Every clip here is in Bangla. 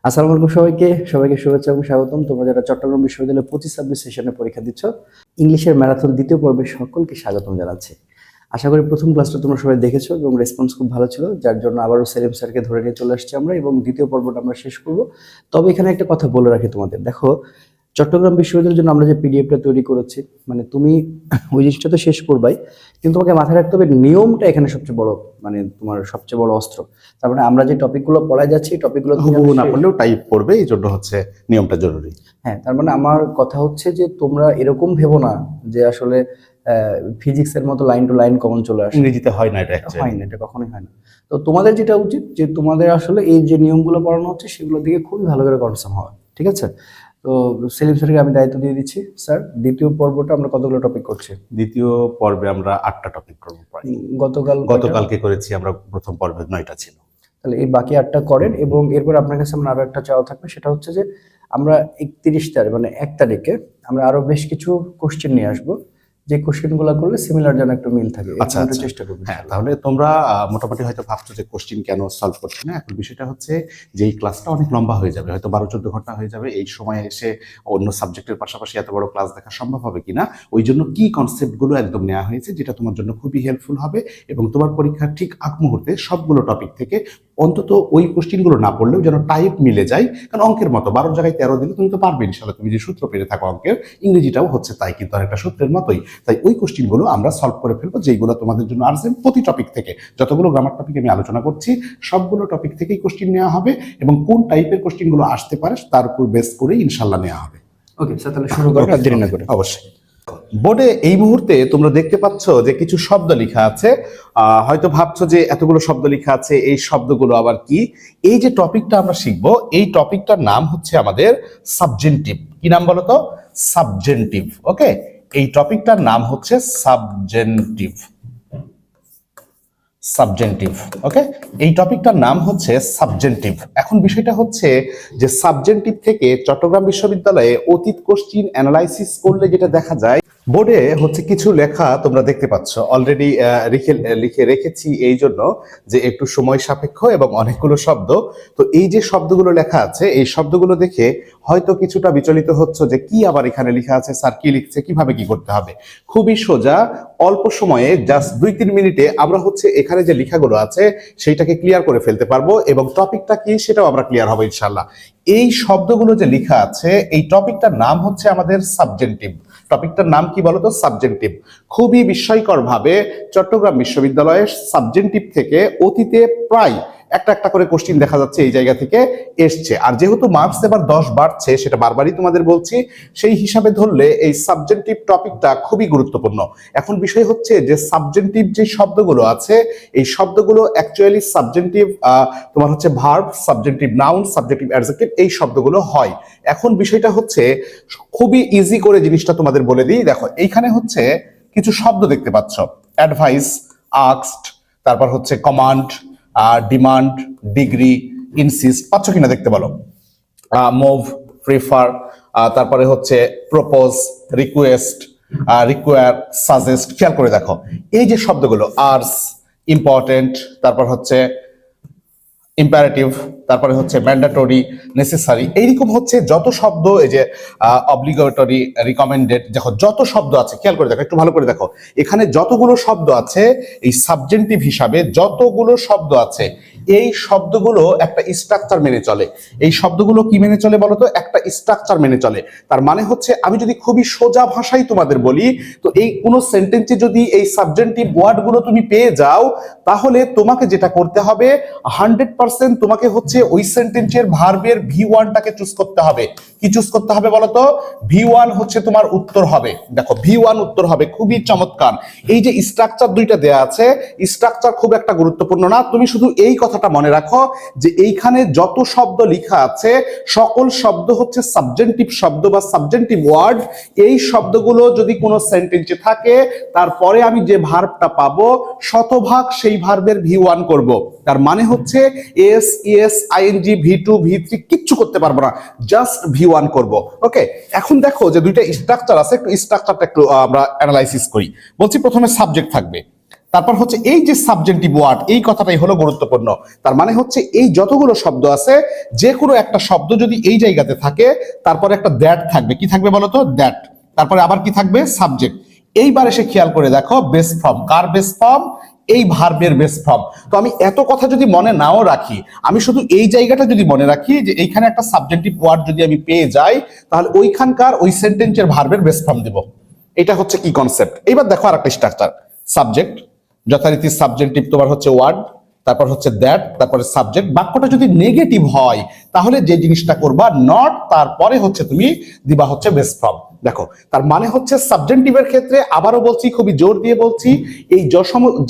আসসালামু আলাইকুম সবাইকে শুভেচ্ছা এবং স্বাগতম। তোমরা যারা চট্টগ্রাম বিশ্ববিদ্যালয়ের 25-26 সেশনে পরীক্ষা দিচ্ছ, ইংলিশের ম্যারাথন দ্বিতীয় পর্বে সকলকে স্বাগতম জানাচ্ছি। আশা করি প্রথম ক্লাসটা তোমরা সবাই দেখেছো এবং রেসপন্স খুব ভালো ছিল, যার জন্য আবারও সেলিম স্যারকে ধরে নিয়ে চলে আসছি আমরা এবং দ্বিতীয় পর্বটা আমরা শেষ করব। তবে এখানে একটা কথা বলে রাখি তোমাদের, দেখো চট্টগ্রাম বিশ্ববিদ্যালয়ের জন্য আমরা যে পিডিএফটা তৈরি করেছি, মানে তুমি ওই জিনিসটা তো শেষ করবাই, কিন্তু তোমাকে মাথায় রাখতে হবে নিয়মটা এখানে সবচেয়ে বড়, মানে তোমার সবচেয়ে বড় অস্ত্র। তার মানে আমরা যে টপিকগুলো পড়ায় যাচ্ছি টপিকগুলো হুবহু না পড়লেও টাইপ পড়বে, এই জন্য হচ্ছে নিয়মটা জরুরি। হ্যাঁ, তার মানে আমার কথা হচ্ছে যে তোমরা এরকম ভেবো না যে আসলে ফিজিক্সের মতো লাইন টু লাইন কমন চলে আসে। ইংরেজিতে হয় না, এটা হয় না, এটা কখনোই হয় না। তো তোমাদের যেটা উচিত যে তোমাদের আসলে এই যে নিয়মগুলো পড়ানো হচ্ছে সেগুলো দিকে খুবই ভালো করে কনসার্ন হওয়া, ঠিক আছে? তো সেলিম স্যারকে আমি দায়িত্ব দিয়ে দিচ্ছি। স্যার, দ্বিতীয় পর্বটা আমরা কতগুলো টপিক করছি? দ্বিতীয় পর্বে আমরা 8টা টপিক করবো প্রায়। গতকালকে করেছি আমরা, প্রথম পর্বে 9টা ছিল। তাহলে এই বাকি 8টা করেন এবং এরপর আপনার কাছে আমার আরো একটা চাওয়া থাকবে, সেটা হচ্ছে যে আমরা 31 তারিখ মানে 1 তারিখে আমরা আরো বেশ কিছু কোশ্চেন নিয়ে আসবো, যে কোশ্চেনগুলো করলে সিমিলার যেন একটু মিল থাকে। আচ্ছা, চেষ্টা করবো। হ্যাঁ, তাহলে তোমরা মোটামুটি হয়তো ভাবছো যে কোশ্চিন কেন সলভ করছি না। এখন বিষয়টা হচ্ছে যে এই ক্লাসটা অনেক লম্বা হয়ে যাবে, হয়তো 12-14 ঘন্টা হয়ে যাবে। এই সময় এসে অন্য সাবজেক্টের পাশাপাশি এত বড় ক্লাস দেখা সম্ভব হবে কিনা, ওই জন্য কি কনসেপ্টগুলো একদম নেওয়া হয়েছে যেটা তোমার জন্য খুবই হেল্পফুল হবে এবং তোমার পরীক্ষার ঠিক আগ মুহূর্তে সবগুলো টপিক থেকে অন্তত ওই কোশ্চিনগুলো না পড়লেও যেন টাইপ মিলে যায়। কারণ অঙ্কের মতো 12 জায়গায় 13 দিলে তুমি তো পারবে ইনশাল্লাহ, তুমি যে সূত্র পেরে থাকো অঙ্কের, ইংরেজিটাও হচ্ছে তাই, কিন্তু অনেকটা সূত্রের মতোই। তাই ওই কোশ্চিনগুলো আমরা সলভ করে ফেলবো, যেগুলো তোমাদের জন্য আর্জেন্ট। প্রতি টপিক থেকে যতগুলো গ্রামার টপিক আমি আলোচনা করছি সবগুলো টপিক থেকেই কোশ্চিন নেওয়া হবে এবং কোন টাইপের কোশ্চিনগুলো আসতে পারে তার উপর বেস করে ইনশাল্লাহ নেওয়া হবে। ওকে স্যার, তাহলে শুরু করেন আর দেরি না করে। অবশ্যই। বোর্ডে এই মুহূর্তে তোমরা দেখতে পাচ্ছ যে কিছু শব্দ লেখা আছে। হয়তো ভাবছো যে এতগুলো শব্দ লেখা আছে, এই শব্দগুলো আবার কি? এই যে টপিকটা আমরা শিখবো, এই টপিকটার নাম হচ্ছে আমাদের সাবজেন্টিভ। কি নাম বলো তো? সাবজেন্টিভ। ওকে, এই টপিকটার নাম হচ্ছে সাবজেন্টিভ। সাবজেন্টিভ। ওকে, এই টপিকটার নাম হচ্ছে সাবজেন্টিভ। এখন বিষয়টা হচ্ছে যে সাবজেন্টিভ থেকে চট্টগ্রাম বিশ্ববিদ্যালয়ে অতীত কোশ্চিন অ্যানালাইসিস করলে যেটা দেখা যায়, বোর্ডে হচ্ছে কিছু লেখা তোমরা দেখতে পাচ্ছ অলরেডি লিখে রেখেছি এই জন্য যে একটু সময় সাপেক্ষ এবং অনেকগুলো শব্দ। তো এই যে শব্দগুলো লেখা আছে, এই শব্দগুলো দেখে হয়তো কিছুটা বিচলিত হচ্ছে যে কি আবার এখানে লেখা আছে, স্যার কি লিখছে, কিভাবে কি করতে হবে। খুবই সোজা, অল্প সময়ে জাস্ট 2-3 মিনিটে আমরা হচ্ছে এখানে যে লেখাগুলো আছে সেইটাকে ক্লিয়ার করে ফেলতে পারবো এবং টপিকটা কি সেটাও আমরা ক্লিয়ার হবো ইনশাল্লাহ। এই শব্দগুলো যে লেখা আছে, এই টপিকটার নাম হচ্ছে আমাদের সাবজেন্টিভ। টপিকটার নাম কি বলতো? সাবজেন্টিভ। খুবই বিস্ময়কর ভাবে চট্টগ্রাম বিশ্ববিদ্যালয়ের সাবজেন্টিভ থেকে অতীতে প্রায় একটা করে কোশ্চিন দেখা যাচ্ছে এই জায়গা থেকে এসছে। আর যেহেতু মার্কস এবার 10 বাড়ছে, সেটা বারবারই তোমাদের বলছি, সেই হিসাবে ধরলে এই সাবজেন্টিভ টপিকটা খুবই গুরুত্বপূর্ণ। এখন বিষয় হচ্ছে যে সাবজেন্টিভ যে শব্দগুলো আছে, এই শব্দগুলো অ্যাকচুয়ালি সাবজেন্টিভ তোমার হচ্ছে verb, subjunctive noun, subjunctive adjective, এই শব্দগুলো হয়। এখন বিষয়টা হচ্ছে খুবই ইজি করে জিনিসটা তোমাদের বলে দিই। দেখো এইখানে হচ্ছে কিছু শব্দ দেখতে পাচ্ছ, অ্যাডভাইস, আস্কড, তারপর হচ্ছে কমান্ড, ডিমান্ড, ডিগ্রি, ইনসিস্ট। পাচ্ছ কিনা দেখতে বলো? মুভ, প্রিফার, তারপরে হচ্ছে প্রপোজ, রিকোয়েস্ট, রিকোয়ার, সাজেস্ট। খেয়াল করে দেখো এই যে শব্দগুলো, আর্স, ইম্পর্টেন্ট, তারপর হচ্ছে ইম্পারেটিভ, তারপরে হচ্ছে ম্যান্ডেটরি, নেসেসারি, এইরকম হচ্ছে যত শব্দ, এই যে অব্লিগেটরি, রিকমেন্ডেড, দেখো যত শব্দ আছে, খেয়াল করে দেখো, একটু ভালো করে দেখো, এখানে যতগুলো শব্দ আছে এই সাবজেন্টিভ হিসাবে যতগুলো শব্দ আছে, এই শব্দগুলো একটা স্ট্রাকচার মেনে চলে। এই শব্দগুলো কি মেনে চলে বলতো? একটা স্ট্রাকচার মেনে চলে। তার মানে হচ্ছে আমি যদি খুবই সোজা ভাষায় তোমাদের বলি, তো এই কোনো সেন্টেন্সে যদি এই সাবজেন্টিভ ওয়ার্ডগুলো তুমি পেয়ে যাও, তাহলে তোমাকে যেটা করতে হবে 100% তোমাকে হচ্ছে ওই সেন্টেন্সের ভার্বের V1টাকে চুজ করতে হবে। কি চুজ করতে হবে বলতো? V1 হচ্ছে তোমার উত্তর হবে। দেখো V1 উত্তর হবে। খুবই চমৎকার। এই যে স্ট্রাকচার দুইটা দেয়া আছে, স্ট্রাকচার খুব একটা গুরুত্বপূর্ণ না, তুমি শুধু এই কথাটা মনে রাখো যে এইখানে যত শব্দ লেখা আছে সকল শব্দ হচ্ছে সাবজেন্টিভ শব্দ বা সাবজেন্টিভ ওয়ার্ড। এই শব্দগুলো যদি কোনো সেন্টেন্সে থাকে, তারপরে আমি যে ভার্বটা পাবো শতভাগ সেই ভার্বের V1 করব। তার মানে হচ্ছে S, ES, ING, V2, V3 কিচ্ছু করতে পারবো না, জাস্ট V1 করব। ওকে, এখন দেখো যে দুইটা স্ট্রাকচার আছে, একটু স্ট্রাকচারটা একটু আমরা অ্যানালাইসিস করি। বলছি প্রথমে সাবজেক্ট থাকবে, তারপর হচ্ছে এই যে সাবজেন্টিভ ওয়ার্ড, এই কথাটাই হলো গুরুত্বপূর্ণ। তার মানে হচ্ছে এই যতগুলো শব্দ আছে, যে কোনো একটা শব্দ যদি এই জায়গাতে থাকে, তারপরে একটা দ্যাট থাকবে। কি থাকবে বলতো? দ্যাট। তারপরে আবার কি থাকবে? সাবজেক্ট। এইবার এসে খেয়াল করে দেখো, বেস ফর্ম। কার বেস ফর্ম? এই ভার্বের বেস ফর্ম। তো আমি এত কথা যদি মনে নাও রাখি, আমি শুধু এই জায়গাটা যদি মনে রাখি যে এইখানে একটা সাবজেক্টিভ ওয়ার্ড যদি আমি পেয়ে যাই, তাহলে ওইখানকার ওই সেন্টেন্সের ভার্বের বেস ফর্ম দেব। এটা হচ্ছে কি কনসেপ্ট। এইবার দেখো আর একটা স্ট্রাকচার। সাবজেক্ট, যথারীতি সাবজেক্টিভ তোমার হচ্ছে ওয়ার্ড, তারপর হচ্ছে দ্যাট, তারপরে সাবজেক্ট। বাক্যটা যদি নেগেটিভ হয় তাহলে যে জিনিসটা করবা, নট, তারপরে হচ্ছে তুমি দিবা হচ্ছে বেস ফর্ম। দেখো, তার মানে হচ্ছে সাবজেক্টিভের ক্ষেত্রে আবারও বলছি, খুবই জোর দিয়ে বলছি, এই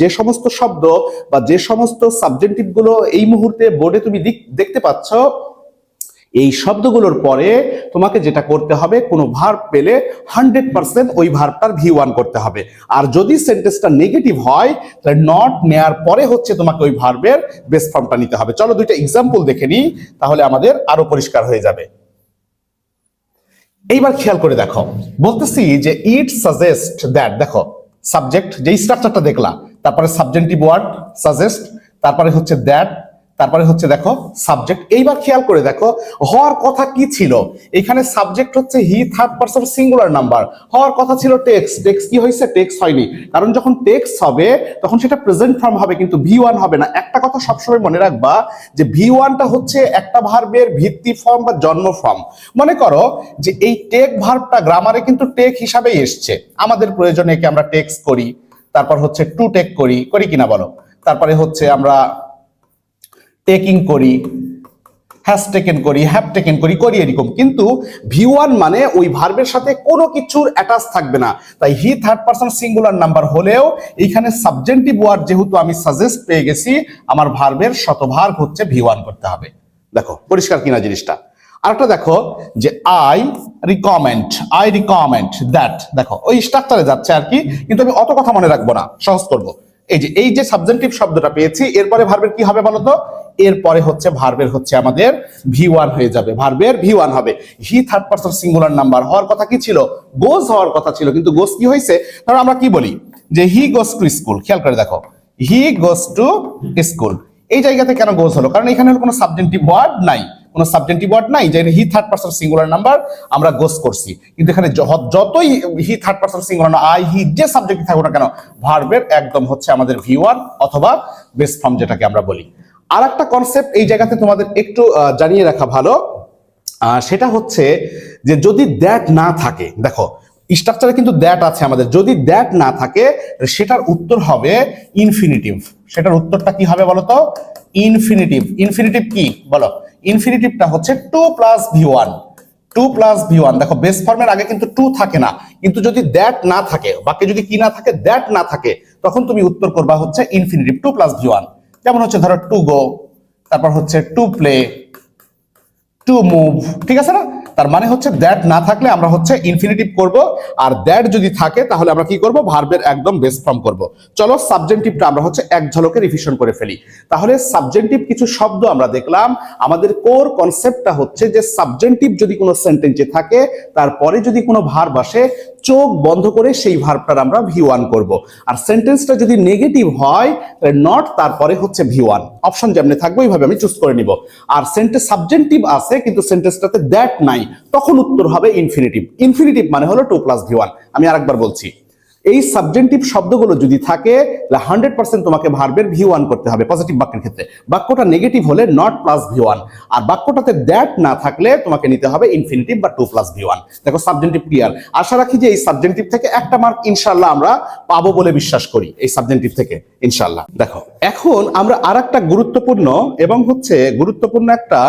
যে সমস্ত শব্দ বা যে সমস্ত সাবজেক্টিভ গুলো এই মুহূর্তে বোর্ডে তুমি দেখতে পাচ্ছ, এই শব্দগুলোর পরে তোমাকে যেটা করতে হবে, কোনো ভার্ব পেলে 100% ওই ভার্বটার V1 করতে হবে। আর যদি সেন্টেন্সটা নেগেটিভ হয়, তাহলে নট নেয়ার পরে হচ্ছে তোমাকে ওই ভার্বের বেস ফর্মটা নিতে হবে। চলো দুইটা এক্সাম্পল দেখে নিই, তাহলে আমাদের আরো পরিষ্কার হয়ে যাবে। এইবার খেয়াল করে দেখো, বলতেছি যে ইট সাজেস্ট দ্যাট। দেখো, সাবজেক্ট যে স্ট্রাকচারটা দেখলা, তারপরে সাবজেক্টিভ ওয়ার্ড সাজেস্ট, তারপরে হচ্ছে দ্যাট, তারপরে হচ্ছে দেখো সাবজেক্ট। এইবার খেয়াল করে দেখো, হওয়ার কথা কি ছিল এখানে? সাবজেক্ট হচ্ছে হি, থার্ড পারসন সিঙ্গুলার নাম্বার। হওয়ার কথা ছিল টেক্স। টেক্স কি হয়েছে? টেক্স হয়নি। কারণ যখন টেক্স হবে তখন সেটা প্রেজেন্ট ফর্ম হবে, কিন্তু V1 হবে না। একটা কথা সবসময় মনে রাখবা, যে V1টা হচ্ছে একটা ভার্বের ভিত্তি ফর্ম বা জন্ম ফর্ম। মনে করো যে এই টেক ভার্বটা গ্রামারে কিন্তু টেক হিসাবেই এসছে। আমাদের প্রয়োজনে একে আমরা টেক্স করি, তারপর হচ্ছে টু টেক করি, করি কিনা বলো? তারপরে হচ্ছে আমরা টেকিং করি, হ্যাজ টেকেন করি, হ্যাভ টেকেন করি, করি এরকম। কিন্তু V1 মানে ওই ভার্বের সাথে কোনো কিছুর অ্যাটাচ থাকবে না। তাই হি থার্ড পারসন সিঙ্গুলার নাম্বার হলেও এইখানে সাবজেক্টিভ ওয়ার্ড যেহেতু আমি সাজেস্ট পেয়ে গেছি, আমার ভার্বের শতভার্ব হচ্ছে V1 করতে হবে। দেখো পরিষ্কার কিনা জিনিসটা। আরেকটা দেখো যে আই রিকমেন্ড দ্যাট। দেখো ওই স্ট্রাকচারে যাচ্ছে আর কি, কিন্তু আমি অত কথা মনে রাখবো না, সহজ করবো। এই যে সাবজেক্টিভ শব্দটা পেয়েছি, এরপরে ভার্বের কি হবে বলতো? এরপরে হচ্ছে ভার্বের হচ্ছে আমাদের V1 হয়ে যাবে, ভার্বের V1 হবে। হি থার্ড পারসন সিঙ্গুলার নাম্বার, হওয়ার কথা কি ছিল? গোজ হওয়ার কথা ছিল, কিন্তু গোজ কি হয়েছে? ধরো আমরা কি বলি যে হি গোজ টু স্কুল। খেয়াল করে দেখো, হি গোজ টু স্কুল। এই জায়গাতে কেন গোজ হলো? কারণ এখানে কোনো সাবজেক্টিভ ওয়ার্ড নাই, কোনো সাবজেক্টিভ ওয়ার্ড নাই, যে he third person singular number আমরা গোস করছি। কিন্তু এখানে যতই he third person singular, I, he, যে সাবজেক্ট থাকুক না কেন, ভার্বের একদম হচ্ছে আমাদের V1 অথবা বেস ফর্ম যেটাকে আমরা বলি। আর একটা কনসেপ্ট এই জায়গাতে তোমাদের একটু জানিয়ে রাখা ভালো, সেটা হচ্ছে যে যদি দ্যাট না থাকে, দেখো স্ট্রাকচারে কিন্তু দ্যাট আছে আমাদের, যদি দ্যাট না থাকে সেটার উত্তর হবে ইনফিনিটিভ। সেটার উত্তরটা কি হবে বলো তো? ইনফিনিটিভ। ইনফিনিটিভ কি বলো? ইনফিনিটিভটা হচ্ছে 2 + V1। 2 + V1। দেখো বেস ফর্মের আগে কিন্তু 2 থাকে না, কিন্তু যদি দ্যাট না থাকে, বাক্যে যদি কি না থাকে? দ্যাট না থাকে, তখন তুমি উত্তর করবা হচ্ছে ইনফিনিটিভ 2 + V1। যেমন হচ্ছে ধরো টু গো, তারপর হচ্ছে টু প্লে, টু মুভ, ঠিক আছে না? তার মানে হচ্ছে দ্যাট না থাকলে আমরা হচ্ছে ইনফিনিটিভ করব, আর দ্যাট যদি থাকে তাহলে আমরা কি করব? ভার্বের একদম বেস ফর্ম করব। চলো সাবজেক্টিভটা আমরা হচ্ছে এক ঝলকে রিভিশন করে ফেলি। তাহলে সাবজেক্টিভ কিছু শব্দ আমরা দেখলাম। আমাদের কোর কনসেপ্টটা হচ্ছে যে সাবজেক্টিভ যদি কোনো সেন্টেন্সে থাকে, তারপরে যদি কোনো ভার্ব আসে, চোখ বন্ধ করে সেই ভার্বটার আমরা V1 করব। আর সেন্টেন্সটা যদি নেগেটিভ হয়, তাহলে নট, তারপরে হচ্ছে V1। অপশন যেমনি থাকবে ওইভাবে আমি চুজ করে নিব। আর সেন্টেন্স সাবজেক্টিভ আছে কিন্তু সেন্টেন্সটাতে দ্যাট নাই, তখন উত্তর হবে ইনফিনিটিভ। ইনফিনিটিভ মানে হলো 2 + V1। আমি আরেকবার বলছি, এই সাবজেক্টিভ শব্দগুলো যদি থাকে, তাহলে 100% তোমাকে ভার্বের V1 করতে হবে পজিটিভ বাক্যের ক্ষেত্রে। বাক্যটা নেগেটিভ হলে নট প্লাস V1, আর বাক্যটাতে দ্যাট না থাকলে তোমাকে নিতে হবে ইনফিনিটিভ বা 2 + V1। দেখো সাবজেক্টিভ ক্লিয়ার। আশা রাখি যে এই সাবজেক্টিভ থেকে একটা মার্ক ইনশাআল্লাহ আমরা পাবো বলে বিশ্বাস করি, এই সাবজেক্টিভ থেকে ইনশাআল্লাহ। দেখো এখন আমরা আরেকটা গুরুত্বপূর্ণ একটা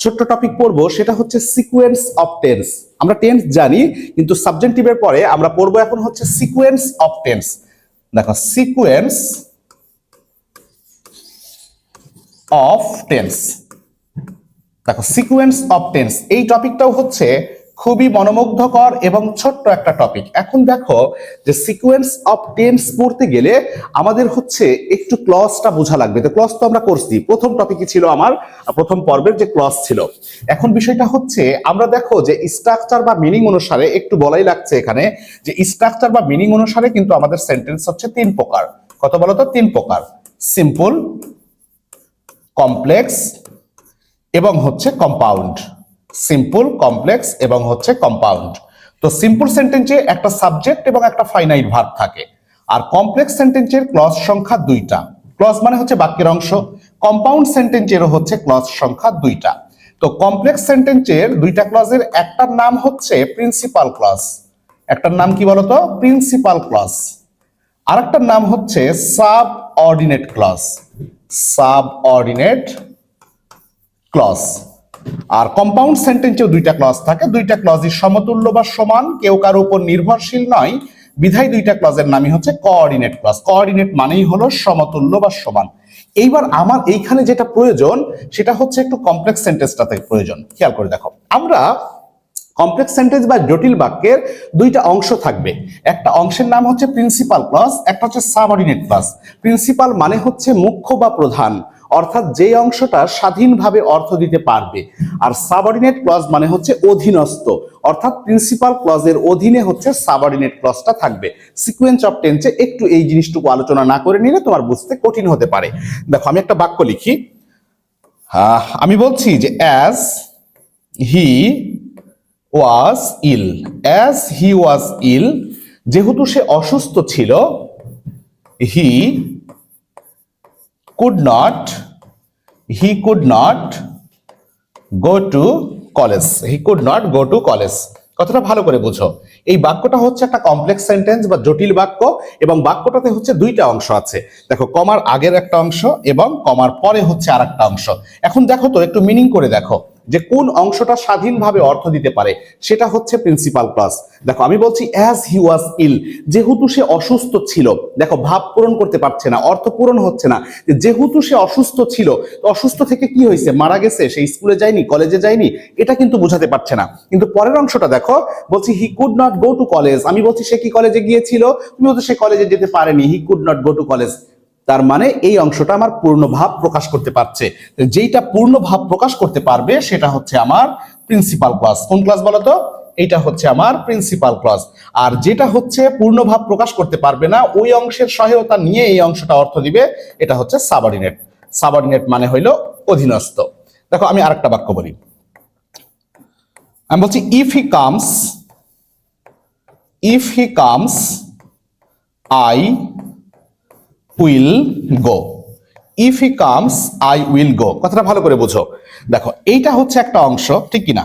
ছোট্ট টপিক পড়বো, সেটা হচ্ছে সিকোয়েন্স অফ টেন্স। আমরা টেন্স জানি, কিন্তু সাবজেক্টিভের পরে আমরা পড়বো এখন হচ্ছে সিকোয়েন্স অফ টেন্স। দেখো সিকোয়েন্স অফ টেন্স। দেখো সিকোয়েন্স অফ টেন্স এই টপিকটাও হচ্ছে খুবই মনোমুগ্ধকর এবং ছোট্ট একটা টপিক। এখন দেখো যে সিকোয়েন্স অফ টেন্স পড়তে গেলে আমাদের হচ্ছে একটু ক্লজটা বোঝা লাগবে। তো ক্লজ তো আমরা করছি, প্রথম টপিকই ছিল আমার প্রথম পর্বের যে ক্লজ ছিল। এখন বিষয়টা হচ্ছে আমরা দেখো যে স্ট্রাকচার বা মিনিং অনুসারে একটু বলাই লাগছে এখানে, যে স্ট্রাকচার বা মিনিং অনুসারে কিন্তু আমাদের সেন্টেন্স হচ্ছে 3 প্রকার। কত বলো তো? 3 প্রকার, সিম্পল, কমপ্লেক্স এবং হচ্ছে কম্পাউন্ড। সিম্পল, কমপ্লেক্স এবং হচ্ছে কম্পাউন্ড। তো সিম্পল সেন্টেন্সে একটা সাবজেক্ট এবং একটা ফাইনাইট ভার্ব থাকে, আর কমপ্লেক্স সেন্টেন্সের ক্লজ সংখ্যা 2টা। ক্লজ মানে হচ্ছে বাক্যের অংশ। কম্পাউন্ড সেন্টেন্সেরও হচ্ছে ক্লজ সংখ্যা 2টা। তো কমপ্লেক্স সেন্টেন্সের 2টা ক্লজের একটার নাম হচ্ছে প্রিন্সিপাল ক্লজ, একটার নাম কি বলতো? Principal clause. আরেকটার নাম হচ্ছে সাবঅর্ডিনেট ক্লজ, সাবঅর্ডিনেট ক্লজ। আর কম্পাউন্ড সেন্টেন্সেও 2টা ক্লজ থাকে, 2টা ক্লজই সমতুল্য বা সমান, কেউ কারো উপর নির্ভরশীল নয়, বিধায় 2টা ক্লজের নামই হচ্ছে কোঅর্ডিনেট ক্লজ। কোঅর্ডিনেট মানেই হলো সমতুল্য বা সমান। এইবার আমার এইখানে যেটা প্রয়োজন সেটা হচ্ছে একটু কমপ্লেক্স সেন্টেন্সটাতে প্রয়োজন। খেয়াল করে দেখো, আমরা কমপ্লেক্স সেন্টেন্স বা জটিল বাক্যের 2টা অংশ থাকবে। একটা অংশের নাম হচ্ছে প্রিন্সিপাল ক্লজ, একটা হচ্ছে সাবঅর্ডিনেট ক্লজ। প্রিন্সিপাল মানে হচ্ছে মুখ্য বা প্রধান, অর্থাৎ যে অংশটা স্বাধীনভাবে অর্থ দিতে পারবে। আর সাবঅর্ডিনেট ক্লজ মানে হচ্ছে অধীনস্থ, অর্থাৎ প্রিন্সিপাল ক্লজের অধীনে হচ্ছে সাবঅর্ডিনেট ক্লজটা থাকবে। সিকোয়েন্স অফ টেন্সে একটু এই জিনিসটুকু আলোচনা না করে নিলে তোমার বুঝতে কঠিন হতে পারে। দেখো আমি একটা বাক্য লিখি, আমি বলছি যে as he was ill, as he ওয়াজ ইল, যেহেতু সে অসুস্থ ছিল, he could not go to college, he could not go to college. কথাটা ভালো করে বুঝো, এই বাক্যটা হচ্ছে একটা কমপ্লেক্স সেন্টেন্স বা জটিল বাক্য, এবং বাক্যটাতে হচ্ছে 2টা অংশ আছে। দেখো, কমার আগের একটা অংশ এবং কমার পরে হচ্ছে আর একটা অংশ। এখন দেখো তো, একটু মিনিং করে দেখো যে কোন অংশটা স্বাধীনভাবে অর্থ দিতে পারে, সেটা হচ্ছে প্রিন্সিপাল ক্লজ। দেখো আমি বলছি অ্যাজ হি ওয়াজ ইল, যেহেতু সে অসুস্থ ছিল। দেখো ভাব পূরণ করতে পারছে না, অর্থ পূরণ হচ্ছে না। যেহেতু সে অসুস্থ ছিল, তো অসুস্থ থেকে কি হয়েছে? মারা গেছে, সে স্কুলে যায়নি, কলেজে যায়নি, এটা কিন্তু বোঝাতে পারছে না। কিন্তু পরের অংশটা দেখো, বলছি he could not go to college, আমি বলছি সে কি কলেজে গিয়েছিল? তুমি বলছো সে কলেজে যেতে পারেনি, he could not go to college. তার মানে এই অংশটা আমার পূর্ণ ভাব প্রকাশ করতে পারছে। যেইটা পূর্ণ ভাব প্রকাশ করতে পারবে সেটা হচ্ছে আমার প্রিন্সিপাল ক্লজ। কোন ক্লজ বলো তো? এটা হচ্ছে আমার প্রিন্সিপাল ক্লজ। আর যেটা হচ্ছে পূর্ণ ভাব প্রকাশ করতে পারবে না, ওই অংশের সহায়তা নিয়ে এই অংশটা অর্থ দিবে, এটা হচ্ছে সাবঅর্ডিনেট। সাবঅর্ডিনেট মানে হইলো অধীনস্থ। দেখো আমি আরেকটা বাক্য বলি, আমি বলছি if he comes I will go, if he comes I will go. কথাটা ভালো করে বুঝো। দেখো এইটা হচ্ছে একটা অংশ, ঠিক কিনা?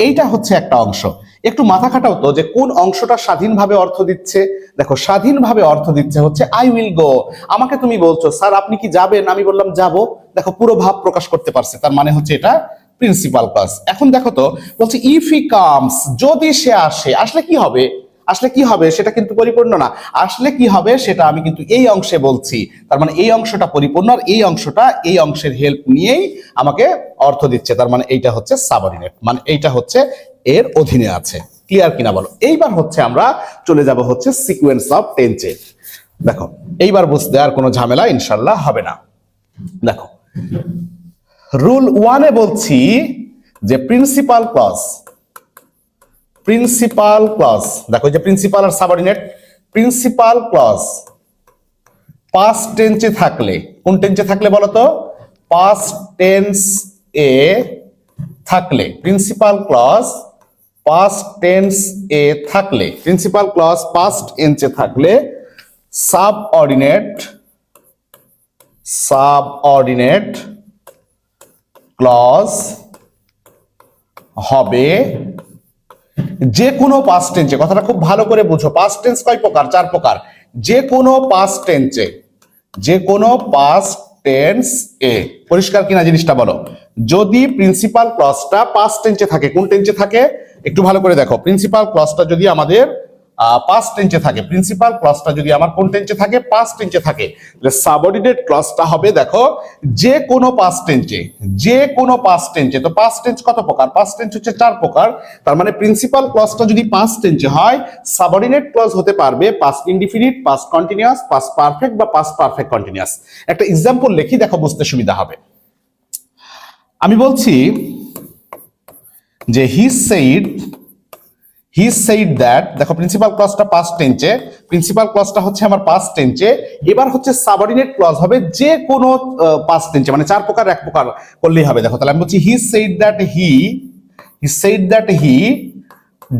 এইটা হচ্ছে একটা অংশ। একটু মাথা খাটাও তো যে কোন অংশটা স্বাধীনভাবে অর্থ দিচ্ছে। দেখো স্বাধীনভাবে অর্থ দিচ্ছে হচ্ছে আই উইল গো। আমাকে তুমি বলছো স্যার আপনি কি যাবেন, আমি বললাম যাব। দেখো পুরো ভাব প্রকাশ করতে পারছে, তার মানে হচ্ছে এটা প্রিন্সিপাল ক্লজ। এখন দেখো তো, বলছে ইফ হি কামস, যদি সে আসে, আসলে কি হবে? আসলে কি হবে সেটা কিন্তু পরিপূর্ণ না। আসলে কি হবে সেটা আমি কিন্তু এই অংশে বলছি, তার মানে এই অংশটা পরিপূর্ণ, আর এই অংশটা এই অংশের হেল্প নিয়েই আমাকে অর্থ দিচ্ছে। তার মানে এইটা হচ্ছে সাবঅর্ডিনেট, মানে এইটা হচ্ছে এর অধীনে আছে। ক্লিয়ার কিনা বলো? এইবার হচ্ছে আমরা চলে যাব হচ্ছে সিকোয়েন্স অফ টেন্সে। দেখো এইবার বুঝতে আর কোনো ঝামেলা ইনশাল্লাহ হবে না। দেখো রুল 1-এ বলছি যে প্রিন্সিপাল ক্লজ, দেখো যে প্রিন্সিপাল আর সাবঅর্ডিনেট, প্রিন্সিপাল ক্লজ পাস্ট টেন্সে থাকলে, কোন টেন্সে থাকলে বলো তো? পাস্ট টেন্স এ থাকলে, প্রিন্সিপাল ক্লজ পাস্ট টেন্স এ থাকলে, প্রিন্সিপাল ক্লজ পাস্ট টেন্সে থাকলে সাবঅর্ডিনেট ক্লজ হবে যে কোনো পাস্ট টেন্সে। কথাটা খুব ভালো করে বুঝো। পাস্ট টেন্স কয় প্রকার? 4 প্রকার। যে কোনো পাস্ট টেন্সে, যে কোনো পাস্ট টেন্স এ। পরিষ্কার কিনা জিনিসটা বলো? যদি প্রিন্সিপাল ক্লজটা পাস্ট টেন্সে থাকে, কোন টেন্সে থাকে একটু ভালো করে দেখো। প্রিন্সিপাল ক্লজটা যদি আমাদের পাস্ট টেন্সে থাকে, প্রিন্সিপাল ক্লজটা যদি আমার কোন টেন্সে থাকে? পাস্ট টেন্সে থাকে, তাহলে সাবঅর্ডিনেট ক্লজটা হবে দেখো যে কোনো পাস্ট টেন্সে, যে কোনো পাস্ট টেন্সে। তো পাস্ট টেন্স কত প্রকার? পাস্ট টেন্স হচ্ছে 4 প্রকার। তার মানে প্রিন্সিপাল ক্লজটা যদি পাস্ট টেন্সে হয়, সাবঅর্ডিনেট ক্লজ হতে পারবে past indefinite, past continuous, past perfect বা পাস্ট পারফেক্ট কন্টিনিউয়াস। একটা এক্সাম্পল লিখি, দেখো বুঝতে সুবিধা হবে। আমি বলছি যে হি সেইড দ্যাট, দেখো প্রিন্সিপাল ক্লজটা পাস্ট টেন্সে, প্রিন্সিপাল ক্লজটা হচ্ছে আমার পাস্ট টেন্সে। এবার হচ্ছে সাবঅর্ডিনেট ক্লজ হবে যে কোনো পাস্ট টেন্সে, মানে 4 প্রকার 1 প্রকার করলেই হবে। দেখো তাহলে আমি বলছি he said that he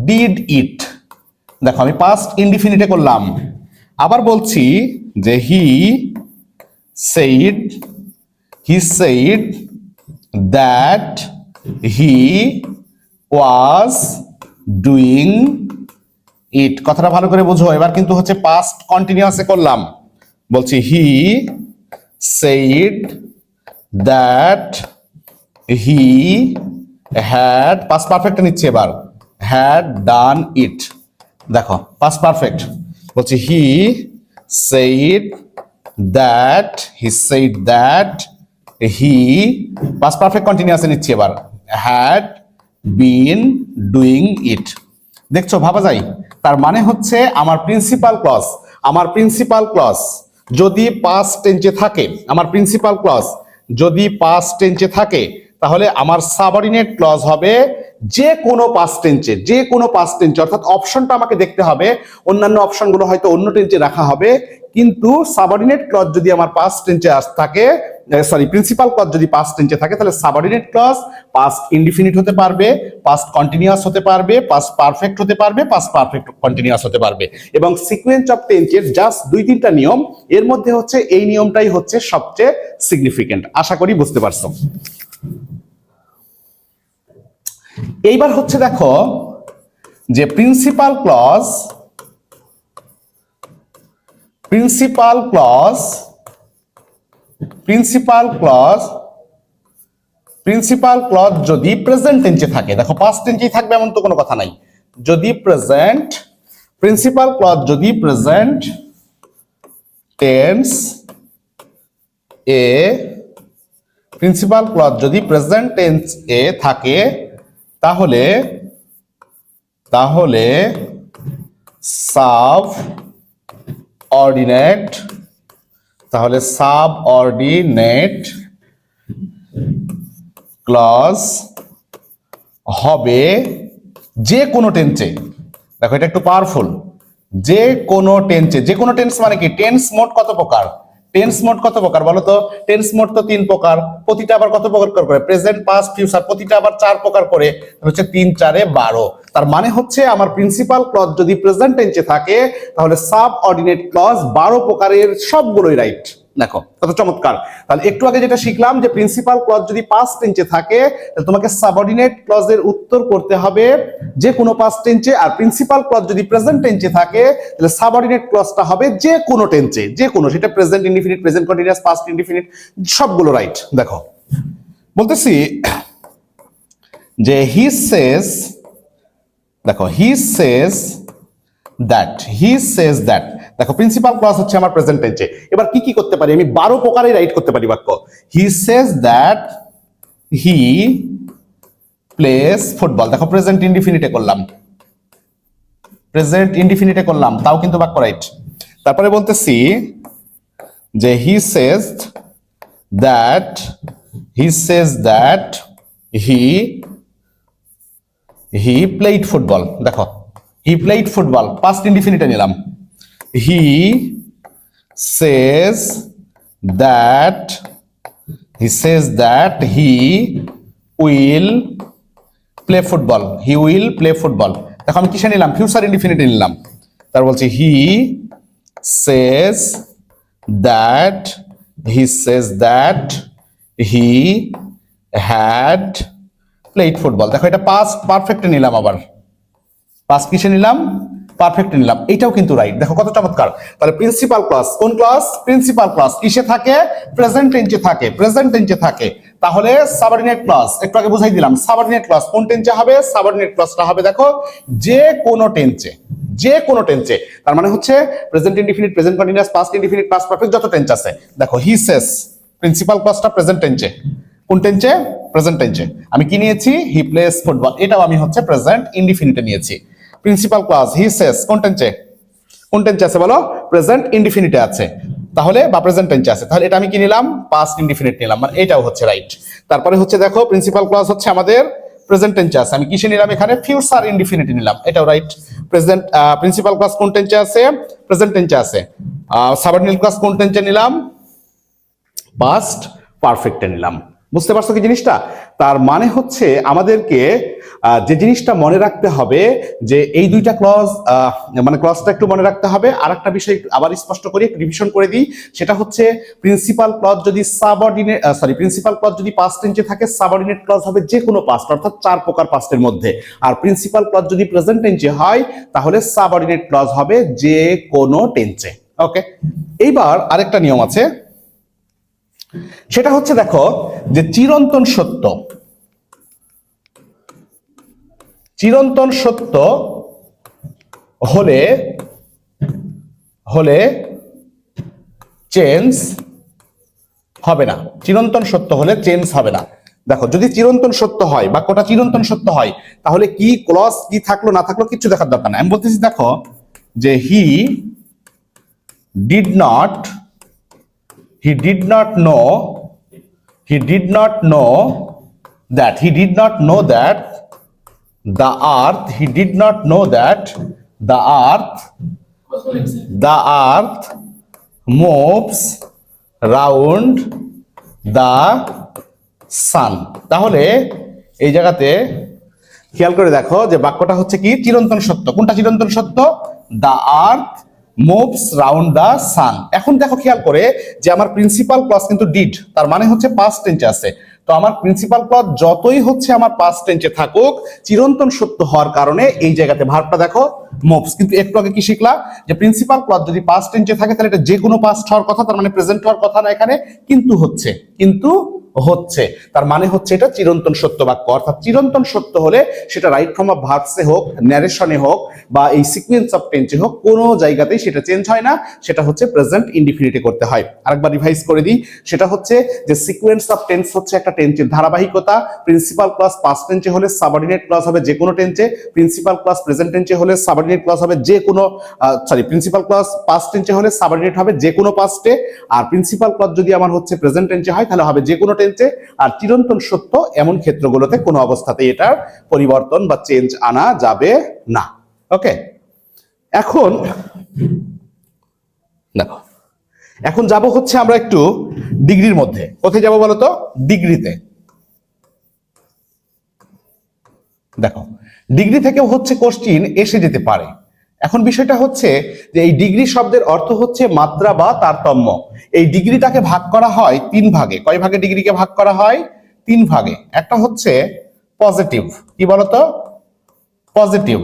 did it, দেখো আমি পাস্ট ইনডিফিনিটে করলাম। আবার বলছি যে হি said that he was doing it, কথাটা ভালো করে বুঝো। এবার কিন্তু হচ্ছে পাস্ট কন্টিনিউয়াসে করলাম, বলছি he said that he had, past perfect নিচ্ছে এবার, হ্যাড ডান ইট। দেখো পাস্ট পারফেক্ট, বলছি he said that he, past perfect কন্টিনিউয়াসে নিচ্ছি এবার, হ্যাড বিন ডুইং ইট। দেখছো ভাবা যায়? তার মানে হচ্ছে আমার প্রিন্সিপাল ক্লজ যদি পাস্ট টেন্সে থাকে, তাহলে আমার সাবঅর্ডিনেট ক্লজ হবে যে কোনো পাস্ট টেন্সে, অর্থাৎ অপশনটা আমাকে দেখতে হবে। অন্যান্য অপশনগুলো হয়তো অন্য টেন্সে রাখা হবে, কিন্তু সাবঅর্ডিনেট ক্লজ যদি আমার পাস্ট টেন্সে থাকে, প্রিন্সিপাল ক্লজ যদি পাস্ট টেন্সে থাকে, তাহলে সাবঅর্ডিনেট ক্লজ পাস্ট ইনডিফিনিট হতে পারবে, পাস্ট কন্টিনিউয়াস হতে পারবে, পাস্ট পারফেক্ট হতে পারবে, পাস্ট পারফেক্ট কন্টিনিউয়াস হতে পারবে। এবং সিকোয়েন্স অফ টেন্সের জাস্ট 2-3টা নিয়ম, এর মধ্যে হচ্ছে এই নিয়মটাই হচ্ছে সবচেয়ে সিগনিফিকেন্ট। আশা করি বুঝতে পারছো। এইবার হচ্ছে দেখো যে প্রিন্সিপাল ক্লজ যদি প্রেজেন্ট টেন্সে থাকে, দেখো পাস্ট টেন্সেই থাকবে এমন তো কোনো কথা নাই। যদি প্রিন্সিপাল ক্লজ যদি প্রেজেন্ট টেন্স এ থাকে, তাহলে সাবঅর্ডিনেট ক্লজ হবে যে কোনো টেন্সে। দেখো এটা একটু পাওয়ারফুল, যে কোনো টেন্স মানে কি? টেন্স মোড কত প্রকার বলো তো? টেন্স মোড তো 3 প্রকার, প্রতিটা আবার কত প্রকার করে? প্রেজেন্ট, পাস্ট, ফিউচার, প্রতিটা আবার 4 প্রকার করে, হচ্ছে 3 4 12। তার মানে হচ্ছে আমার প্রিন্সিপাল ক্লজ যদি প্রেজেন্ট টেন্সে থাকে, তাহলে সাবঅর্ডিনেট ক্লজ 12 প্রকারের সবগুলোই রাইট। দেখো কত চমৎকার। তাহলে একটু আগে যেটা শিখলাম যে প্রিন্সিপাল ক্লজ যদি পাস্ট টেন্সে থাকে, তাহলে তোমাকে সাবঅর্ডিনেট ক্লজের উত্তর করতে হবে যে কোনো পাস্ট টেন্সে। আর প্রিন্সিপাল ক্লজ যদি প্রেজেন্ট টেন্সে থাকে, তাহলে সাবঅর্ডিনেট ক্লজটা হবে যে কোনো টেন্সে, সেটা present indefinite, present continuous, past indefinite, সবগুলো রাইট। দেখো বলতেছি যে হি সেজ দ্যাট, দেখো প্রিন্সিপাল ক্লজ হচ্ছে আমার প্রেজেন্ট টেন্সে। এবার কি কি করতে পারি? আমি 12 প্রকারে রাইট করতে পারি বাক্য। He says that he plays football, দেখো প্রেজেন্ট ইনডিফিনিটে করলাম, তাও কিন্তু বাক্য রাইট। তারপরে বলতেছি যে he says that he played football, দেখো হি প্লেড ফুটবল, পাস্ট ইনডিফিনিটে নিলাম। He says that he will play football, দেখো আমি কিসে নিলাম? ফিউচার ইনডিফিনিটে নিলাম। তার বলছি he says that he had played football, দেখো এটা পাস্ট পারফেক্টে নিলাম, আবার পাস্ট কিসে নিলাম? পারফেক্টে নিলাম, এটাও কিন্তু রাইট। দেখো কত চমৎকার। তাহলে প্রিন্সিপাল ক্লজ, কোন ক্লজ? প্রিন্সিপাল ক্লজ কিসে থাকে? প্রেজেন্ট টেন্সে থাকে। তাহলে সাবঅর্ডিনেট ক্লজ একটু আগে বুঝাই দিলাম, সাবঅর্ডিনেট ক্লজ কোন টেন্সে হবে? সাবঅর্ডিনেট ক্লজটা হবে দেখো যে কোনো টেন্সে। তার মানে হচ্ছে present indefinite, present continuous, past indefinite, past perfect, যত টেন্স আছে। দেখো হি সেজ, প্রিন্সিপাল ক্লজটা প্রেজেন্ট টেন্সে। কোন টেন্সে? প্রেজেন্ট টেন্সে। আমি কি নিয়েছি? হি প্লেস ফুটবল, এটাও আমি হচ্ছে প্রেজেন্ট ইনডিফিনিটে নিয়েছি। প্রিন্সিপাল ক্লজ হি সেজ কোন টেন্সে আছে বলো? প্রেজেন্ট ইনডিফিনিটে আছে, তাহলে বা প্রেজেন্ট টেন্সে আছে, তাহলে এটা আমি কি নিলাম? পাস্ট ইনডিফিনিট নিলাম, মানে এটাও হচ্ছে রাইট। তারপরে হচ্ছে দেখো প্রিন্সিপাল ক্লজ হচ্ছে আমাদের প্রেজেন্ট টেন্সে আছে। আমি কিসে নিলাম এখানে? ফিউচার ইনডিফিনিট নিলাম, এটাও রাইট। প্রেজেন্ট প্রিন্সিপাল ক্লাস কোন টেন্সে আছে? প্রেজেন্ট টেন্সে আছে। সাবঅর্ডিনেট ক্লাস কোন টেন্সে নিলাম? পাস্ট পারফেক্টে নিলাম। বুঝতে পারছো কি জিনিসটা? তার মানে হচ্ছে আমাদেরকে যে জিনিসটা মনে রাখতে হবে যে এই দুইটা ক্লজ, মানে ক্লজটা একটু মনে রাখতে হবে। আর একটা বিষয় আবার স্পষ্ট করি, একটু রিভিশন করে দিই, সেটা হচ্ছে প্রিন্সিপাল ক্লজ যদি প্রিন্সিপাল ক্লজ যদি পাস্ট টেন্সে থাকে, সাবঅর্ডিনেট ক্লজ হবে যে কোনো পাস্ট, অর্থাৎ 4 প্রকার পাস্টের মধ্যে। আর প্রিন্সিপাল ক্লজ যদি প্রেজেন্ট টেন্সে হয় তাহলে সাবঅর্ডিনেট ক্লজ হবে যে কোনো টেন্সে। ওকে, এইবার আরেকটা নিয়ম আছে, সেটা হচ্ছে দেখো যে চিরন্তন সত্য, চিরন্তন সত্য হলে চেঞ্জ হবে না। চিরন্তন সত্য হলে চেঞ্জ হবে না। দেখো যদি চিরন্তন সত্য হয়, বাক্যটা চিরন্তন সত্য হয়, তাহলে কি ক্লজ কি থাকলো না থাকলো কিছু দেখার দরকার নাই। আমি বলতেছি দেখো যে he did not know he did not know that the earth moves round the sun। তাহলে এই জায়গাতে খেয়াল করে দেখো যে বাক্যটা হচ্ছে কি চিরন্তন সত্য। কোনটা চিরন্তন সত্য? The earth moves round the sun. এখন দেখো খেয়াল করে যে আমার প্রিন্সিপাল ক্লজ কিন্তু ডিড, তার মানে হচ্ছে পাস্ট টেন্সে আছে। তো আমার প্রিন্সিপাল ক্লজ যতই হচ্ছে আমার পাস্ট টেন্সে থাকুক, চিরন্তন সত্য হওয়ার কারণে এই জায়গাতে ভার্বটা দেখো মুভস। কিন্তু একটু আগে কি শিখলা যে প্রিন্সিপাল ক্লজ যদি পাস্ট টেন্সে থাকে তাহলে এটা যে কোনো পাস্ট হওয়ার কথা, তার মানে প্রেজেন্ট হওয়ার কথা না, এখানে কিন্তু হচ্ছে, তার মানে হচ্ছে এটা চিরন্তন সত্য বাক্য। অর্থাৎ চিরন্তন সত্য হলে সেটা রাইট ফর্ম অফ ভার্বসে হোক, ন্যারেশনে হোক, বা এই সিকোয়েন্স অফ টেন্সে হোক, কোনো জায়গাতেই সেটা চেঞ্জ হয় না, সেটা হচ্ছে প্রেজেন্ট ইনডিফিনিটে করতে হয়। আরেকবার রিভাইজ করে দিই, সেটা হচ্ছে যে সিকোয়েন্স অফ টেন্স হচ্ছে একটা টেন্সের ধারাবাহিকতা। প্রিন্সিপাল ক্লজ পাস্ট টেন্সে হলে সাবঅর্ডিনেট ক্লজ হবে যে কোনো টেন্সে, প্রিন্সিপাল ক্লজ প্রেজেন্ট টেন্সে হলে সাবঅর্ডিনেট ক্লজ হবে যে কোনো প্রিন্সিপাল ক্লজ পাস্ট টেন্সে হলে সাবঅর্ডিনেট হবে যে কোনো পাস্টে, আর প্রিন্সিপাল ক্লজ যদি আমার হচ্ছে প্রেজেন্ট টেন্সে হয় তাহলে হবে যে কোনো টেন্সে। আর চিরন্তন সত্য এমন ক্ষেত্রগুলোতে কোনো অবস্থাতেই এটার পরিবর্তন বা চেঞ্জ আনা যাবে না। ওকে, এখন দেখো, এখন যাব হচ্ছে আমরা একটু ডিগ্রির মধ্যে। কোথায় যাব বলো তো? ডিগ্রিতে। দেখো ডিগ্রি থেকেও হচ্ছে কোশ্চিন এসে যেতে পারে। এখন বিষয়টা হচ্ছে যে এই ডিগ্রি শব্দের অর্থ হচ্ছে মাত্রা বা তারতম্য। এই ডিগ্রিটাকে ভাগ করা হয় 3 ভাগে। কয় ভাগে ডিগ্রিকে ভাগ করা হয়? 3 ভাগে। একটা হচ্ছে পজিটিভ, কি বলতো? পজিটিভ।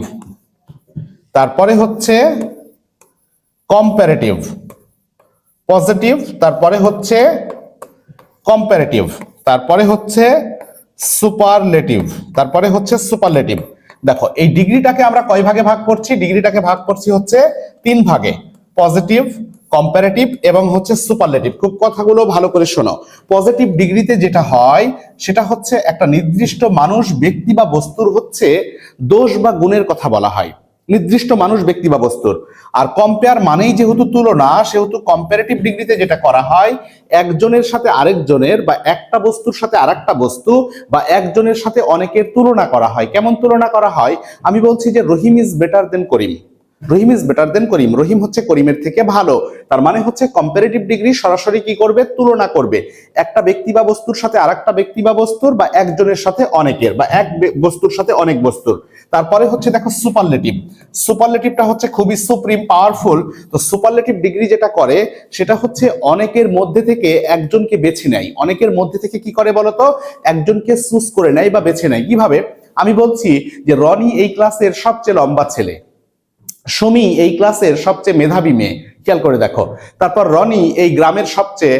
তারপরে হচ্ছে কম্পারেটিভ, পজিটিভ, তারপরে হচ্ছে কম্পারেটিভ, তারপরে হচ্ছে সুপারলেটিভ, তারপরে হচ্ছে সুপারলেটিভ। দেখো এই ডিগ্রিটাকে আমরা কয় ভাগে ভাগ করছি? ডিগ্রিটাকে ভাগ করছি হচ্ছে 3 ভাগে, পজিটিভ, কম্পারেটিভ এবং হচ্ছে সুপারলেটিভ। খুব কথাগুলো ভালো করে শোনো। পজিটিভ ডিগ্রিতে যেটা হয় সেটা হচ্ছে একটা নির্দিষ্ট মানুষ, ব্যক্তি বা বস্তুর হচ্ছে দোষ বা গুণের কথা বলা হয়, নির্দিষ্ট মানুষ, ব্যক্তি বা বস্তুর। আর কম্পেয়ার মানেই যেহেতু তুলনা, সেহেতু কম্পারেটিভ ডিগ্রিতে যেটা করা হয় একজনের সাথে আরেকজনের, বা একটা বস্তুর সাথে আরেকটা বস্তু, বা একজনের সাথে অনেকের তুলনা করা হয়। কেমন তুলনা করা হয়? আমি বলছি যে Rahim is better than Karim, Rahim is better than Karim, Rahim হচ্ছে করিমের থেকে ভালো। তার মানে হচ্ছে কম্পারেটিভ ডিগ্রি সরাসরি কি করবে? তুলনা করবে একটা ব্যক্তি বা বস্তুর সাথে আরেকটা ব্যক্তি বা বস্তুর, বা একজনের সাথে অনেকের, বা এক বস্তুর সাথে অনেক বস্তুর। তারপরে হচ্ছে দেখো সুপারলেটিভ। সুপারলেটিভটা হচ্ছে খুবই সুপ্রিম, পাওয়ারফুল। তো সুপারলেটিভ ডিগ্রি যেটা করে সেটা হচ্ছে অনেকের মধ্যে থেকে একজনকে বেছে নেয়। অনেকের মধ্যে থেকে কি করে বলতো? একজনকে চুজ করে নেয় বা বেছে নেয়। কিভাবে? আমি বলছি যে রনি এই ক্লাসের সবচেয়ে লম্বা ছেলে, সুমি এই ক্লাসের সবচেয়ে মেধাবী মেয়ে। খেয়াল করে দেখো। তারপর রনি এই গ্রামের সবচেয়ে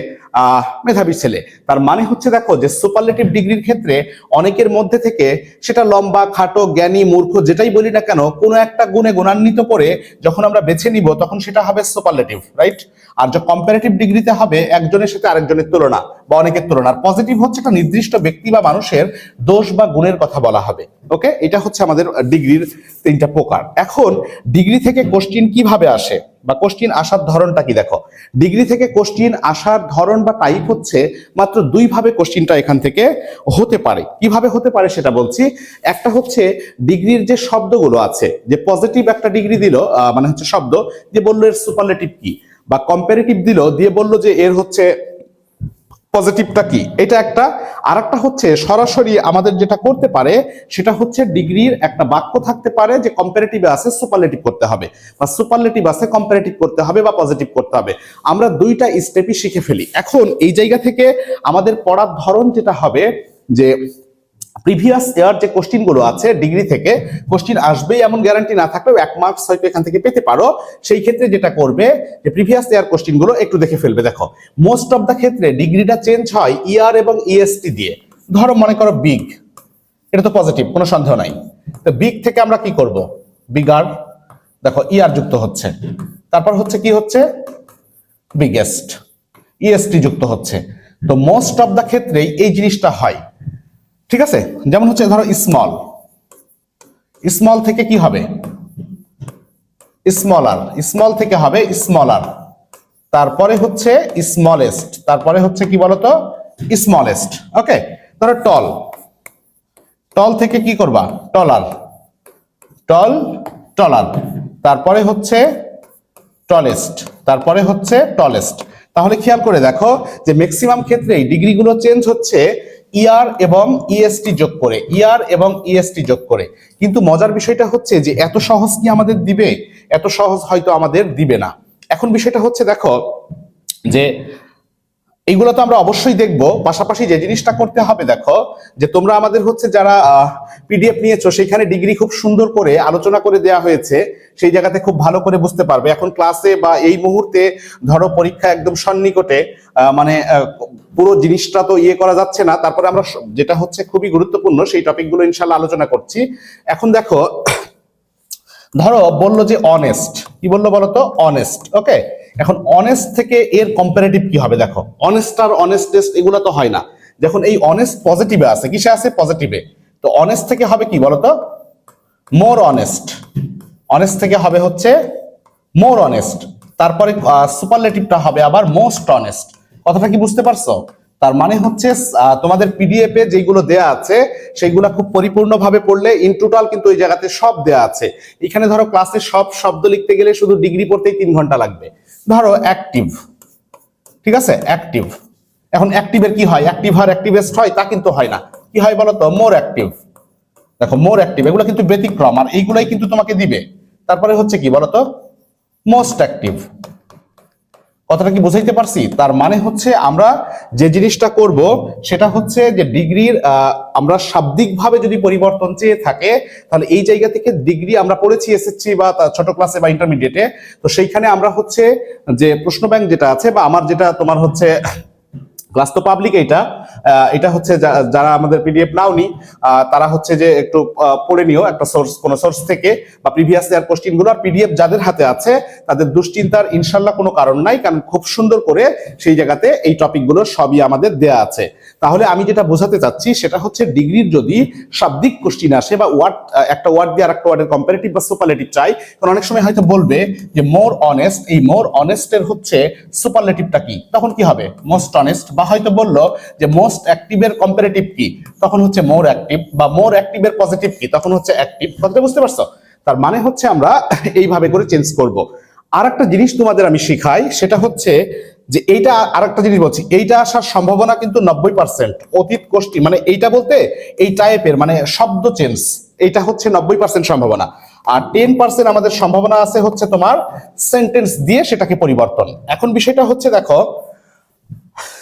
মেধাবী ছেলে। তার মানে হচ্ছে দেখো যে সুপারলেটিভ ডিগ্রির ক্ষেত্রে অনেকের মধ্যে থেকে, সেটা লম্বা, খাটো, জ্ঞানী, মূর্খ, যেটাই বলি না কেন, কোনো একটা গুণে গুণান্বিত করে যখন আমরা বেছে নিব তখন সেটা হবে সুপারলেটিভ, রাইট? আর যে কম্পারেটিভ ডিগ্রিতে হবে একজনের সাথে আরেকজনের তুলনা বা অনেকের তুলনা। আর পজিটিভ হচ্ছে একটা নির্দিষ্ট ব্যক্তি বা মানুষের দোষ বা গুণের কথা বলা হবে। ওকে, এটা হচ্ছে আমাদের ডিগ্রির 3টা প্রকার। এখন ডিগ্রি থেকে কোশ্চিন কিভাবে আসে? বা কোশ্চিন আসার ধরনটা কি দেখো, ডিগ্রি থেকে কোশ্চিন আসার ধরন বা টাইপ হচ্ছে মাত্র দুই ভাবে কোশ্চিনটা এখান থেকে হতে পারে। কিভাবে হতে পারে সেটা বলছি। একটা হচ্ছে ডিগ্রির যে শব্দগুলো আছে, যে পজিটিভ একটা ডিগ্রি দিল মানে হচ্ছে শব্দ দিয়ে বললো এর সুপারলেটিভ কি, বা কম্পারেটিভ দিল দিয়ে বললো যে এর হচ্ছে পজিটিভটা কি, এটা একটা। আর একটা হচ্ছে সরাসরি আমাদের যেটা করতে পারে সেটা হচ্ছে ডিগ্রির একটা বাক্য থাকতে পারে যে কম্পারেটিভে আছে সুপারলেটিভ করতে হবে, বা সুপারলেটিভ আছে কম্পারেটিভ করতে হবে বা পজিটিভ করতে হবে। আমরা দুইটা স্টেপই শিখে ফেলি। এখন এই জায়গা থেকে আমাদের পড়ার ধরন যেটা হবে যে প্রিভিয়াস ইয়ার যে কোশ্চিন গুলো আছে ডিগ্রি থেকে কোশ্চিন আসবেই এমন গ্যারান্টি না থাকলেও 1 মার্কস হয়তো এখান থেকে পেতে পারো। সেই ক্ষেত্রে যেটা করবে যে প্রিভিয়াস ইয়ার কোশ্চিন গুলো একটু দেখে ফেলবে। দেখো মোস্ট অফ দা ক্ষেত্রে ডিগ্রিটা চেঞ্জ হয় ইয়ার এবং ইএসটি দিয়ে। ধরো মনে করো বিগ, এটা তো পজিটিভ, কোনো সন্দেহ নাই। তো বিগ থেকে আমরা কি করব, বিগার, দেখো ইয়ার যুক্ত হচ্ছে, তারপর হচ্ছে কি হচ্ছে বিগেস্ট, ইএসটি যুক্ত হচ্ছে। তো মোস্ট অফ দা ক্ষেত্রেই এই জিনিসটা হয়, ঠিক আছে। যেমন হচ্ছে ধরো স্মল, স্মল থেকে কি হবে স্মলার, স্মল থেকে হবে স্মলার, তারপরে হচ্ছে স্মলেস্ট, তারপরে হচ্ছে কি বলতো স্মলেস্ট। ওকে, ধরো টল, টল থেকে কি করবা টলার, টল টলার, তারপরে হচ্ছে টলেস্ট, তারপরে হচ্ছে টলেস্ট। তাহলে খেয়াল করে দেখো যে ম্যাক্সিমাম ক্ষেত্রেই ডিগ্রিগুলো চেঞ্জ হচ্ছে ইয়ার এবং ইএসটি যোগ করে, ইয়ার এবং ইএসটি যোগ করে। কিন্তু মজার বিষয়টা হচ্ছে যে এত সহজ কি আমাদের দিবে, এত সহজ হয়তো আমাদের দিবে না। এখন বিষয়টা হচ্ছে দেখো যে এইগুলো তো আমরা অবশ্যই দেখব, পাশাপাশি যে জিনিসটা করতে হবে দেখো যে তোমরা আমাদের হচ্ছে যারা পিডিএফ নিয়েছো সেখানে ডিগ্রি খুব সুন্দর করে আলোচনা করে দেওয়া হয়েছে, সেই জায়গাতে খুব ভালো করে বুঝতে পারবে। এখন ক্লাসে বা এই মুহূর্তে ধরো পরীক্ষা একদম সন্নিকটে, মানে পুরো জিনিসটা তো ইয়ে করা যাচ্ছে না, তারপরে আমরা যেটা হচ্ছে খুবই গুরুত্বপূর্ণ সেই টপিকগুলো ইনশাল্লাহ আলোচনা করছি। এখন দেখো ধরো বললো যে অনেস্ট, কি বললো বলো তো অনেস্ট। ওকে, এখন অনেস্ট থেকে এর কম্পারেটিভ কি হবে, দেখো অনেস্ট আর অনেস্টেস্ট এগুলো তো হয় না। যখন এই অনেস্ট পজিটিভে আছে, কিসে আছে পজিটিভে, তো অনেস্ট থেকে হবে কি বলতো মোর অনেস্ট, অনেস্ট থেকে হবে হচ্ছে মোর অনেস্ট, তারপরে সুপারলেটিভটা হবে আবার মোস্ট অনেস্ট। কথাটা কি বুঝতে পারছো? তার মানে হচ্ছে তোমাদের পিডিএফ এ যেগুলো দেয়া আছে সেইগুলো খুব পরিপূর্ণভাবে পড়লে ইন টোটাল কিন্তু ওই জায়গাতে সব দেয়া আছে। এখানে ধরো ক্লাসে সব শব্দ লিখতে গেলে শুধু ডিগ্রি পড়তেই 3 ঘন্টা লাগবে। ধরো অ্যাক্টিভ, ঠিক আছে অ্যাক্টিভ। এখন অ্যাক্টিভের কি হয়, অ্যাক্টিভ আর অ্যাক্টিভেস্ট হয় তা কিন্তু হয় না। কি হয় বলো তো মোর অ্যাক্টিভ। দেখো মোর অ্যাক্টিভ এগুলো কিন্তু ব্যতিক্রম, আর এইগুলাই কিন্তু তোমাকে দিবে। তারপরে হচ্ছে কি বলতো মোস্ট অ্যাক্টিভ। কথাটা কি বুঝাইতে পারছি? তার মানে হচ্ছে আমরা যে জিনিসটা করব সেটা হচ্ছে যে ডিগ্রির আমরা শাব্দিকভাবে যদি পরিবর্তন চেয়ে থাকে তাহলে এই জায়গা থেকে ডিগ্রি আমরা পড়েছি এসএসসি বা ছোট ক্লাসে বা ইন্টারমিডিয়েটে, তো সেইখানে আমরা হচ্ছে যে প্রশ্ন ব্যাংক যেটা আছে বা আমার যেটা তোমার হচ্ছে ক্লাস তো পাবলিক, এটা হচ্ছে যারা আমাদের পিডিএফ নাওনি তারা হচ্ছে যে একটু পড়ে নিও একটা সোর্স, কোন সোর্স থেকে, বা প্রিভিয়াস ইয়ার কোশ্চিন গুলো। আর পিডিএফ যাদের হাতে আছে তাদের দুশ্চিন্তার ইনশাল্লাহ কোনো কারণ নাই, কারণ খুব সুন্দর করে সেই জায়গাতে এই টপিকগুলো সবই আমাদের দেয়া আছে। তাহলে আমি যেটা বোঝাতে চাচ্ছি সেটা হচ্ছে ডিগ্রির যদি শাব্দিক কোশ্চিন আসে বা ওয়ার্ড, একটা ওয়ার্ড দিয়ে আরেকটা ওয়ার্ডের কম্পারেটিভ বা সুপারলেটিভ চাই, কারণ অনেক সময় হয়তো বলবে যে মোর অনেস্ট, এই মোর অনেস্টের হচ্ছে সুপারলেটিভটা কি, তখন কি হবে মোস্ট অনেস্ট। বা হয়তো বললো যে মোস্ট অ্যাক্টিভের কম্পারেটিভ কি, তখন হচ্ছে মোর অ্যাক্টিভ। বা মোর অ্যাক্টিভের পজিটিভ কি, তখন হচ্ছে অ্যাক্টিভ। কথাটা বুঝতে পারছো? তার মানে হচ্ছে আমরা এইভাবে করে চেঞ্জ করব। আর একটা জিনিস তোমাদের আমি শিখাই সেটা হচ্ছে যে এইটা আরেকটা জিনিস বলছি, এইটা আসার সম্ভাবনা কিন্তু 90%। অতীত কোষ্ঠী মানে এইটা বলতে এই টাইপের মানে শব্দ চেঞ্জ, এইটা হচ্ছে 90% সম্ভাবনা। আর 10% আমাদের সম্ভাবনা আছে হচ্ছে তোমার সেন্টেন্স দিয়ে সেটাকে পরিবর্তন। এখন বিষয়টা হচ্ছে দেখো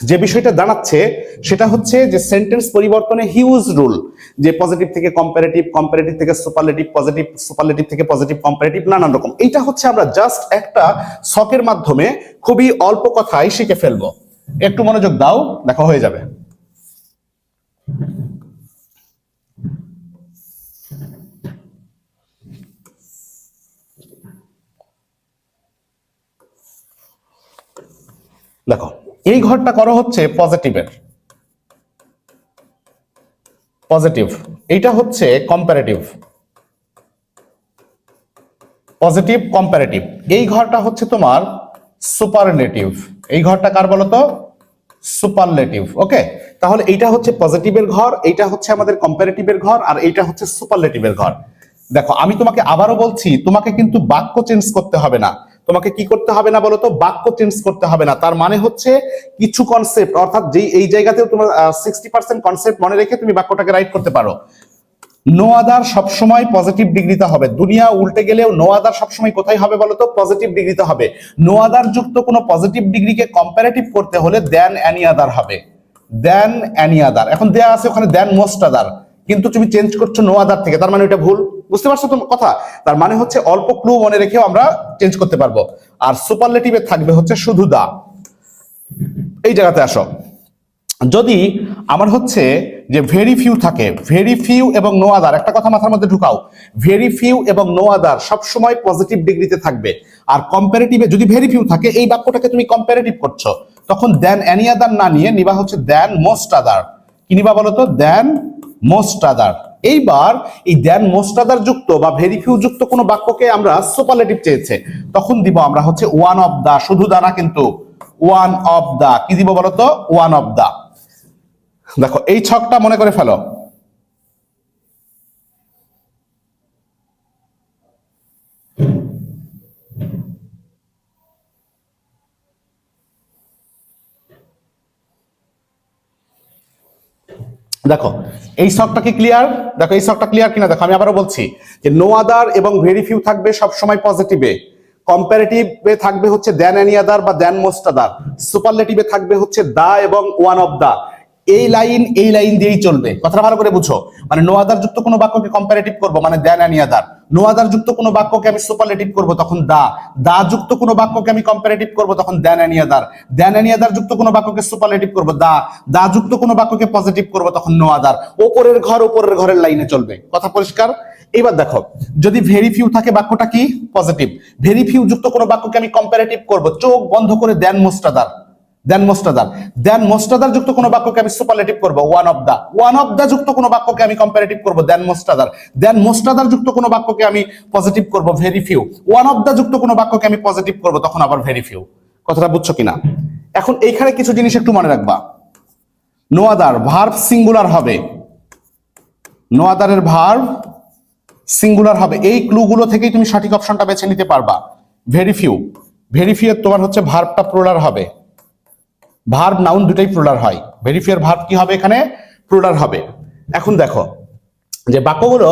যে বিষয়টা দাঁড়াচ্ছে সেটা হচ্ছে যে সেন্টেন্স পরিবর্তনে হিউজ রুল, যে পজিটিভ থেকে কম্পারেটিভ, কম্পারেটিভ থেকে সুপারলেটিভ, পজিটিভ সুপারলেটিভ থেকে পজিটিভ কম্পারেটিভ, নানান রকম। এইটা হচ্ছে আমরা জাস্ট একটা শখের মাধ্যমে খুবই অল্প কথায় শিখে ফেলবো। একটু মনোযোগ দাও, দেখো হয়ে যাবে। দেখো এই ঘরটা করা হচ্ছে পজিটিভের, পজিটিভ। এইটা হচ্ছে কম্পারেটিভ, পজিটিভ কম্পারেটিভ, এই ঘরটা হচ্ছে তোমার সুপারলেটিভ, এই ঘরটা কার বলতো? সুপারলেটিভ। ওকে, তাহলে এইটা হচ্ছে পজিটিভের ঘর, এইটা হচ্ছে আমাদের কম্পারেটিভের ঘর, আর এইটা হচ্ছে সুপারলেটিভের ঘর। দেখো আমি তোমাকে আবারও বলছি, তোমাকে কিন্তু বাক্য চেঞ্জ করতে হবে না। তোমাকে কি করতে হবে না বলতো? বাক্য চেঞ্জ করতে হবে না। তার মানে হচ্ছে কিছু কনসেপ্ট, অর্থাৎ যেই এই জায়গাতেও তোমার 60% কনসেপ্ট মনে রেখে তুমি বাক্যটাকে রাইট করতে পারো। নো আদার সবসময় পজিটিভ ডিগ্রিতে হবে। দুনিয়া উল্টে গেলেও নো আদার সবসময় কোথায় হবে বলতো? পজিটিভ ডিগ্রিতে হবে। নো আদার যুক্ত কোনো পজিটিভ ডিগ্রিকে কম্পারেটিভ করতে হলে দেন এনি আদার হবে। দেন এনি আদার, এখন দেয়া আছে ওখানে দেন মোস্ট আদার, কিন্তু তুমি চেঞ্জ করছো নো আদার থেকে, তার মানে এটা ভুল। বুঝতে পারছো তোমার কথা? তার মানে হচ্ছে অল্প ক্লু মনে রেখেও আমরা চেঞ্জ করতে পারবো। আর সুপারলেটিভে থাকবে হচ্ছে শুধু দা। এই জায়গাতে আসো, যদি আমার হচ্ছে যে ভেরি ফিউ থাকে, ভেরি ফিউ এবং নো আদার, একটা কথা মাথার মধ্যে ঢুকাও, ভেরি ফিউ এবং নো আদার সবসময় পজিটিভ ডিগ্রিতে থাকবে। আর কম্পারেটিভে যদি ভেরি ফিউ থাকে, এই বাক্যটাকে তুমি কম্পারেটিভ করছো, তখন দেন এনি আদার না নিয়ে নিবা হচ্ছে দেন মোস্ট আদার। কি নিবা বলতো? দেন মোস্ট আদার। এইবার এই দেন মোস্ট আদার যুক্ত বা ভেরি ফিউ যুক্ত কোনো বাক্যকে আমরা সুপারলেটিভ চেয়েছে, তখন দিব আমরা হচ্ছে ওয়ান অফ দা, শুধু দা না কিন্তু, ওয়ান অফ দা। কি দিব বলতো? One of the. দেখো এই ছকটা মনে করে ফেলো। দেখো এই ছকটা কি ক্লিয়ার? দেখো এই ছকটা ক্লিয়ার কিনা দেখো। আমি আবারও বলছি যে নো আদার এবং ভেরি ফিউ থাকবে সবসময় পজিটিভে, কম্পারেটিভে থাকবে হচ্ছে দেন এনি আদার বা দেন মোস্ট আদার, সুপারলেটিভে থাকবে হচ্ছে দা এবং ওয়ান অফ দা। এই লাইন দিয়েই চলবে। কথাটা ভালো করে বুঝো। মানে নো আদার যুক্ত কোনো বাক্যকে কম্পারেটিভ করব মানে দেন এনি আদার, নো আদার যুক্ত কোনো বাক্যকে আমি সুপারলেটিভ করব তখন দা, দা যুক্ত কোনো বাক্যকে আমি কম্পারেটিভ করব তখন দেন এনি আদার, দেন এনি আদার যুক্ত কোনো বাক্যকে সুপারলেটিভ করব দা, দা যুক্ত কোনো বাক্যকে পজিটিভ করব তখন নো আদার। ওপরের ঘরের লাইনে চলবে। কথা পরিষ্কার? এবার দেখো, যদি ভেরি ফিউ থাকে বাক্যটা কি? পজিটিভ। ভেরি ফিউ যুক্ত কোনো বাক্যকে আমি কম্পারেটিভ করব চোখ বন্ধ করে than most other, than most other. Than most other যুক্ত কোনো বাক্যকে আমি সুপারলেটিভ করব one of the, one of the যুক্ত কোনো বাক্যকে আমি কম্পারেটিভ করব দেন most other, than most other যুক্ত কোনো বাক্যকে আমি পজিটিভ করব very few, one of the যুক্ত কোনো বাক্যকে আমি পজিটিভ করব তখন আবার ভেরি ফিউ। কথাটা বুঝছো কিনা? এখন এইখানে কিছু জিনিস একটু মনে রাখবা। নো আদার ভার্ব সিঙ্গুলার হবে, নো আদারের ভার্ব সিঙ্গুলার হবে। এই ক্লুগুলো থেকেই তুমি সঠিক অপশনটা বেছে নিতে পারবা। ভেরি ফিউ, ভেরি ফিউ তোমার হচ্ছে ভার্বটা প্লুরাল হবে। ভার্ব নাউন দুটাই প্লুরাল হয়। ভেরি ফিউ এর ভার্ব কি হবে? এখানে প্লুরাল হবে। এখন দেখো যে বাক্যগুলো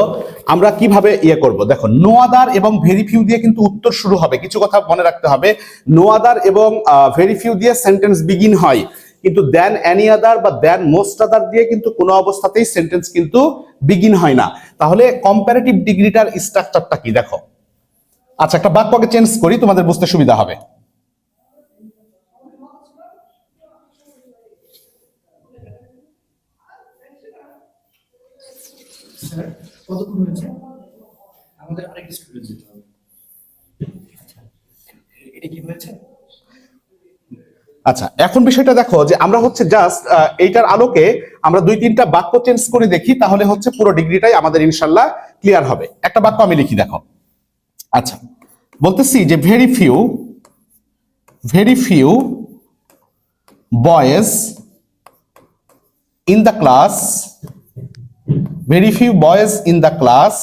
আমরা কিভাবে করব। দেখো নো আদার এবং ভেরি ফিউ দিয়ে কিন্তু উত্তর শুরু হবে। কিছু কথা মনে রাখতে হবে, নো আদার এবং ভেরি ফিউ দিয়ে সেন্টেন্স বিগিন হয়, কিন্তু দেন এনি আদার বা দেন মোস্ট আদার দিয়ে কিন্তু কোনো অবস্থাতেই সেন্টেন্স কিন্তু বিগিন হয় না। তাহলে কম্পারেটিভ ডিগ্রিটার স্ট্রাকচারটা কি দেখো। আচ্ছা একটা বাক্যকে চেঞ্জ করি, তোমাদের বুঝতে সুবিধা হবে। কতক্ষণ হয়েছে? আমাদের আরেকটা স্টুডেন্ট যেতে হবে। এটা কি হয়েছে? আচ্ছা এখন বিষয়টা দেখো যে আমরা হচ্ছে জাস্ট এইটার আলোকে আমরা 2-3টা বাক্য চেঞ্জ করে দেখি, তাহলে হচ্ছে পুরো ডিগ্রিটাই আমাদের ইনশাল্লাহ ক্লিয়ার হবে। একটা বাক্য আমি লিখি দেখো। আচ্ছা বলতেছি যে very few boys in the class, very few boys in the class.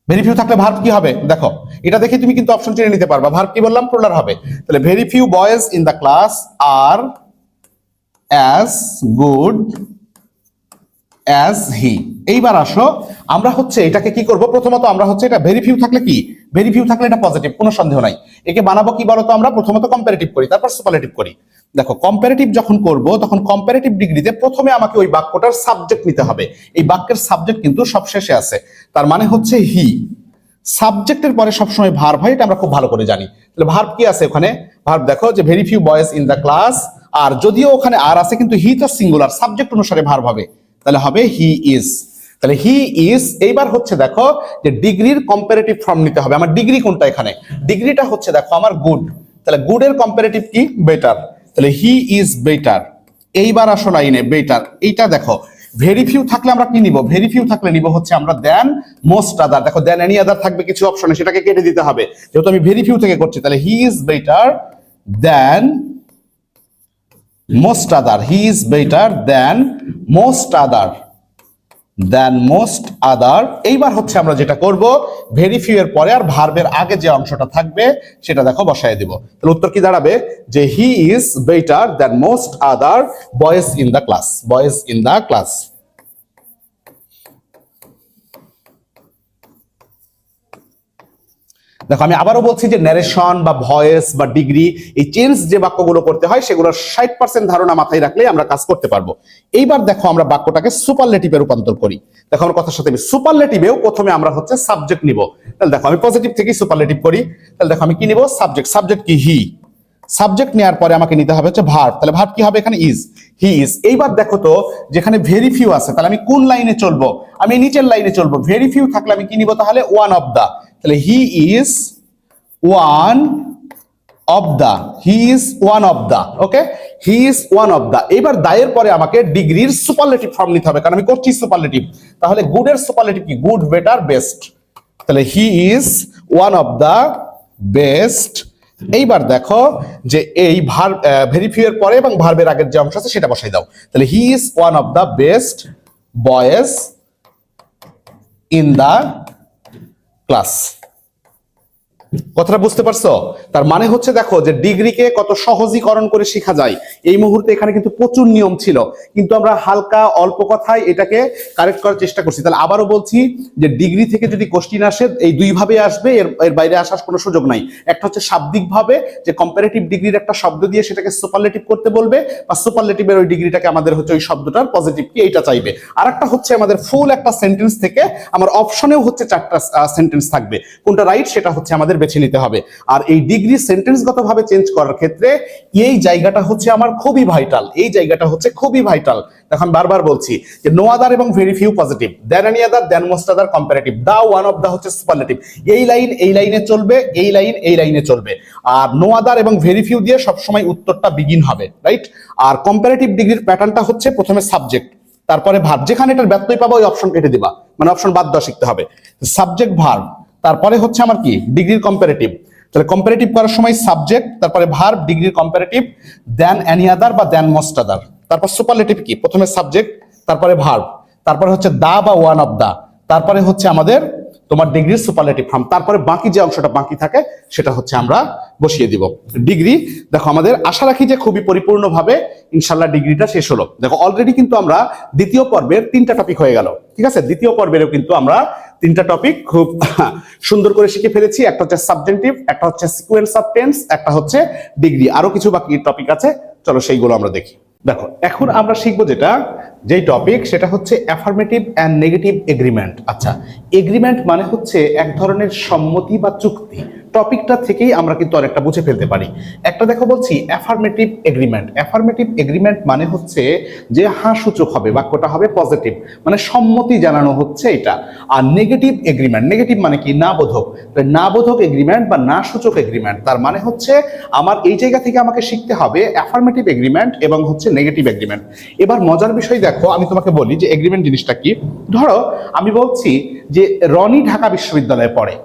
Very few থাকলে ভার্ব কি হবে দেখো, এটা দেখে তুমি কিন্তু অপশন চিনে নিতে পারবা। ভার্ব কি বললাম? প্লুরাল হবে। তাহলে very few boys in the class আর অ্যাজ গুড অ্যাজ হি। এইবার আসো আমরা হচ্ছে এটাকে কি করব। প্রথমত আমরা হচ্ছে এটা ভেরি ফিউ থাকলে কি, ভেরি ফিউ থাকলে এটা পজিটিভ, কোনো সন্দেহ নাই। একে বানাবো কি বলতো? আমরা প্রথমত কম্পারেটিভ করি, তারপর সুপারলেটিভ করি। দেখো কম্পারেটিভ যখন করব তখন কম্পারেটিভ ডিগ্রিতে প্রথমে আমাকে ওই বাক্যটার সাবজেক্ট নিতে হবে। এই বাক্যের সাবজেক্ট কিন্তু সব শেষে আছে, তার মানে হচ্ছে হি। সাবজেক্টের পরে সবসময় ভার্ব হয়, এটা আমরা খুব ভালো করে জানি। তাহলে ভার্ব কি আছে ওখানে? ভার্ব দেখো যে very few boys in the class, আর যদিও ওখানে আর আছে কিন্তু হি তো সিঙ্গুলার, সাবজেক্ট অনুসারে ভার্ব হবে, তাহলে হবে হি ইজ। তাহলে হি ইজ। এইবার হচ্ছে দেখো যে ডিগ্রির কম্পারেটিভ ফর্ম নিতে হবে। আমার ডিগ্রি কোনটা এখানে? ডিগ্রিটা হচ্ছে দেখো আমার গুড, তাহলে গুডের কম্পারেটিভ কি? বেটার। তাহলে হি ইজ বেটার। এইবার আসো লাইনে বেটার। এইটা দেখো ভেরি ফিউ থাকলে আমরা কি নিব? ভেরি ফিউ থাকলে নিব হচ্ছে আমরা দেন মোস্ট আদার। দেখো দেন এনি আদার থাকবে কিছু অপশনে, সেটাকে কেটে দিতে হবে। যেহেতু আমি ভেরি ফিউ থেকে করছি, তাহলে he is better than most other. He is better than most other, than most other. এইবার হচ্ছে আমরা যেটা করব, ভেরি ফিউ এর পরে আর ভার্বের আগে যে অংশটা থাকবে সেটা দেখো বসায় দিব। তাহলে উত্তর কি দাঁড়াবে? যে হি is better than most other boys in the class, boys in the class. দেখো আমি আবারও বলছি যে ন্যারেশন বা ভয়েস বা ডিগ্রি, এই চেঞ্জ যে বাক্যগুলো করতে হয় সেগুলোর 60% ধারণা মাথায় রাখলেই আমরা কাজ করতে পারবো। এইবার দেখো আমরা বাক্যটাকে সুপারলেটিভে রূপান্তর করি। দেখো আমার কথার সাথে সুপারলেটিভেও প্রথমে আমরা হচ্ছে সাবজেক্ট নিব। তাহলে দেখো আমি পজিটিভ থেকেই সুপারলেটিভ করি। তাহলে দেখো আমি কি নিব? সাবজেক্ট। সাবজেক্ট কি? হি। সাবজেক্ট নেওয়ার পরে আমাকে নিতে হবে হচ্ছে ভার্ব। তাহলে ভার্ব কি হবে এখানে? ইজ। He is. এইবার দেখো তো যেখানে ভেরি ফিউ আছে, তাহলে আমি কোন লাইনে চলবো? আমি নিচের লাইনে চলবো। ভেরি ফিউ থাকলে আমি কি নিব তাহলে? One of the. তাহলে he is one of the, he is one of the. Okay, he is one of the. এবার দায়ের পরে আমাকে ডিগ্রির সুপারলেটিভ ফর্ম নিতে হবে, কারণ আমি করছি সুপারলেটিভ। তাহলে গুডের সুপারলেটিভ কি? Good, better, best. তাহলে he is one of the best. এইবার দেখো যে এই ভার্ব, ভেরি ফিউ এর পরে এবং ভার্বের আগের যে অংশ আছে সেটা বসাই দাও। তাহলে he is one of the best boys in the class. কথাটা বুঝতে পারছো? তার মানে হচ্ছে দেখো যে ডিগ্রিকে কত সহজীকরণ করে শেখা যায়। এই মুহূর্তে এখানে কিন্তু প্রচুর নিয়ম ছিল, কিন্তু আমরা হালকা অল্প কথায় এটাকে কারেক্ট করার চেষ্টা করছি। তাহলে আবারও বলছি যে ডিগ্রি থেকে যদি কোশ্চিন আসে এই দুই ভাবে আসবে, এর বাইরে আসার কোনো সুযোগ নাই। একটা হচ্ছে শাব্দিক ভাবে, যে কম্পারেটিভ ডিগ্রির একটা শব্দ দিয়ে সেটাকে সুপারলেটিভ করতে বলবে, বা সুপারলেটিভের ওই ডিগ্রিটাকে আমাদের হচ্ছে ওই শব্দটার পজিটিভ কি এইটা চাইবে। আর একটা হচ্ছে আমাদের ফুল একটা সেন্টেন্স থেকে আমার অপশনেও হচ্ছে 4টা সেন্টেন্স থাকবে, কোনটা রাইট সেটা হচ্ছে আমাদের বেছে নিতে হবে। আর এই ডিগ্রি সেন্টেন্সগত ভাবে চেঞ্জ করার ক্ষেত্রে এই জায়গাটা হচ্ছে আমার খুবই ভাইটাল, এই জায়গাটা হচ্ছে খুবই ভাইটাল। এখন বারবার বলছি যে নো আদার এবং very few positive, than any other, than most other comparative, the one of the হচ্ছে সুপারলেটিভ। এই লাইন এই লাইনে চলবে, এই লাইন এই লাইনে চলবে। আর নো আদার এবং ভেরি ফিউ দিয়ে সবসময় উত্তরটা বিগিন হবে, রাইট? আর কম্পারেটিভ ডিগ্রির প্যাটার্নটা হচ্ছে প্রথমে সাবজেক্ট, তারপরে ভার্ব। যেখানে এটার ব্যত্যয় পাবো ওই অপশন কেটে দিবা, মানে অপশন বাদ দেওয়া শিখতে হবে। সাবজেক্ট ভার্ব, তারপরে হচ্ছে আমার কি? ডিগ্রির কম্পারেটিভ। তাহলে কম্পারেটিভ করার সময় সাবজেক্ট, তারপরে ভার্ব, ডিগ্রির কম্পারেটিভ, দেন এনি আদার বা দেন মোস্ট আদার। তারপর সুপারলেটিভ কি? প্রথমে সাবজেক্ট, তারপরে ভার্ব, তারপরে হচ্ছে দা বা ওয়ান অফ দা, তারপরে হচ্ছে আমাদের তোমার ডিগ্রির সুপারলেটিভ ফর্ম, তারপরে বাকি যে অংশটা বাকি থাকে সেটা হচ্ছে আমরা বসিয়ে দিব। ডিগ্রি দেখো আমাদের আশা রাখি যে খুবই পরিপূর্ণভাবে ইনশাল্লাহ ডিগ্রিটা শেষ হলো। দেখো অলরেডি কিন্তু আমরা দ্বিতীয় পর্বের 3টা টপিক হয়ে গেল, ঠিক আছে? দ্বিতীয় পর্বেরও কিন্তু আমরা 3টা টপিক খুব সুন্দর করে শিখে ফেলেছি। একটা হচ্ছে সাবজেন্টিভ, একটা হচ্ছে সিকোয়েন্স অফ টেন্স, একটা হচ্ছে ডিগ্রি। আরো কিছু বাকি টপিক আছে, চলো সেইগুলো আমরা দেখি। দেখো এখন আমরা শিখবো যেই টপিক সেটা হচ্ছে অ্যাফার্মেটিভ অ্যান্ড নেগেটিভ এগ্রিমেন্ট। আচ্ছা, এগ্রিমেন্ট মানে হচ্ছে এক ধরনের সম্মতি বা চুক্তি। টপিকটা থেকেই আমরা কিন্তু অনেকটা বুঝে ফেলতে পারি। একটা দেখো বলছি অ্যাফার্মেটিভ এগ্রিমেন্ট। অ্যাফার্মেটিভ এগ্রিমেন্ট মানে হচ্ছে যে হ্যাঁ সূচক হবে, বাক্যটা হবে পজিটিভ, মানে সম্মতি জানানো হচ্ছে এটা। আর নেগেটিভ এগ্রিমেন্ট, নেগেটিভ মানে কি? না বোধক। না বোধক এগ্রিমেন্ট বা না সূচক এগ্রিমেন্ট, তার মানে হচ্ছে আমার এই জায়গা থেকে আমাকে শিখতে হবে অ্যাফার্মেটিভ এগ্রিমেন্ট এবং হচ্ছে নেগেটিভ এগ্রিমেন্ট। এবার মজার বিষয় দেখো, আমি তোমাকে বলি যে এগ্রিমেন্ট জিনিসটা কি। ধরো আমি বলছি যে রনি ঢাকা বিশ্ববিদ্যালয়ে পড়ে,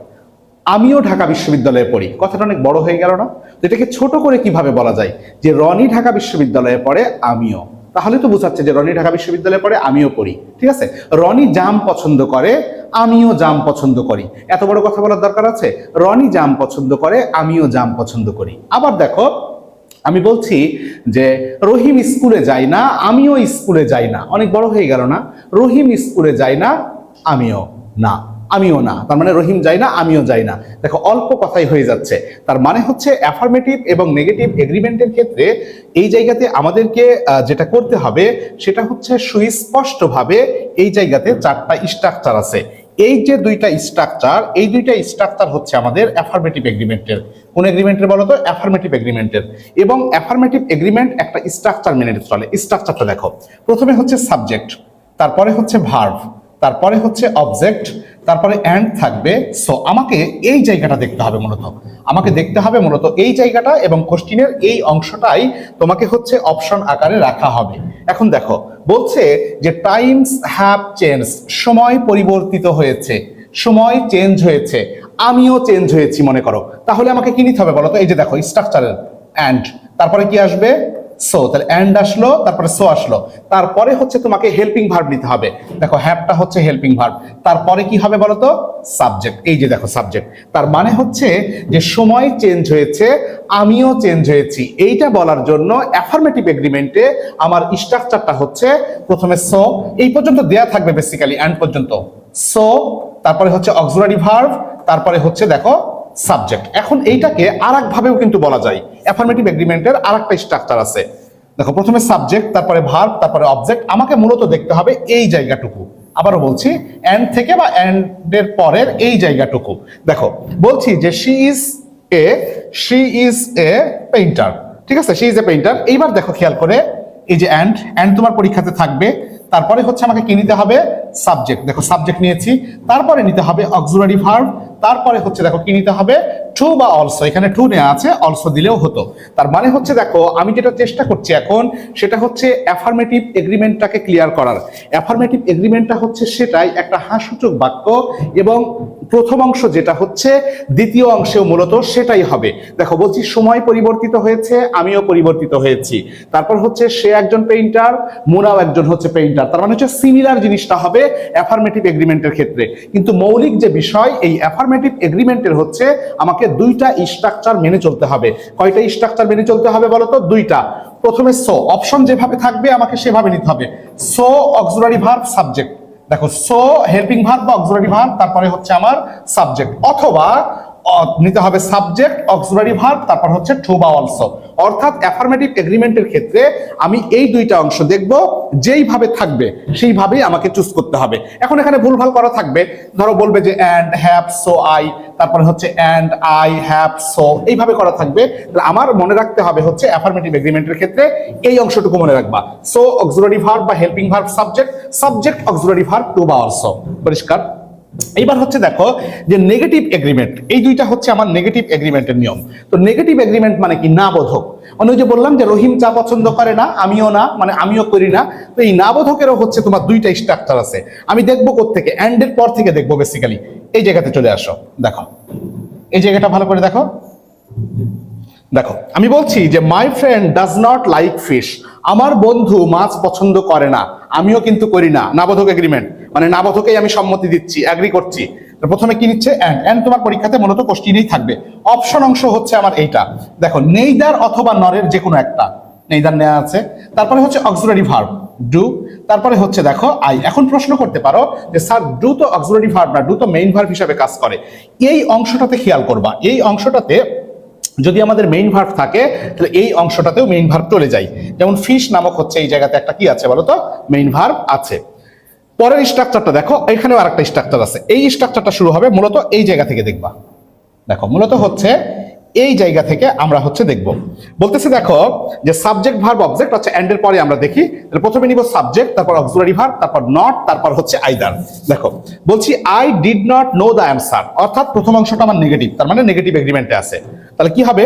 আমিও ঢাকা বিশ্ববিদ্যালয়ে পড়ি। কথাটা অনেক বড় হয়ে গেল না? তো এটাকে ছোট করে কিভাবে বলা যায়? যে রনি ঢাকা বিশ্ববিদ্যালয়ে পড়ে, আমিও। তাহলে তো বোঝাচ্ছে যে রনি ঢাকা বিশ্ববিদ্যালয়ে পড়ে, আমিও পড়ি, ঠিক আছে? রনি জাম পছন্দ করে, আমিও জাম পছন্দ করি। এত বড় কথা বলার দরকার আছে? রনি জাম পছন্দ করে, আমিও জাম পছন্দ করি। আবার দেখো আমি বলছি যে রহিম স্কুলে যায় না, আমিও স্কুলে যাই না। অনেক বড় হয়ে গেল না? রহিম স্কুলে যায় না, আমিও না, আমিও না, তার মানে রহিম যায় না, আমিও যাই না। দেখো অল্প কথাই হয়ে যাচ্ছে। তার মানে হচ্ছে অ্যাফার্মেটিভ এবং নেগেটিভ এগ্রিমেন্টের ক্ষেত্রে এই জায়গাতে আমাদেরকে যেটা করতে হবে সেটা হচ্ছে সুস্পষ্টভাবে এই জায়গাতে 4টা স্ট্রাকচার আছে। এই যে 2টা স্ট্রাকচার, এই 2টা স্ট্রাকচার হচ্ছে আমাদের অ্যাফার্মেটিভ এগ্রিমেন্টের। কোন এগ্রিমেন্টের বলো তো? অ্যাফার্মেটিভ এগ্রিমেন্টের। এবং অ্যাফার্মেটিভ এগ্রিমেন্ট একটা স্ট্রাকচার মেনে চলে। স্ট্রাকচারটা দেখো, প্রথমে হচ্ছে সাবজেক্ট, তারপরে হচ্ছে ভার্ব, তারপরে হচ্ছে অবজেক্ট, তারপরে অ্যান্ড থাকবে সো। আমাকে এই জায়গাটা দেখতে হবে মূলত এই জায়গাটা, এবং কোশ্চিনের এই অংশটাই তোমাকে হচ্ছে অপশন আকারে রাখা হবে। এখন দেখো বলছে যে টাইমস হ্যাভ চেঞ্জ, সময় পরিবর্তিত হয়েছে, সময় চেঞ্জ হয়েছে, আমিও চেঞ্জ হয়েছি মনে করো। তাহলে আমাকে কি নিতে হবে বলো তো? এই যে দেখো স্ট্রাকচারের অ্যান্ড, তারপরে কি আসবে? সো। তাহলে অ্যান্ড আসলো, তারপরে সো আসলো, তারপরে হচ্ছে তোমাকে হেল্পিং ভার্ব নিতে হবে। দেখো হ্যাভটা হচ্ছে হেল্পিং ভার্ব, তারপরে কি হবে বলো তো? সাবজেক্ট। এই যে দেখো সাবজেক্ট, তার মানে হচ্ছে যে সময় চেঞ্জ হয়েছে, আমিও চেঞ্জ হয়েছি। এইটা বলার জন্য অ্যাফার্মেটিভ এগ্রিমেন্টে আমার স্ট্রাকচারটা হচ্ছে প্রথমে সো, এই পর্যন্ত দেয়া থাকবে বেসিক্যালি অ্যান্ড পর্যন্ত। সো, তারপরে হচ্ছে অক্সিলারি ভার্ব, তারপরে হচ্ছে দেখো সাবজেক্ট। এখন এইটাকে আরেক ভাবেও কিন্তু বলা যায়, অ্যাফার্মেটিভ এগ্রিমেন্টের আরেকটা স্ট্রাকচার আছে। দেখো প্রথমে সাবজেক্ট, তারপরে ভার্ব, তারপরে অবজেক্ট। আমাকে মূলত দেখতে হবে এই জায়গাটুকু। আবারও বলছি, এন্ড থেকে বা এন্ডের পরের এই জায়গাটুকু। দেখো বলছি যে শি ইজ এ পেইন্টার, ঠিক আছে, শি ইজ এ পেইন্টার। এইবার দেখো খেয়াল করে, এই যে অ্যান্ড তোমার পরীক্ষাতে থাকবে, তারপরে হচ্ছে আমাকে কি নিতে হবে? সাবজেক্ট। দেখো সাবজেক্ট নিয়েছি, তারপরে নিতে হবে অক্সিলারি ভার্ব, তারপরে হচ্ছে দেখো কি নিতে হবে? টু বা অলসো। এখানে টু নেওয়া আছে, অলসো দিলেও হতো। তার মানে হচ্ছে দেখো আমি যেটা চেষ্টা করছি এখন সেটা হচ্ছে অ্যাফার্মেটিভ এগ্রিমেন্টটাকে ক্লিয়ার করার। অ্যাফার্মেটিভ এগ্রিমেন্টটা হচ্ছে সেটাই একটা হাসূচক বাক্য, এবং প্রথম অংশ যেটা হচ্ছে দ্বিতীয় অংশেও মূলত সেটাই হবে। দেখো বলছি সময় পরিবর্তিত হয়েছে, আমিও পরিবর্তিত হয়েছি, তারপর হচ্ছে সে একজন পেইন্টার, মোনাও একজন হচ্ছে পেইন্টার। তার মানে হচ্ছে সিমিলার জিনিসটা হবে অ্যাফার্মেটিভ এগ্রিমেন্টের ক্ষেত্রে। কিন্তু মৌলিক যে বিষয় এই অ্যাফার্মেটিভ এগ্রিমেন্টের হচ্ছে আমাকে দুইটা স্ট্রাকচার মেনে চলতে হবে। কয়টা স্ট্রাকচার মেনে চলতে হবে বলো তো? দুইটা। প্রথমে সো, অপশন যেভাবে থাকবে আমাকে সেভাবে নিতে হবে। So auxiliary verb subject. দেখো সো হেল্পিং ভার্ব বা অক্সিলারি ভার্ব, তারপরে হচ্ছে আমার সাবজেক্ট, অথবা নিতে হবে সাবজেক্ট অক্সিলারি ভার্ব, তারপর হচ্ছে টু বা অলসো। অর্থাৎ অ্যাফার্মেটিভ এগ্রিমেন্টের ক্ষেত্রে আমি এই দুইটা অংশ দেখব, যেইভাবে থাকবে সেইভাবেই আমাকে চুজ করতে হবে। এখন এখানে ভুলভাল করা থাকবে, ধরো বলবে যে অ্যান্ড হ্যাভ সো আই, তারপরে হচ্ছে অ্যান্ড আই হ্যাভ সো, এইভাবে করা থাকবে। তাহলে আমার মনে রাখতে হবে হচ্ছে অ্যাফার্মেটিভ এগ্রিমেন্টের ক্ষেত্রে এই অংশটুকু মনে রাখবা। সো অক্সিলারি ভার্ব বা helping verb subject, subject auxiliary verb too বা অলসো। পরিষ্কার? এইবার হচ্ছে দেখো যে নেগেটিভ এগ্রিমেন্ট, এই দুইটা হচ্ছে আমার নেগেটিভ এগ্রিমেন্টের নিয়ম। তো নেগেটিভ এগ্রিমেন্ট মানে কি? না বোধক। মানে ওই যে বললাম যে রহিম চা পছন্দ করে না, আমিও না, মানে আমিও করি না। তো এই না বোধকেরও হচ্ছে তোমার দুইটা স্ট্রাকচার আছে। আমি দেখবো কোত্থেকে? এন্ড এর পর থেকে দেখবো বেসিক্যালি। এই জায়গাতে চলে আসো, দেখো এই জায়গাটা ভালো করে দেখো। দেখো আমি বলছি যে my friend does not like fish, আমার বন্ধু মাছ পছন্দ করে না, আমিও কিন্তু করি না। নাবোধক এগ্রিমেন্ট মানে নাবোধকেই আমি সম্মতি দিচ্ছি, এগ্রি করছি। প্রথমে কি নিচ্ছে? এন্ড তোমার পরীক্ষাতে মূলত কোশ্চিনেই থাকবে। অপশন অংশ হচ্ছে আমার এইটা। দেখো নেইদার অথবা নরের যে কোনো একটা, নেইদার নেওয়া আছে, তারপরে হচ্ছে অক্সিলারি ভার্ব ডু, তারপরে হচ্ছে দেখো আই। এখন প্রশ্ন করতে পারো যে স্যার ডু তো অক্সিলারি ভার্ব না, ডু তো মেইন ভার্ব হিসাবে কাজ করে। এই অংশটাতে খেয়াল করবা, এই অংশটাতে যদি আমাদের মেইন ভার্ব থাকে তাহলে এই অংশটাতেও মেইন ভার্ব চলে যায়। যেমন ফিশ নামক হচ্ছে এই জায়গাতে একটা কি আছে বলো তো? মেইন ভার্ব আছে। পরের স্ট্রাকচারটা দেখো, এখানেও আরেকটা স্ট্রাকচার আছে। এই স্ট্রাকচারটা শুরু হবে মূলত এই জায়গা থেকে দেখবা। দেখো মূলত হচ্ছে এই জায়গা থেকে আমরা হচ্ছে দেখব। বলতেছে দেখো যে সাবজেক্ট ভার্ব অবজেক্ট হচ্ছে এন্ড এর পরে আমরা দেখি। তাহলে প্রথমে নিব সাবজেক্ট, তারপর অক্সিলারি ভার্ব, তারপর নট, তারপর হচ্ছে আইদার। দেখো বলছি I did not know the answer, অর্থাৎ প্রথম অংশটা আমার নেগেটিভ, তার মানে নেগেটিভ এগ্রিমেন্টে আছে। তাহলে কি হবে?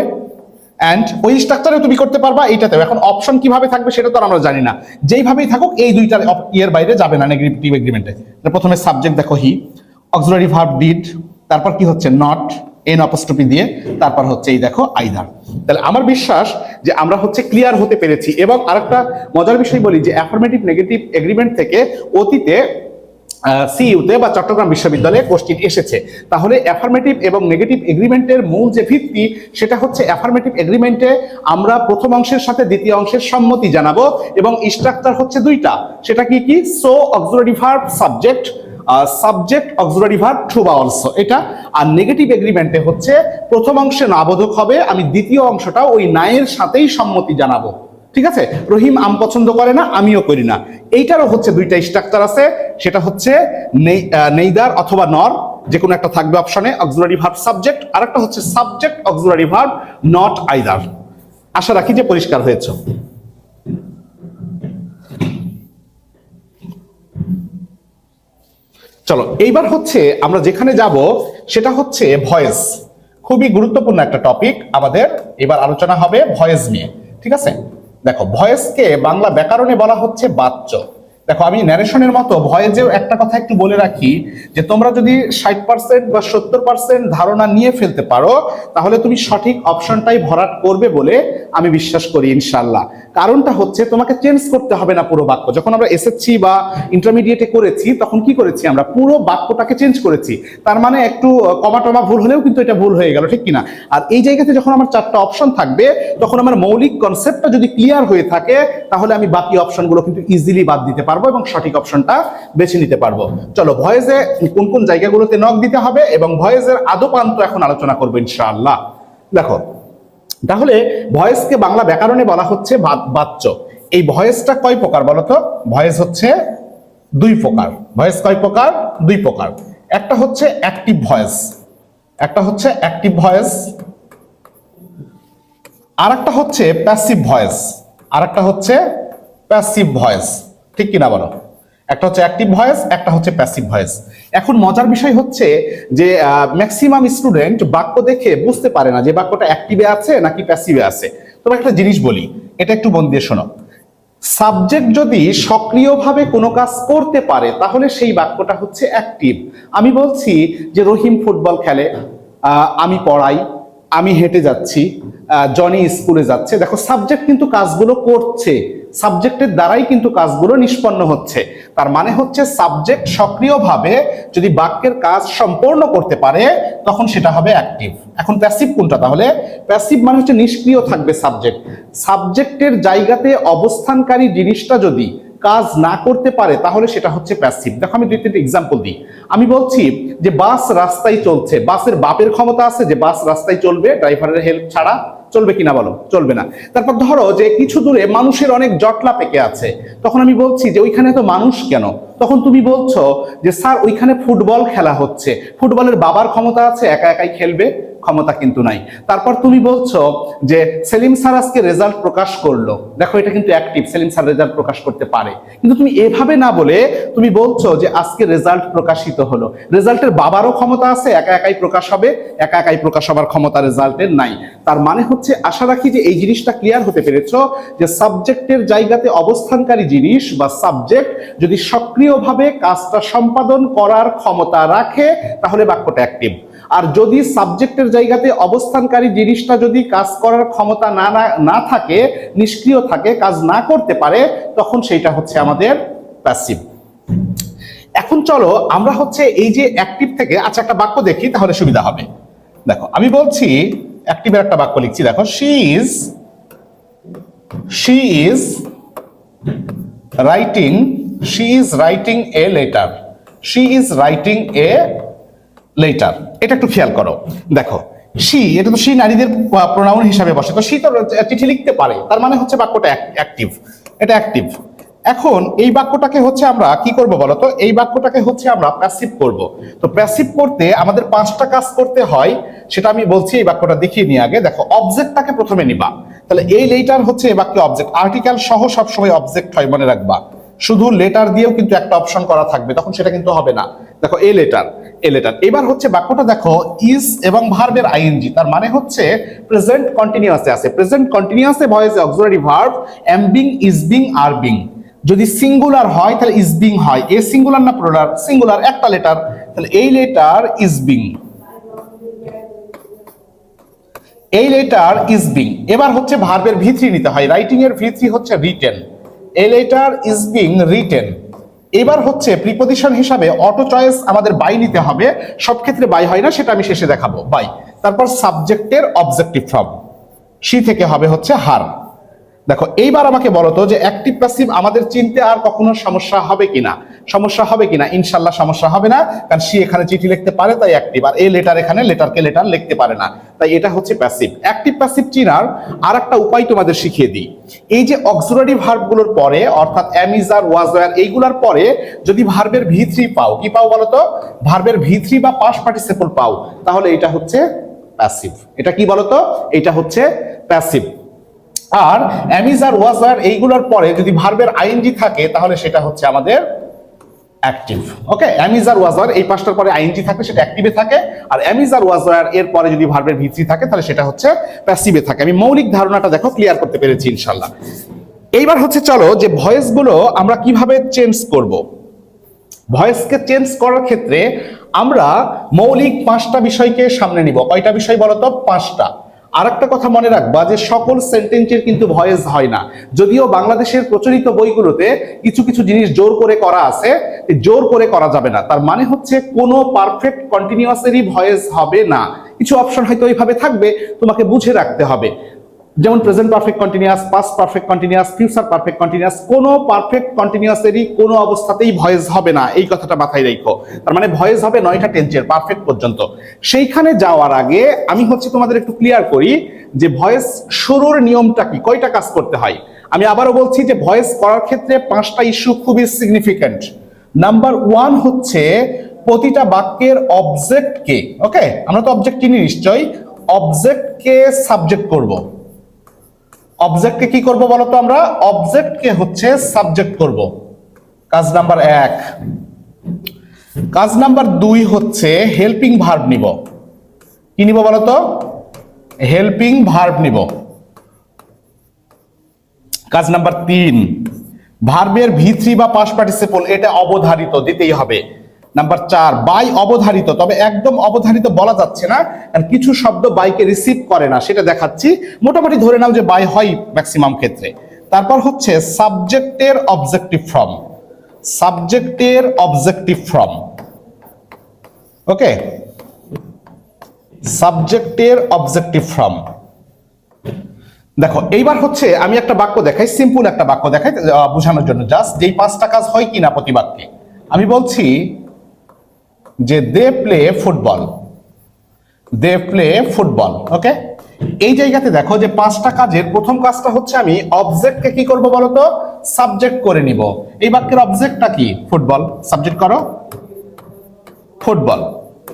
অ্যান্ড ওই স্ট্রাকচারে তুমি করতে পারবা এইটাতেও। এখন অপশন কিভাবে থাকবে সেটা তো আমরা জানি না, যেইভাবেই থাকুক এই দুইটার ইয়ের বাইরে যাবে না নেগেটিভ এগ্রিমেন্টে। প্রথমে সাবজেক্ট দেখো হি, অক্সিলারি ভার্ব ডিড, তারপর কি হচ্ছে? নট, এন অপস্ট্রফি দিয়ে, তারপর হচ্ছে এই দেখো আইদার। তাহলে আমার বিশ্বাস যে আমরা হচ্ছে ক্লিয়ার হতে পেরেছি। এবং আরেকটা মজার বিষয় বলি যে অ্যাফার্মেটিভ নেগেটিভ এগ্রিমেন্ট থেকে অতীতে সিইউতে বা চট্টগ্রাম বিশ্ববিদ্যালয়ে কোশ্চিন এসেছে। তাহলে অ্যাফার্মেটিভ এবং নেগেটিভ এগ্রিমেন্টের মূল যে ভিত্তি সেটা হচ্ছে অ্যাফার্মেটিভ এগ্রিমেন্টে আমরা প্রথম অংশের সাথে দ্বিতীয় অংশের সম্মতি জানাবো, এবং স্ট্রাকচার হচ্ছে দুইটা। সেটা কি কি? So auxiliary verb subject, subject auxiliary verb too বা অলসো, এটা। আর নেগেটিভ এগ্রিমেন্টে হচ্ছে প্রথম অংশে নাবোধক হবে, আমি দ্বিতীয় অংশটা ওই নায়ের সাথেই সম্মতি জানাবো। ঠিক আছে? রহিম আম পছন্দ করে না, আমিও করি না। এইটারও হচ্ছে দুইটা স্ট্রাকচার আছে, সেটা হচ্ছে নেইদার অথবা নর, যে কোনো একটা থাকবে অপশনে, অক্সিলারি ভার্ব সাবজেক্ট, আর একটা হচ্ছে subject auxiliary verb not either. আশা রাখি যে পরিষ্কার হয়েছে। চলো এইবার হচ্ছে আমরা যেখানে যাব সেটা হচ্ছে ভয়েস। খুবই গুরুত্বপূর্ণ একটা টপিক আমাদের এবার আলোচনা হবে ভয়েস নিয়ে, ঠিক আছে? দেখো ভয়েসকে বাংলা ব্যাকরণে বলা হচ্ছে বাচ্য। দেখো আমি ন্যারেশনের মতো ভয়েসেও একটা কথা একটু বলে রাখি, যে তোমরা যদি 60% বা 70% ধারণা নিয়ে ফেলতে পারো তাহলে তুমি সঠিক অপশনটাই ভরাট করবে বলে আমি বিশ্বাস করি ইনশাল্লাহ। কারণটা হচ্ছে তোমাকে চেঞ্জ করতে হবে না পুরো বাক্য। যখন আমরা এসএসসি বা ইন্টারমিডিয়েটে করেছি তখন কি করেছি, আমরা পুরো বাক্যটাকে চেঞ্জ করেছি। তার মানে একটু কমা টমা ভুল হলেও কিন্তু এটা ভুল হয়ে গেল, ঠিক কিনা? আর এই জায়গাতে যখন আমার 4টা অপশন থাকবে তখন আমার মৌলিক কনসেপ্টটা যদি ক্লিয়ার হয়ে থাকে তাহলে আমি বাকি অপশনগুলো কিন্তু ইজিলি বাদ দিতে পারবো এবং সঠিক অপশনটা বেছে নিতে পারবো। চলো ভয়েসে কোন কোন জায়গাগুলোতে নক দিতে হবে এবং ভয়েসের আদপান্ত এখন আলোচনা করবো ইনশাআল্লাহ। দেখো তাহলে ভয়েসকে বাংলা ব্যাকরণে বলা হচ্ছে বাচ্য। এই ভয়েসটা কয় প্রকার বলতো? ভয়েস হচ্ছে 2 প্রকার। ভয়েস কয় প্রকার? 2 প্রকার। একটা হচ্ছে অ্যাক্টিভ ভয়েস, একটা হচ্ছে অ্যাক্টিভ ভয়েস, আর একটা হচ্ছে প্যাসিভ ভয়েস, আর একটা হচ্ছে প্যাসিভ ভয়েস, ঠিক কিনা বলো? একটা হচ্ছে অ্যাক্টিভ ভয়েস, একটা হচ্ছে প্যাসিভ ভয়েস। এখন মজার বিষয় হচ্ছে যে ম্যাক্সিমাম স্টুডেন্ট বাক্য দেখে বুঝতে পারে না যে বাক্যটা অ্যাক্টিভে আছে নাকি প্যাসিভে আছে। তোমাকে একটা জিনিস বলি, এটা একটু মন দিয়ে শোনো। সাবজেক্ট যদি সক্রিয়ভাবে কোনো কাজ করতে পারে তাহলে সেই বাক্যটা হচ্ছে অ্যাক্টিভ। আমি বলছি যে রহিম ফুটবল খেলে, আমি পড়াই, আমি হেঁটে যাচ্ছি, জনি স্কুলে যাচ্ছে। দেখো সাবজেক্ট কিন্তু কাজগুলো করছে, সাবজেক্টের দ্বারাই কিন্তু কাজগুলো নিষ্পন্ন হচ্ছে। তার মানে হচ্ছে সাবজেক্ট সক্রিয়ভাবে যদি বাক্যের কাজ সম্পূর্ণ করতে পারে তখন সেটা হবে অ্যাক্টিভ। এখন প্যাসিভ কোনটা? তাহলে প্যাসিভ মানে হচ্ছে নিষ্ক্রিয় থাকবে সাবজেক্ট। সাবজেক্টের জায়গাতে অবস্থানকারী জিনিসটা যদি কাজ না করতে পারে তাহলে সেটা হচ্ছে প্যাসিভ। দেখো আমি 2-3টা এক্সাম্পল দিই। আমি বলছি যে বাস রাস্তায় চলছে, বাসের বাপের ক্ষমতা আছে যে বাস রাস্তায় চলবে ড্রাইভারের হেল্প ছাড়া? চলবে কিনা বলো? চলবে না। তারপর ধরো যে কিছু দূরে মানুষের অনেক জটলা পেকে আছে, তখন আমি বলছি যে ওইখানে তো মানুষ কেন? তখন তুমি বলছো যে স্যার ওইখানে ফুটবল খেলা হচ্ছে, ফুটবলের বাবার ক্ষমতা আছে একা একাই খেলবে? ক্ষমতা কিন্তু নাই। তারপর তুমি বলছো যে সেলিম স্যার আজকে রেজাল্ট প্রকাশ করলো, দেখো এটা কিন্তু অ্যাক্টিভ, সেলিম স্যার রেজাল্ট প্রকাশ করতে পারে। কিন্তু তুমি এভাবে না বলে তুমি বলছো যে আজকে রেজাল্ট প্রকাশিত হলো, রেজাল্টের বাবারও ক্ষমতা আছে, একা একাই প্রকাশ হবে? একা একাই প্রকাশ হবার ক্ষমতা রেজাল্টের নাই। তার মানে হচ্ছে আশা রাখি যে এই জিনিসটা ক্লিয়ার হতে পেরেছো যে সাবজেক্টের জায়গাতে অবস্থানকারী জিনিস বা সাবজেক্ট যদি সক্রিয়ভাবে কাজটা সম্পাদন করার ক্ষমতা রাখে তাহলে বাক্যটা অ্যাক্টিভ। আর যদি সাবজেক্টের জায়গাতে অবস্থানকারী জিনিসটা যদি কাজ করার ক্ষমতা না থাকে, নিষ্ক্রিয় থাকে, কাজ না করতে পারে, তখন সেইটা হচ্ছে আমাদের প্যাসিভ। এখন চলো আমরা হচ্ছে এই যে অ্যাক্টিভ থেকে আচ্ছা একটা বাক্য দেখি তাহলে সুবিধা হবে। দেখো আমি বলছি অ্যাক্টিভের একটা বাক্য লিখছি। দেখো she is writing a letter. She is writing a letter. এটা একটু খেয়াল করো। দেখো শি, এটা তো শি নারীদের প্রোনাউন হিসাবে বসে, তো শি তো চিঠি লিখতে পারে, তার মানে হচ্ছে বাক্যটা অ্যাক্টিভ, এটা অ্যাক্টিভ। এখন এই বাক্যটাকে হচ্ছে আমরা কি করব বলতো? এই বাক্যটাকে হচ্ছে আমরা প্যাসিভ করব। তো প্যাসিভ করতে আমাদের 5টা কাজ করতে হয়, সেটা আমি বলছি। এই বাক্যটা দেখিয়ে নিয়ে আগে দেখো অবজেক্টটাকে প্রথমে নিবা। তাহলে এই লেটার হচ্ছে এই বাক্যে অবজেক্ট, আর্টিকেল সহ সবসময় অবজেক্ট হয়, মনে রাখবা। শুধু লেটার দিয়েও কিন্তু একটা অপশন করা থাকবে, তখন সেটা কিন্তু হবে না। দেখো এ লেটার, এ লেটার। এবার হচ্ছে বাক্যটা দেখো ইজ এবং ভার্বের আইএনজি, তার মানে হচ্ছে প্রেজেন্ট কন্টিনিউয়াসে আছে। প্রেজেন্ট কন্টিনিউয়াসে ভয়েসে auxiliary verb am being, is being, are being. যদি সিঙ্গুলার হয় তাহলে ইজ বিং হয়। এ সিঙ্গুলার না প্লুরাল? সিঙ্গুলার, একটা লেটার, তাহলে এই লেটার ইজ বিং, এই লেটার ইজ বিং। এবার হচ্ছে ভার্বের ভি3 নিতে হয়, রাইটিং এর ভি3 হচ্ছে written, a letter is being written. এবার হচ্ছে প্রিপজিশন হিসাবে অটো চয়েস আমাদের বাই নিতে হবে, সব ক্ষেত্রে বাই হয় না, সেটা আমি শেষে দেখাবো, বাই। তারপর সাবজেক্টের অবজেক্টিভ ফর্ম, সি থেকে হবে হচ্ছে হার। দেখো এইবার আমাকে বলো তো যে অ্যাক্টিভ প্যাসিভ আমাদের চিনতে আর কখনো সমস্যা হবে কিনা? সমস্যা হবে কিনা? ইনশাল্লাহ সমস্যা হবে না, কারণ সে এখানে চিঠি লিখতে পারে তাই অ্যাক্টিভ, আর এই লেটার এখানে লেটারকে লেটার লিখতে পারে না, তাই এটা হচ্ছে প্যাসিভ। অ্যাক্টিভ প্যাসিভ চিনার আর একটা উপায় তোমাদের শিখিয়ে দিই। এই যে অক্সিলারি ভার্বগুলোর পরে অর্থাৎ am, is, are, was, were এইগুলোর পরে যদি ভার্বের ভি3 পাও, কি পাও বলো তো? ভার্বের ভি3 বা পাস্ট পার্টিসিপল পাও, তাহলে এটা হচ্ছে প্যাসিভ। এটা কি বলতো? এটা হচ্ছে প্যাসিভ। আর অ্যামিজ আর ওয়াজ ওয়্যার এইগুলোর পরে যদি ভার্বের আইএনজি থাকে তাহলে সেটা হচ্ছে আমাদের active. Okay, am is are was আর এই পাঁচটার পরে আইএনজি থাকলে সেটা অ্যাক্টিভে থাকে, আর অ্যাম ইজ আর ওয়াজ আর এর পরে যদি ভার্বের ভিত্তি থাকে তাহলে সেটা হচ্ছে প্যাসিভে থাকে। আমি মৌলিক ধারণাটা দেখো ক্লিয়ার করতে পেরেছি ইনশাআল্লাহ। এইবার হচ্ছে চলো যে ভয়েস গুলো আমরা কিভাবে চেঞ্জ করব। ভয়েসকে চেঞ্জ করার ক্ষেত্রে আমরা মৌলিক পাঁচটা বিষয়কে সামনে নিব। কয়টা বিষয় বলতো? পাঁচটা। আর একটা কথা মনে রাখবা যে সকল সেন্টেন্সের কিন্তু ভয়েস হয় না। যদিও বাংলাদেশের প্রচলিত বইগুলোতে কিছু কিছু জিনিস জোর করে করা আছে, জোর করে করা যাবে না। তার মানে হচ্ছে কোনো পারফেক্ট কন্টিনিউয়াসেরই ভয়েস হবে না। কিছু অপশন হয়তো এইভাবে থাকবে, তোমাকে বুঝে রাখতে হবে। যেমন present perfect continuous, past perfect continuous, future perfect continuous. কোনো পারফেক্ট কন্টিনিউয়াসেরই কোনো অবস্থাতেই ভয়েস হবে না, এই কথাটা মাথায় রাখো। তার মানে ভয়েস হবে 9টা টেন্সের পারফেক্ট পর্যন্ত। সেইখানে যাওয়ার আগে আমি হচ্ছে তোমাদের একটু ক্লিয়ার করি যে ভয়েস শুরুর নিয়মটা কি, কয়টা কাজ করতে হয়। আমি আবারও বলছি যে ভয়েস করার ক্ষেত্রে 5টা ইস্যু খুবই সিগনিফিক্যান্ট। নাম্বার 1 হচ্ছে প্রতিটা বাক্যের অবজেক্টকে, ওকে আমরা তো অবজেক্ট চিনি নিশ্চয়ই, অবজেক্টকে সাবজেক্ট করব। অবজেক্টকে কি করব বলতো? আমরা অবজেক্টকে হচ্ছে সাবজেক্ট করব, কাজ নাম্বার 1। কাজ নাম্বার 2 হচ্ছে হেল্পিং ভার্ব নিব। কি নিব বলতো? হেল্পিং ভার্ব নিব। কাজ নাম্বার 3, ভার্বের V3 বা পাস্ট পার্টিসিপল এটা অবধারিত দিতেই হবে। নাম্বার 4, বাই অবধারিত, তবে একদম অবধারিত বলা যাচ্ছে না, কারণ কিছু শব্দ বাইকে রিসিভ করে না, সেটা দেখাচ্ছি। মোটামুটি ধরে নাও যে বাই হয় ম্যাক্সিমাম ক্ষেত্রে। তারপর হচ্ছে সাবজেক্টের অবজেক্টিভ ফর্ম, সাবজেক্টের অবজেক্টিভ ফর্ম, ওকে সাবজেক্টের অবজেক্টিভ ফর্ম। দেখো এইবার হচ্ছে আমি একটা বাক্য দেখাই, সিম্পল একটা বাক্য দেখাই বোঝানোর জন্য, জাস্ট যেই 5টা কাজ হয় কিনা প্রতি বাক্যে। আমি বলছি যে they play football, they play football, okay. এই জায়গাতে দেখো যে 5টা কাজের প্রথম কাজটা হচ্ছে আমি অবজেক্টকে কি করব বলতো? সাবজেক্ট করে নিব। এই বাক্যের অবজেক্টটা কি? ফুটবল, সাবজেক্ট করো ফুটবল।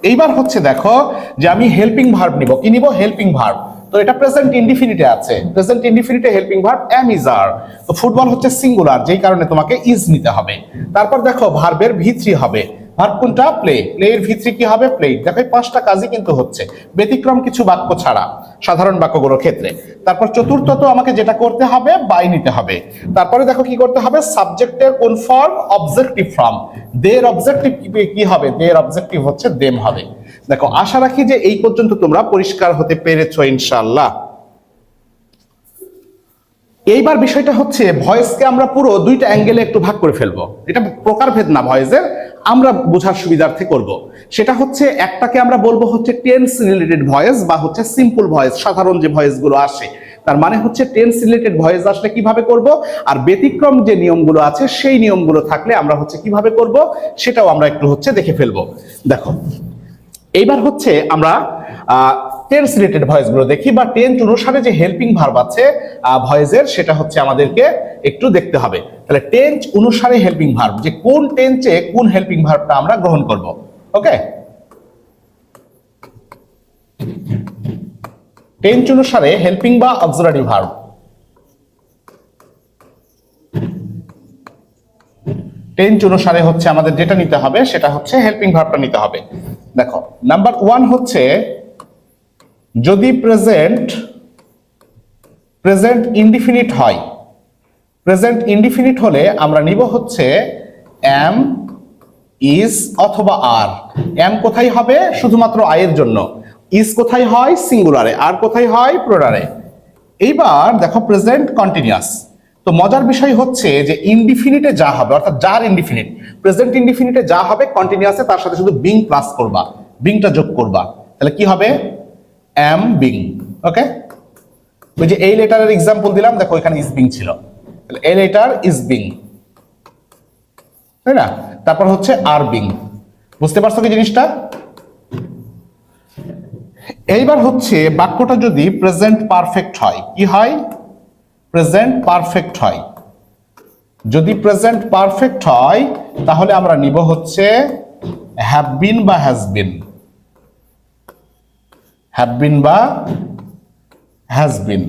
এইবার হচ্ছে দেখো যে আমি হেল্পিং ভার্ব নিব। কি নিব? Helping verb. তো এটা প্রেজেন্ট ইনডিফিনিটে আছে, প্রেজেন্ট ইনডিফিনিটে helping verb am is are. তো ফুটবল হচ্ছে সিঙ্গুলার, যেই কারণে তোমাকে ইজ নিতে হবে। তারপর দেখো ভার্বের V3 হবে, ভার্ব কোনটা? প্লে। প্লে এর V3 কি হবে? প্লে। দেখো এই 5টা কাজই কিন্তু হচ্ছে, ব্যতিক্রম কিছু বাক্য ছাড়া, সাধারণ বাক্যগুলোর ক্ষেত্রে। তারপর চতুর্থত আমাকে যেটা করতে হবে, বাই নিতে হবে। তারপরে দেখো কি করতে হবে? সাবজেক্টের কোন ফর্ম? Objective form. দের অবজেক্টিভ কি হবে? দের অবজেক্টিভ হচ্ছে দেম হবে। দেখো আশা রাখি যে এই পর্যন্ত তোমরা পরিষ্কার হতে পেরেছো ইনশাআল্লাহ। এইবার বিষয়টা হচ্ছে ভয়েসকে আমরা পুরো 2টা অ্যাঙ্গেলে একটু ভাগ করে ফেলবো। এটা প্রকারভেদ না ভয়েসের, আমরা বোঝার সুবিধার্থে করব। সেটা হচ্ছে একটাকে আমরা বলবো হচ্ছে টেন্স রিলেটেড ভয়েস বা হচ্ছে সিম্পল ভয়েস, সাধারণ যে ভয়েসগুলো আসে। তার মানে হচ্ছে টেন্স রিলেটেড ভয়েস আসলে কিভাবে করব, আর ব্যতিক্রম যে নিয়মগুলো আছে সেই নিয়মগুলো থাকলে আমরা হচ্ছে কিভাবে করব সেটাও আমরা একটু হচ্ছে দেখে ফেলবো। দেখো এইবার হচ্ছে আমরা টেন্স রিলেটেড ভয়েসগুলো দেখি, বা টেন্স অনুসারে যে হেল্পিং ভার্ব আছে ভয়েসের, সেটা হচ্ছে আমাদেরকে একটু দেখতে হবে। তাহলে টেন্স অনুসারে হেল্পিং ভার্ব, যে কোন টেন্সে কোন হেল্পিং ভার্বটা আমরা গ্রহণ করব, ওকে। টেন্স অনুসারে হেল্পিং বা অক্সিলারি ভার্ব। টেন্স অনুসারে হচ্ছে আমাদের যেটা নিতে হবে সেটা হচ্ছে হেল্পিং ভার্বটা নিতে হবে। দেখো নাম্বার 1 হচ্ছে যদি প্রেজেন্ট ইনডিফিনিট হয়, প্রেজেন্ট ইনডিফিনিট হলে আমরা নিব হচ্ছে অ্যাম, ইজ অথবা আর। অ্যাম কোথায় হবে? শুধুমাত্র আয়ের জন্য। ইজ কোথায় হয়? সিঙ্গুলারে। আর কোথায় হয়? প্লুরালে। এইবার দেখো প্রেজেন্ট কন্টিনিউয়াস। তো মজার বিষয় হচ্ছে যে ইনডিফিনিটে যা হবে, অর্থাৎ যার ইনডিফিনিট, প্রেজেন্ট ইনডিফিনিটে যা হবে কন্টিনিউয়াসে তার সাথে শুধু বিং প্লাস করবা, বিংটা যোগ করবা। তাহলে কি হবে? অ্যাম বিং, ওকে। ওই যে এই লেটারের এক্সাম্পল দিলাম, দেখো এখানে ইজ বিং ছিল, তাহলে এই লেটার ইজ বিং, তাই না? তারপর হচ্ছে আর বিং। বুঝতে পারছো কি জিনিসটা? এইবার হচ্ছে বাক্যটা যদি প্রেজেন্ট পারফেক্ট হয়, কি হয়? প্রেজেন্ট পারফেক্ট হয়। যদি প্রেজেন্ট পারফেক্ট হয় তাহলে আমরা নিব হচ্ছে হ্যাভ বিন বা হ্যাজ বিন, হ্যাভ বিন বা হ্যাজ বিন।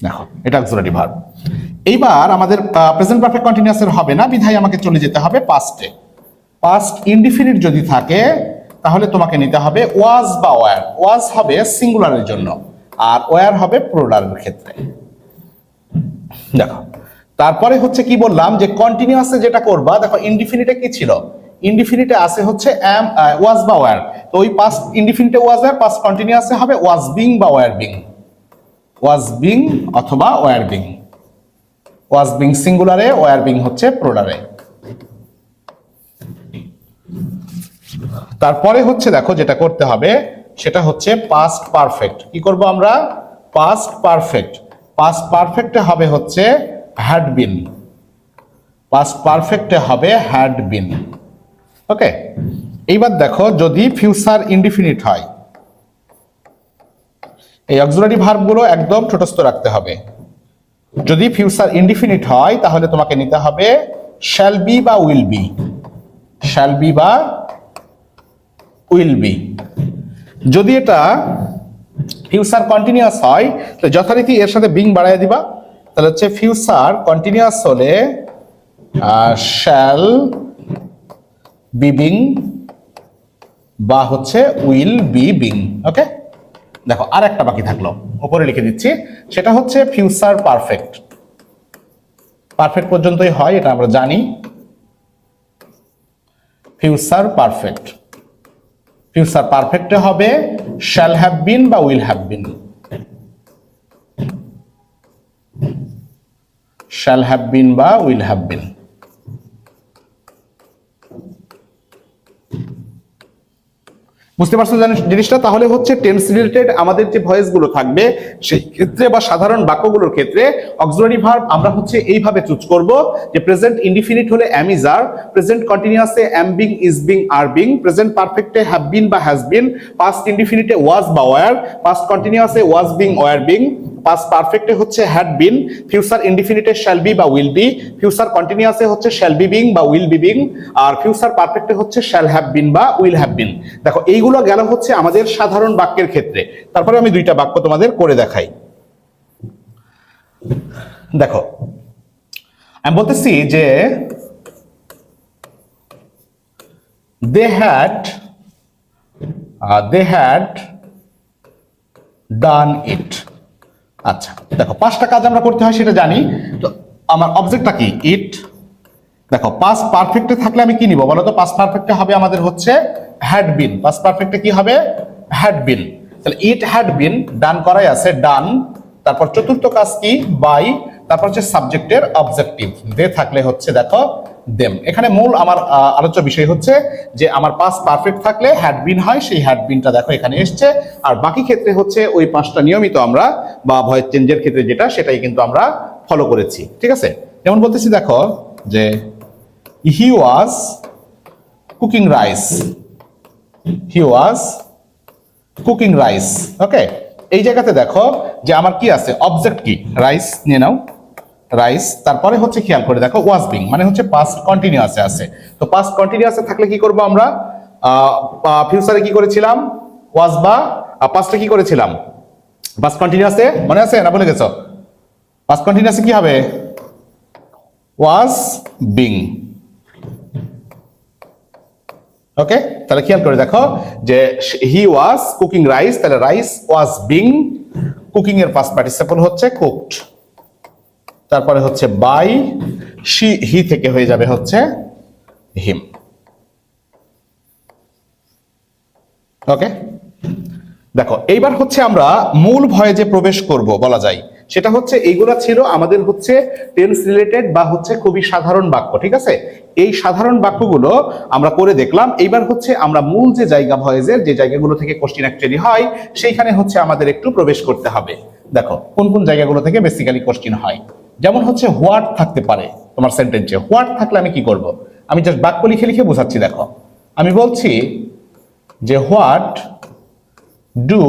দেখো এটা অক্সিলারি ভার্ব। এইবার আমাদের প্রেজেন্ট পারফেক্ট কন্টিনিউয়াসের হবে না, বিধায় আমাকে চলে যেতে হবে পাস্টে। পাস্ট ইনডিফিনিট যদি থাকে তাহলে তোমাকে নিতে হবে ওয়াজ বা ওয়্যার। ওয়াজ হবে সিঙ্গুলারের জন্য আর ওয়্যার হবে প্লুরালের ক্ষেত্রে। দেখো তারপরে হচ্ছে কি বললাম যে কন্টিনিউয়াসে যেটা করবা, দেখো ইনডিফিনিটে কি ছিল, ইনডিফিনিটে আছে হচ্ছে এম ওয়াজ বা ওয়্যার। তো ওই পাস্ট ইনডিফিনিটে ওয়াজ আর পাস্ট কন্টিনিউয়াসে হবে ওয়াজ বিং বা ওয়্যার বিং। ওয়াজ বিং অথবা ওয়্যার বিং। ওয়াজ বিং সিঙ্গুলারে, ওয়্যার বিং হচ্ছে প্লুরালে। তারপরে হচ্ছে দেখো যেটা করতে হবে সেটা হচ্ছে পাস্ট পারফেক্ট। কি করব আমরা, পাস্ট পারফেক্ট। পাস্ট পারফেক্টে হবে হচ্ছে হ্যাড বিন। পাস্ট পারফেক্টে হবে হ্যাড বিন। ওকে, এইবার দেখো যদি ফিউচার ইনডিফিনিট হয়, এই অক্সিলারি ভার্বগুলো একদম ঠোঁটস্থ রাখতে হবে। যদি ফিউচার ইনডিফিনিট হয় তাহলে তোমাকে নিতে হবে শ্যাল বি বা উইল বি। শ্যাল বি বা উইল বি। যদি এটা ফিউচার কন্টিনিউয়াস হয় তো যথারীতি এর সাথে বিং বাড়ায় দিবা, তাহলে হচ্ছে ফিউচার কন্টিনিউয়াস হলে শ্যাল বি বিং বা হচ্ছে উইল বি বিং। ওকে, দেখো আর একটা বাকি থাকলো, উপরে লিখে দিচ্ছি, সেটা হচ্ছে ফিউচার পারফেক্ট। পারফেক্ট পর্যন্তই হয় এটা আমরা জানি। ফিউচার পারফেক্ট, ফিউচার পারফেক্টে হবে শ্যাল হ্যাভ বিন বা will have been. Shall have been বা উইল হ্যাভ বিন। বুঝতে পারছো জিনিসটা? তাহলে হচ্ছে টেন্স রিলেটেড আমাদের যে ভয়েস গুলো থাকবে সেই ক্ষেত্রে বা সাধারণ বাক্যগুলোর ক্ষেত্রে অক্সিলারি ভার্ব আমরা হচ্ছে এইভাবে চুজ করব যে প্রেজেন্ট ইনডিফিনিট হলে এম ইজ আর, প্রেজেন্ট কন্টিনিউয়াসে am being is being are being, present পারফেক্টে হ্যাভ বিন বা হ্যাজ বিন, পাস্ট ইনডিফিনিটে ওয়াজ বা ওয়্যার, পাস্ট কন্টিনিউয়াসে was being were being, past পারফেক্টে হচ্ছে হ্যাড বিন, ফিউচার ইনডিফিনিটে শ্যাল বি বা উইল বি, ফিউচার কন্টিনিউয়াসে হচ্ছে শ্যাল বি বিং বা উইল বি বিং, আর ফিউচার পারফেক্টে হচ্ছে শ্যাল হ্যাভ বিন বা উইল হ্যাভ বিন। দেখো এইগুলো গেল হচ্ছে আমাদের সাধারণ বাক্যের ক্ষেত্রে। তারপরে আমি দুইটা বাক্য তোমাদের করে দেখাই। দেখো আমি বলতেছি যে they had done it। আচ্ছা দেখো পাঁচটা কাজ আমরা করতে হয় সেটা জানি, তো আমার অবজেক্টটা কি, ইট। দেখো পাস্ট পারফেক্টে থাকলে আমি কি নিব বলো তো? পাস্ট পারফেক্টে হবে আমাদের হচ্ছে হ্যাড বিন। পাস্ট পারফেক্টে কি হবে? Had been. তাহলে ইট হ্যাড বিন, ডান করাই আছে, ডান। তারপর চতুর্থ কাজ কি, বাই। তারপর হচ্ছে সাবজেক্টের অবজেক্টিভ দে থাকলে হচ্ছে দেখো দেম। এখানে মূল আমার আলোচ্য বিষয় হচ্ছে যে আমার পাস্ট পারফেক্ট থাকলে হ্যাড বিন হয়, সেই হ্যাড বিনটা দেখো এখানে এসছে। আর বাকি ক্ষেত্রে হচ্ছে ওই পাঁচটা নিয়মিত আমরা বা ভয়েস চেঞ্জের ক্ষেত্রে যেটা সেটাই কিন্তু আমরা ফলো করেছি। ঠিক আছে, যেমন বলতেছি দেখো যে he was cooking rice, he was cooking rice। ওকে, এই জায়গাতে দেখো যে আমার কি আছে, অবজেক্ট কি, রাইস নিয়ে নাও, রাইস। তারপরে হচ্ছে খেয়াল করে দেখো ওয়াজ বিং মানে হচ্ছে পাস্ট কন্টিনিউয়াসে আছে। তো পাস্ট কন্টিনিউয়াসে থাকলে কি করব আমরা, ফিউচারে কি করেছিলাম, ওয়াজ বা পাস্টে কি করেছিলাম, পাস্ট কন্টিনিউয়াসে মনে আছে না ভুলে গেছো? পাস্ট কন্টিনিউয়াসে কি হবে, ওয়াজ বিং। ওকে, তাহলে খেয়াল করে দেখো যে হি ওয়াজ কুকিং রাইস, তাহলে রাইস ওয়াজ বিং, কুকিং এর পাস্ট পার্টিসিপল হচ্ছে কুকড। তারপরে হচ্ছে বাই, হি থেকে হয়ে যাবে হচ্ছে হিম। ওকে, দেখো এইবার হচ্ছে আমরা মূল ভয়েজে প্রবেশ করব বলা যায়, সেটা হচ্ছে এইগুলা ছিল আমাদের হচ্ছে টেন্স রিলেটেড বা হচ্ছে খুবই সাধারণ বাক্য। ঠিক আছে, এই সাধারণ বাক্যগুলো আমরা করে দেখলাম। এইবার হচ্ছে আমরা মূল যে জায়গা ভয়েজের, যে জায়গাগুলো থেকে কোশ্চেন অ্যাকচুয়ালি হয় সেইখানে হচ্ছে আমাদের একটু প্রবেশ করতে হবে। দেখো কোন কোন জায়গাগুলো থেকে বেসিক্যালি কোশ্চেন হয়, যেমন হচ্ছে হোয়াট থাকতে পারে তোমার সেন্টেন্সে। হোয়াট থাকলে আমি কি করব, আমি জাস্ট বাক্য লিখে লিখে বোঝাচ্ছি। দেখো আমি বলছি যে what do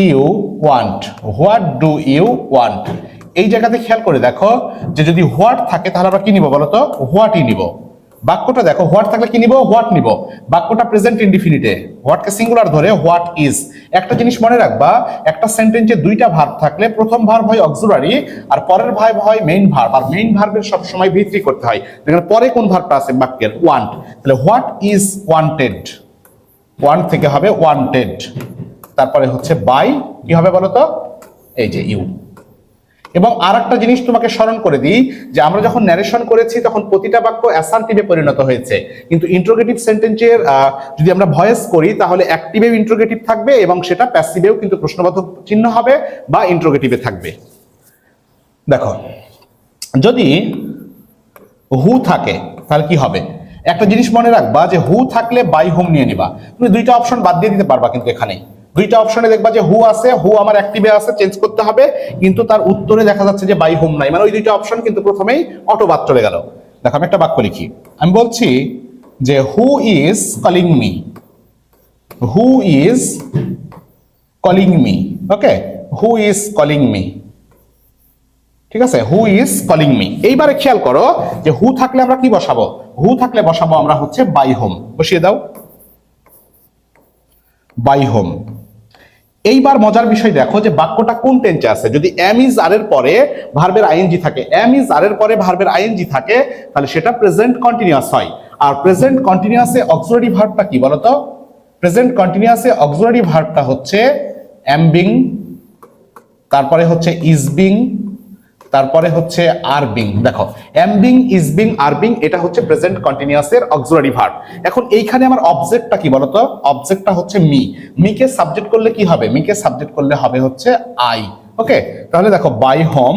you want, what do you want. এই জায়গাতে খেয়াল করে দেখো যে যদি হোয়াট থাকে তাহলে আমরা কি নিব বলতো, হোয়াটই নিব। বাক্যটা দেখো, হোয়াট থাকলে কি নিব, হোয়াট নিব। বাক্যটা প্রেজেন্ট ইনডিফিনিটে, হোয়াটকে সিঙ্গুলার ধরে হোয়াট ইজ। একটা জিনিস মনে রাখবা, একটা সেন্টেন্সে দুইটা ভার্ব থাকলে প্রথম ভার্ব হয় অক্সিলারি আর পরের ভার্ব হয় মেইন ভার্ব, আর মেইন ভার্বের সব সময় ভিত্তি করতে হয়। দেখেন পরে কোন ভার্বটা আছে বাক্যের, ওয়ান্ট। তাহলে হোয়াট ইজ ওয়ান্টেড, ওয়ান্ট থেকে হবে ওয়ান্টেড। তারপরে হচ্ছে বাই, কি হবে বলো তো, এই যে ইউ। এবং আর একটা জিনিস তোমাকে স্মরণ করে দিই, যে আমরা যখন ন্যারেশন করেছি তখন প্রতিটা বাক্য অ্যাসার্টিভে পরিণত হয়েছে, কিন্তু ইন্ট্রোগেটিভ সেন্টেন্সের যদি আমরা ভয়েস করি তাহলে অ্যাক্টিভেও ইন্ট্রোগেটিভ থাকবে এবং সেটা প্যাসিভেও কিন্তু প্রশ্নবোধক চিহ্ন হবে বা ইন্ট্রোগেটিভে থাকবে। দেখো যদি হু থাকে তাহলে কি হবে, একটা জিনিস মনে রাখবা যে হু থাকলে বাই হোম নিয়ে নিবা। তুমি দুইটা অপশন বাদ দিয়ে দিতে পারবা, কিন্তু এখানে দুইটা অপশনে দেখবা যে হু আছে, হু আমার অ্যাক্টিভে আছে, চেঞ্জ করতে হবে, কিন্তু তার উত্তরে দেখা যাচ্ছে যে বাই হোম নাই, মানে ওই দুইটা অপশন কিন্তু প্রথমেই অটো বাদ চলে গেল। দেখো আমি একটা বাক্য লিখি, আমি বলছি যে who is calling me, who is calling me, okay, who is calling me, ঠিক আছে, হু ইজ কলিং মি। এইবারে খেয়াল করো যে হু থাকলে আমরা কি বসাবো, হু থাকলে বসাবো আমরা হচ্ছে বাই হোম, বসিয়ে দাও বাই হোম। এইবার মজার বিষয় দেখো যে বাক্যটা কোন টেন্সে আছে। যদি এম ইজ আর এর পরে ভার্বের আইএনজি থাকে, এম ইজ আর এর পরে ভার্বের আইএনজি থাকে, তাহলে সেটা প্রেজেন্ট কন্টিনিউয়াস হয়। আর প্রেজেন্ট কন্টিনিউয়াসে অক্সিলারি ভার্বটা কি বলতো, প্রেজেন্ট কন্টিনিউয়াসে অক্সিলারি ভার্বটা হচ্ছে এম বিং, তারপরে হচ্ছে ইজ বিং, তারপরে হচ্ছে আর বিং। দেখো M being, is being, are being, এটা হচ্ছে প্রেজেন্ট কন্টিনিউয়াসের অক্সিলারি ভার্ব। এখন এইখানে আমার অবজেক্টটা কি বলতো, অবজেক্টটা হচ্ছে মি, মিকে সাবজেক্ট করলে কি হবে, মিকে সাবজেক্ট করলে হবে হচ্ছে আই। ওকে, তাহলে দেখো by whom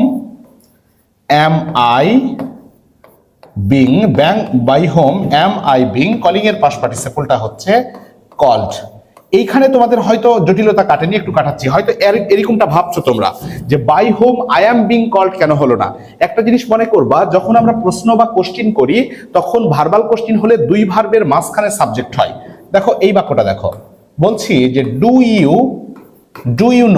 am I being, being by whom am I being, calling এর পাস্ট পার্টিসিপলটা হচ্ছে কল্ড। এইখানে তোমাদের হয়তো জটিলতা কাটেনি, একটু কাটাচ্ছি, হয়তো এরকমটা ভাবছো তোমরা যে by whom I am being called কেন হলো না। একটা জিনিস মনে করবা, যখন আমরা প্রশ্ন বা কোশ্চিন করি তখন ভার্বাল কোশ্চিন হলে দুই ভার্বের মাঝখানে সাবজেক্ট হয়। দেখো এই বাক্যটা দেখো, বলছি যে do you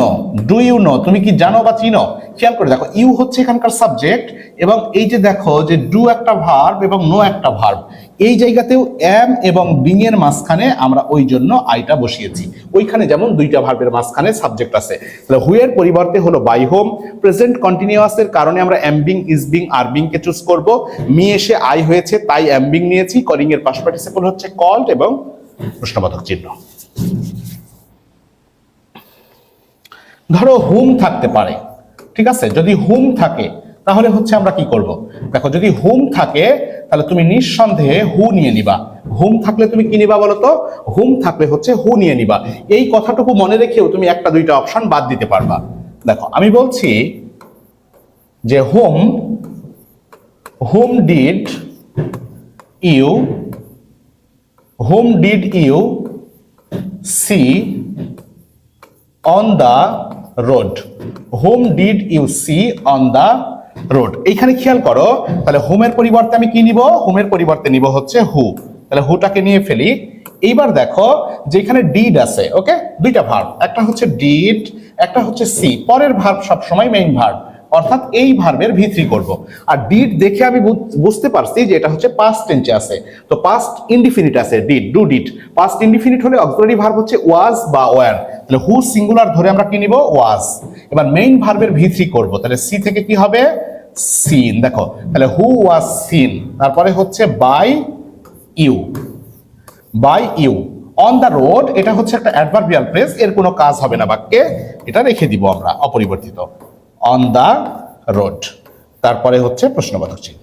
know, do you know, তুমি কি জানো বা চিনো। খেয়াল করে দেখো ইউ হচ্ছে এখানকার সাবজেক্ট, এবং এই যে দেখো যে ডু একটা ভার্ব এবং নো একটা ভার্ব, এই জায়গাতেও এম এবং বিং এর মাঝখানে আমরা ওই জন্য আইটা বসিয়েছি। ওইখানে যেমন দুইটা ভার্বের মাঝখানে সাবজেক্ট আছে, তাহলে হু এর পরিবর্তে হলো বাই হোম। প্রেজেন্ট কন্টিনিউয়াস এর কারণে আমরা M being, is being, are being K choose করব। মি এসে আই হয়েছে তাই এম বিং নিয়েছি। কলিং এর পাস্ট পার্টিসিপল হচ্ছে কল্ড এবং প্রশ্নবোধক চিহ্ন। ধরো হুম থাকতে পারে, ঠিক আছে, যদি হুম থাকে তাহলে হচ্ছে আমরা কি করব। দেখো যদি হুম থাকে তাহলে তুমি নিঃসন্দেহে হু নিয়ে নিবা। হুম থাকলে তুমি কি নিবা বলো তো, হুম থাকলে হচ্ছে হু নিয়ে নিবা। এই কথাটুকু মনে রেখেও তুমি একটা দুইটা অপশন বাদ দিতে পারবা। দেখো আমি বলছি যে whom did you see on the road, whom did you see on the road. এইখানে খেয়াল করো, তাহলে হোমের পরিবর্তে আমি কি নিব, হোমের পরিবর্তে নিব হচ্ছে হু, তাহলে হুটাকে নিয়ে ফেলি। এইবার দেখো যে এখানে ডিড আছে, ওকে, দুইটা ভার্ব, একটা হচ্ছে ডিড, একটা হচ্ছে সি। পরের ভার্ব সবসময় মেইন ভার্ব, অর্থাৎ এই ভার্বের ভিত্তি করব। আর ডিড দেখে আমি বুঝতে পারছি যে এটা হচ্ছে পাস্ট টেন্সে আছে, তো পাস্ট ইনডিফিনিট আছে did, do did. Past indefinite হলে অক্সিলারি ভার্ব হচ্ছে ওয়াজ বা ওয়্যার, তাহলে হু সিঙ্গুলার ধরে আমরা কি নিব, ওয়াজ। এবার মেইন ভার্বের ভিত্তি করব, তাহলে সি থেকে কি হবে, সিন। দেখো তাহলে হু ওয়াজ সিন, তারপরে হচ্ছে by you, on the road, এটা হচ্ছে একটা অ্যাডভার্বিয়াল ফ্রেজ, এর কোনো কাজ হবে না বাক্যে, এটা রেখে দিব আমরা অপরিবর্তিত, অন দ্য রোড। তারপরে হচ্ছে প্রশ্নবোধক চিহ্ন।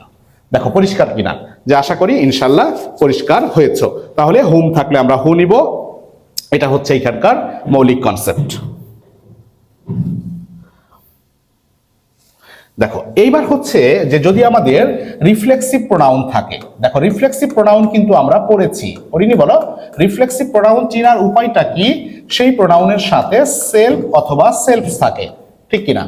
দেখো পরিষ্কার কিনা, যে আশা করি ইনশাল্লাহ পরিষ্কার হয়েছ। তাহলে হুম থাকলে আমরা হু নিব, এটা হচ্ছে এখানকার মৌলিক কনসেপ্ট। দেখো এইবার হচ্ছে যে যদি আমাদের রিফ্লেক্সিভ প্রোনাউন থাকে, দেখো রিফ্লেক্সিভ প্রোনাউন কিন্তু আমরা পড়িনি বলো। রিফ্লেক্সিভ প্রোনাউন চেনার উপায়টা কি, সেই প্রোনাউনের সাথে সেলফ অথবা সেলফস থাকে, ঠিক কিনা,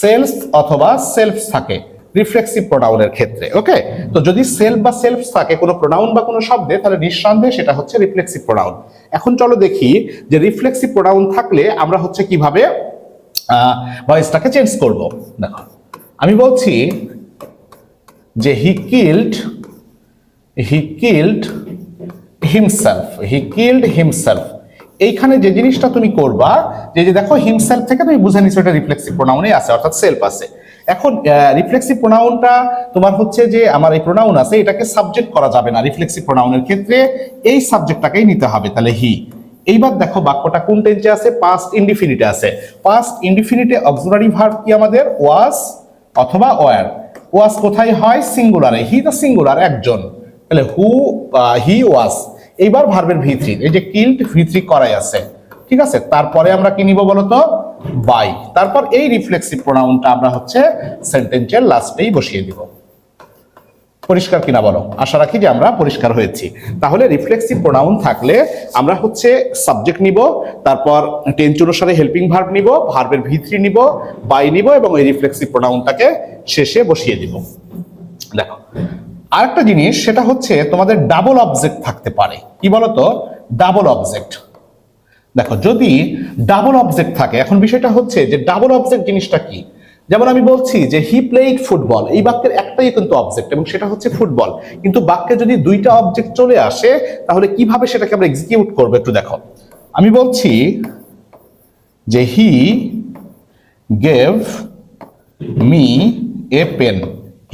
সেলফ অথবা সেলফস থাকে রিফ্লেক্সিভ প্রোনাউনের ক্ষেত্রে। ওকে, তো যদি সেলফ বা সেলফস থাকে কোনো প্রোনাউন বা কোনো শব্দে, তাহলে নিঃসন্দেহে সেটা হচ্ছে রিফ্লেক্সিভ প্রোনাউন। এখন চলো দেখি যে রিফ্লেক্সিভ প্রোনাউন থাকলে আমরা হচ্ছে কিভাবে ভয়েসটাকে চেঞ্জ করব। দেখো আমি বলছি যে he he killed himself, he killed himself. এইখানে যে জিনিসটা তুমি করবা, যে দেখো হিমসেলফ থেকে তুমি বুঝে নিছো এটা রিফ্লেক্সিভ প্রোনাউনে আছে, অর্থাৎ সেলফ আছে। এখন রিফ্লেক্সিভ প্রোনাউনটা তোমার হচ্ছে যে আমার এই প্রোনাউন আছে, এটাকে সাবজেক্ট করা যাবে না রিফ্লেক্সিভ প্রোনাউনের ক্ষেত্রে, এই সাবজেক্টটাকেই নিতে হবে, তাহলে হি। এইবার দেখো বাক্যটা কোন টেন্সে আছে, পাস্ট ইনডিফিনিটে আছে। পাস্ট ইনডিফিনিটে অক্সিলারি ভার্ব কি আমাদের ওয়াজ অথবা ওয়্যার। ওয়াজ কোথায় হয়, সিঙ্গুলারে, হি তো সিঙ্গুলার একজন, তাহলে হি ওয়াজ। এইবার ভার্বের ভি3, এই যে কিল্ড ভি3 করাই আছে, ঠিক আছে। তারপরে আমরা কি নিব বলতো, বাই। তারপর এই রিফ্লেক্সিভ প্রোনাউনটা আমরা হচ্ছে সেন্টেন্সের লাস্টেই বসিয়ে দিব। পরিষ্কার কিনা বলো? আশা রাখি যে আমরা পরিষ্কার হয়েছি। তাহলে রিফ্লেক্সিভ প্রোনাউন থাকলে আমরা হচ্ছে সাবজেক্ট নিব, তারপর টেন্স অনুসারে হেল্পিং ভার্ব নিব, ভার্বের ভি3 নিব, বাই নিব এবং এই রিফ্লেক্সিভ প্রোনাউনটাকে শেষে বসিয়ে দিব। দেখো আরেকটা জিনিস, সেটা হচ্ছে তোমাদের ডাবল অবজেক্ট থাকতে পারে। কি বলতো, ডাবল অবজেক্ট। দেখো যদি ডাবল অবজেক্ট থাকে, এখন বিষয়টা হচ্ছে যে ডাবল অবজেক্ট জিনিসটা কি। যেমন আমি বলছি যে হি প্লেইড ফুটবল, এই বাক্যের একটাই কিন্তু অবজেক্ট এবং সেটা হচ্ছে ফুটবল, কিন্তু বাক্যে যদি দুইটা অবজেক্ট চলে আসে তাহলে কিভাবে সেটাকে আমরা এক্সিকিউট করবো একটু দেখো। আমি বলছি যে he gave me a pen,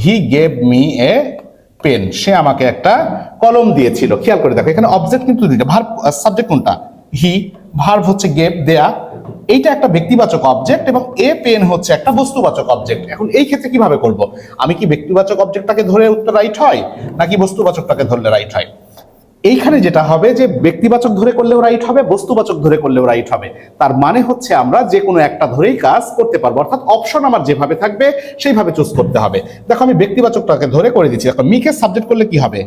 he gave me a pen, সে আমাকে একটা কলম দিয়েছিল। খেয়াল করে দেখো এখানে অবজেক্ট কিন্তু দুইটা, ভার্ব সাবজেক্ট কোনটা, হি, ভার্ব হচ্ছে গেভ দেয়া, এইটা একটা ব্যক্তিবাচক অবজেক্ট এবং এ পেন হচ্ছে একটা বস্তুবাচক অবজেক্ট। এখন এই ক্ষেত্রে কিভাবে করব, আমি কি ব্যক্তিবাচক অবজেক্টটাকে ধরে উত্তর রাইট হয় নাকি বস্তুবাচকটাকে ধরলে রাইট হয়? এইখানে যেটা হবে যে ব্যক্তিবাচক ধরে করলেও রাইট হবে, বস্তুবাচক ধরে করলেও রাইট হবে। তার মানে হচ্ছে আমরা যে কোনো একটা ধরেই কাজ করতে পারবো, অর্থাৎ অপশন আমার যেভাবে থাকবে সেইভাবে চুজ করতে হবে। দেখো আমি ব্যক্তিবাচকটাকে ধরে করে দিচ্ছি। দেখো মিকে সাবজেক্ট করলে কি হবে,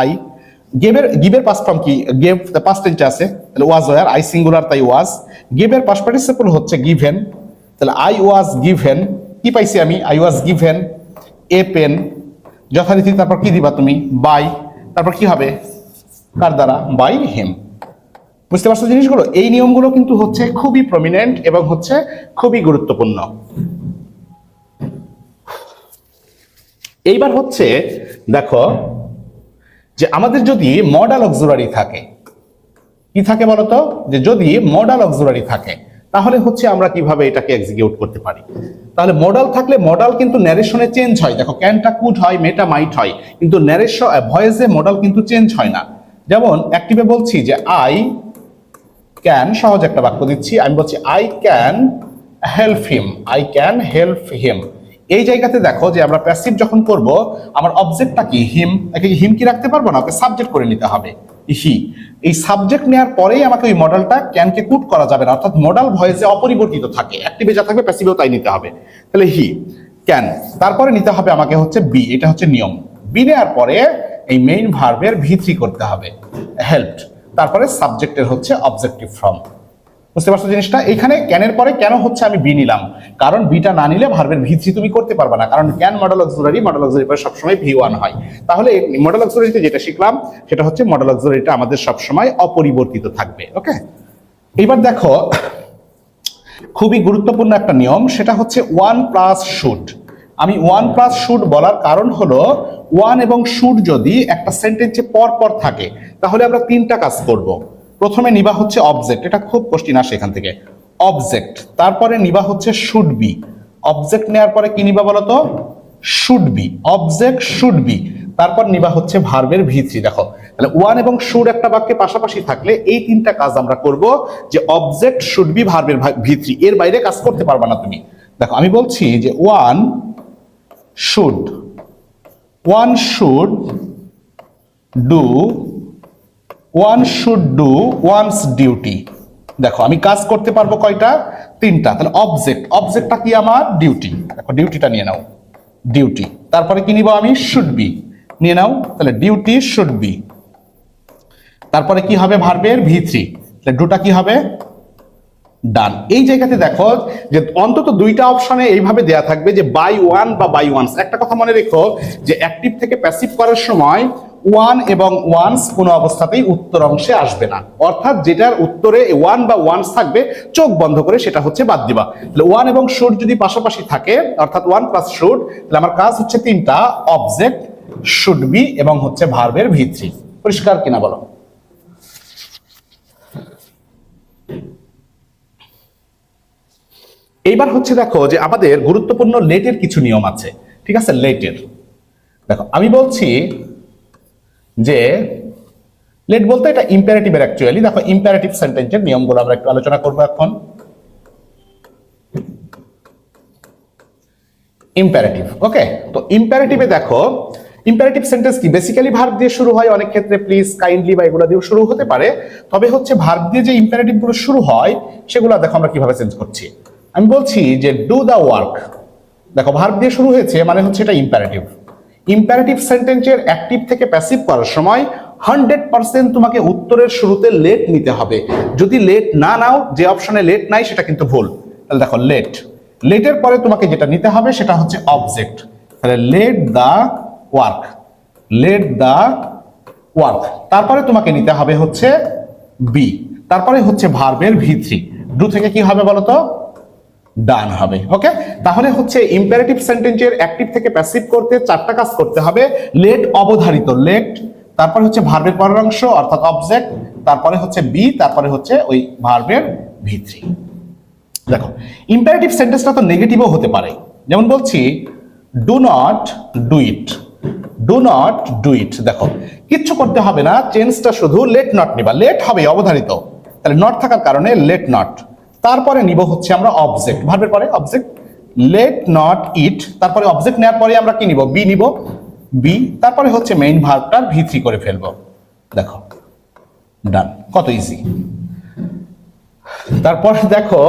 আই। গিভের পাস্ট ফর্ম কি, গেভ পাস্ট টেন্সে আছে, তাহলে ওয়াজ ওয়্যার, আই সিঙ্গুলার তাই ওয়াজ। গিভের পাস্ট পার্টিসিপল হচ্ছে গিভেন, তাহলে আই ওয়াজ গিভেন। কি পাইছি আমি, I was given a pen, যথারীতি তারপর কি দিবা তুমি, বাই, তারপর কি হবে, কার দ্বারা, বাই হিম। বুঝতে পারছো জিনিসগুলো? এই নিয়মগুলো কিন্তু হচ্ছে খুবই প্রমিনেন্ট এবং হচ্ছে খুবই গুরুত্বপূর্ণ। এইবার হচ্ছে দেখো যে আমাদের যদি মডাল অক্সিলারি থাকে, কি থাকে বলতো, যে যদি মডাল অক্সিলারি থাকে তাহলে হচ্ছে আমরা কিভাবে এটাকে এক্সিকিউট করতে পারি। তাহলে মডাল থাকলে, মডাল কিন্তু ন্যারেশনে চেঞ্জ হয়। দেখো ক্যানটা কুড হয়, মেটা মাইট হয়, কিন্তু ন্যারেশন ভয়েসে মডাল কিন্তু চেঞ্জ হয় না। যেমন অ্যাক্টিভে বলছি যে আই ক্যান, সহজ একটা বাক্য দিচ্ছি, আমি বলছি I can help him, I can help him. এই জায়গাতে দেখো যে আমরা প্যাসিভ যখন করব, আমার অবজেক্টটা কি, হিম। হিম কি রাখতে পারবো না, ওকে সাবজেক্ট করে নিতে হবে, হি। এই সাবজেক্ট নেওয়ার পরেই আমাকে ওই মডেলটা ক্যানকে কুট করা যাবে না, অর্থাৎ মডেল ভয়েসে অপরিবর্তিত থাকে, অ্যাক্টিভে যা থাকবে প্যাসিভেও তাই নিতে হবে। তাহলে হি ক্যান, তারপরে নিতে হবে আমাকে হচ্ছে বি, এটা হচ্ছে নিয়ম। বি নেওয়ার পরে এই মেইন ভার্বের ভি3 করতে হবে, হেল্পড, তারপরে সাবজেক্টের হচ্ছে অবজেক্টিভ ফর্ম। বুঝতে পারছো জিনিসটা? এখানে ক্যানের পরে কেন হচ্ছে আমি বি নিলাম, কারণ বিটা না নিলে ভার্বের ভি3 তুমি করতে পারবে না, কারণ can modal auxiliary, modal auxiliary পরে সবসময় ভি1 হয়। তাহলে মডেল অক্সিলারিতে যেটা শিখলাম সেটা হচ্ছে মডেল অক্সিলারিটা আমাদের সবসময় অপরিবর্তিত থাকবে। ওকে, এবার দেখো খুবই গুরুত্বপূর্ণ একটা নিয়ম, সেটা হচ্ছে ওয়ান প্লাস শুড। আমি ওয়ান প্লাস শুড বলার কারণ হলো, ওয়ান এবং শুড যদি একটা সেন্টেন্সে পর পর থাকে তাহলে আমরা তিনটা কাজ করব। প্রথমে নিবা হচ্ছে অবজেক্ট, এটা খুব কোশ্চিন আসে এখান থেকে, অবজেক্ট। তারপরে নিবা হচ্ছে শুড বি, অবজেক্ট নেওয়ার পরে কি নিবা বলতো, should be, object should be. তারপর নিবা হচ্ছে ভার্বের ভি3। দেখো তাহলে ওয়ান এবং শুড একটা বাক্যে পাশাপাশি থাকলে এই তিনটা কাজ আমরা করব, যে অবজেক্ট শুড বি ভার্বের ভি3, এর বাইরে কাজ করতে পারবা না তুমি। দেখো আমি বলছি যে one should do one's duty. দেখো আমি কাজ করতে পারবো কয়টা, তিনটা। তাহলে অবজেক্টটা কি আমার, ডিউটি। দেখো ডিউটিটা নিয়ে নাও, ডিউটি। তারপরে কি নিব আমি, শুড বি নিয়ে নাও, তাহলে ডিউটি শুড বি। তারপরে কি হবে, ভার্বের ভি3, তাহলে ডুটা কি হবে, ডান। এই জায়গাতে দেখো যে অন্তত দুইটা অপশনে এইভাবে দেয়া থাকবে যে বাই ওয়ান বা বাই ওয়ান্স। একটা কথা মনে রেখো যে অ্যাক্টিভ থেকে প্যাসিভ করার সময় ওয়ান এবং ওয়ান্স কোনো অবস্থাতেই উত্তর অংশে আসবে না, অর্থাৎ যেটার উত্তরে ওয়ান বা ওয়ান্স থাকবে চোখ বন্ধ করে সেটা হচ্ছে বাদ দিবা। তাহলে ওয়ান এবং শুড যদি পাশাপাশি থাকে, অর্থাৎ ওয়ান প্লাস শুড, তাহলে আমার কাজ হচ্ছে তিনটা, অবজেক্ট, শুড বি এবং হচ্ছে ভার্বের V3। পরিষ্কার কিনা বলো? এইবার হচ্ছে দেখো যে আমাদের গুরুত্বপূর্ণ লেটের কিছু নিয়ম আছে, ঠিক আছে? লেটের দেখো আমি বলছি যে লেট বলতে এটা ইম্পারেটিভের অ্যাকচুয়ালি। দেখো ইম্পারেটিভ সেন্টেন্সের নিয়মগুলো আমরা একটু আলোচনা করবো এখন। ইম্পারেটিভ, ওকে। তো ইম্পারেটিভে দেখো ইম্পারেটিভ সেন্টেন্স কি বেসিক্যালি ভার্ব দিয়ে শুরু হয়, অনেক ক্ষেত্রে প্লিজ কাইন্ডলি বা এগুলো দিয়ে শুরু হতে পারে। তবে হচ্ছে ভার্ব দিয়ে যে ইম্পারেটিভ গুলো শুরু হয় সেগুলো দেখো আমরা কিভাবে চেঞ্জ করছি। আমি বলছি যে ডু দা ওয়ার্ক, দেখো ভার্ব দিয়ে শুরু হয়েছে মানে হচ্ছে এটা ইম্পারেটিভ। ইম্পারেটিভ সেন্টেন্সের অ্যাক্টিভ থেকে প্যাসিভ করার সময় 100% তোমাকে উত্তরের শুরুতে লেট নিতে হবে। যদি লেট না নাও, যে অপশনে লেট নাই সেটা কিন্তু ভুল। তাহলে দেখো লেট, লেটের পরে তোমাকে যেটা নিতে হবে সেটা হচ্ছে অবজেক্ট। তাহলে let the work, let the work, তারপরে তোমাকে নিতে হবে হচ্ছে বি, তারপরে হচ্ছে ভার্বের V3। ডু থেকে কি হবে বলো তো? ডান হবে, ওকে। তাহলে হচ্ছে ইম্পারেটিভ সেন্টেন্সের অ্যাক্টিভ থেকে প্যাসিভ করতে 4টা কাজ করতে হবে। লেট অবধারিত লেট, তারপরে হচ্ছে ভার্বের পরের অংশ অর্থাৎ অবজেক্ট, তারপরে হচ্ছে বি, তারপরে হচ্ছে ওই ভার্বের V3। দেখো ইম্পারেটিভ সেন্টেন্সটা তো নেগেটিভও হতে পারে। যেমন বলছি do not do it, do not do it. দেখো কিচ্ছু করতে হবে না, চেঞ্জটা শুধু লেট নট নিবা। লেট হবে অবধারিত, তাহলে নট থাকার কারণে লেট নট। তারপরে নিব হচ্ছে আমরা অবজেক্ট, ভার্বের পরে অবজেক্ট, লেট নট ইট। তারপরে অবজেক্ট নেওয়ার পরে আমরা কি নিব? বি নিব, বি। তারপরে হচ্ছে মেইন ভার্বটার V3 করে ফেলবো। দেখো ডান, কত ইজি। তারপর দেখো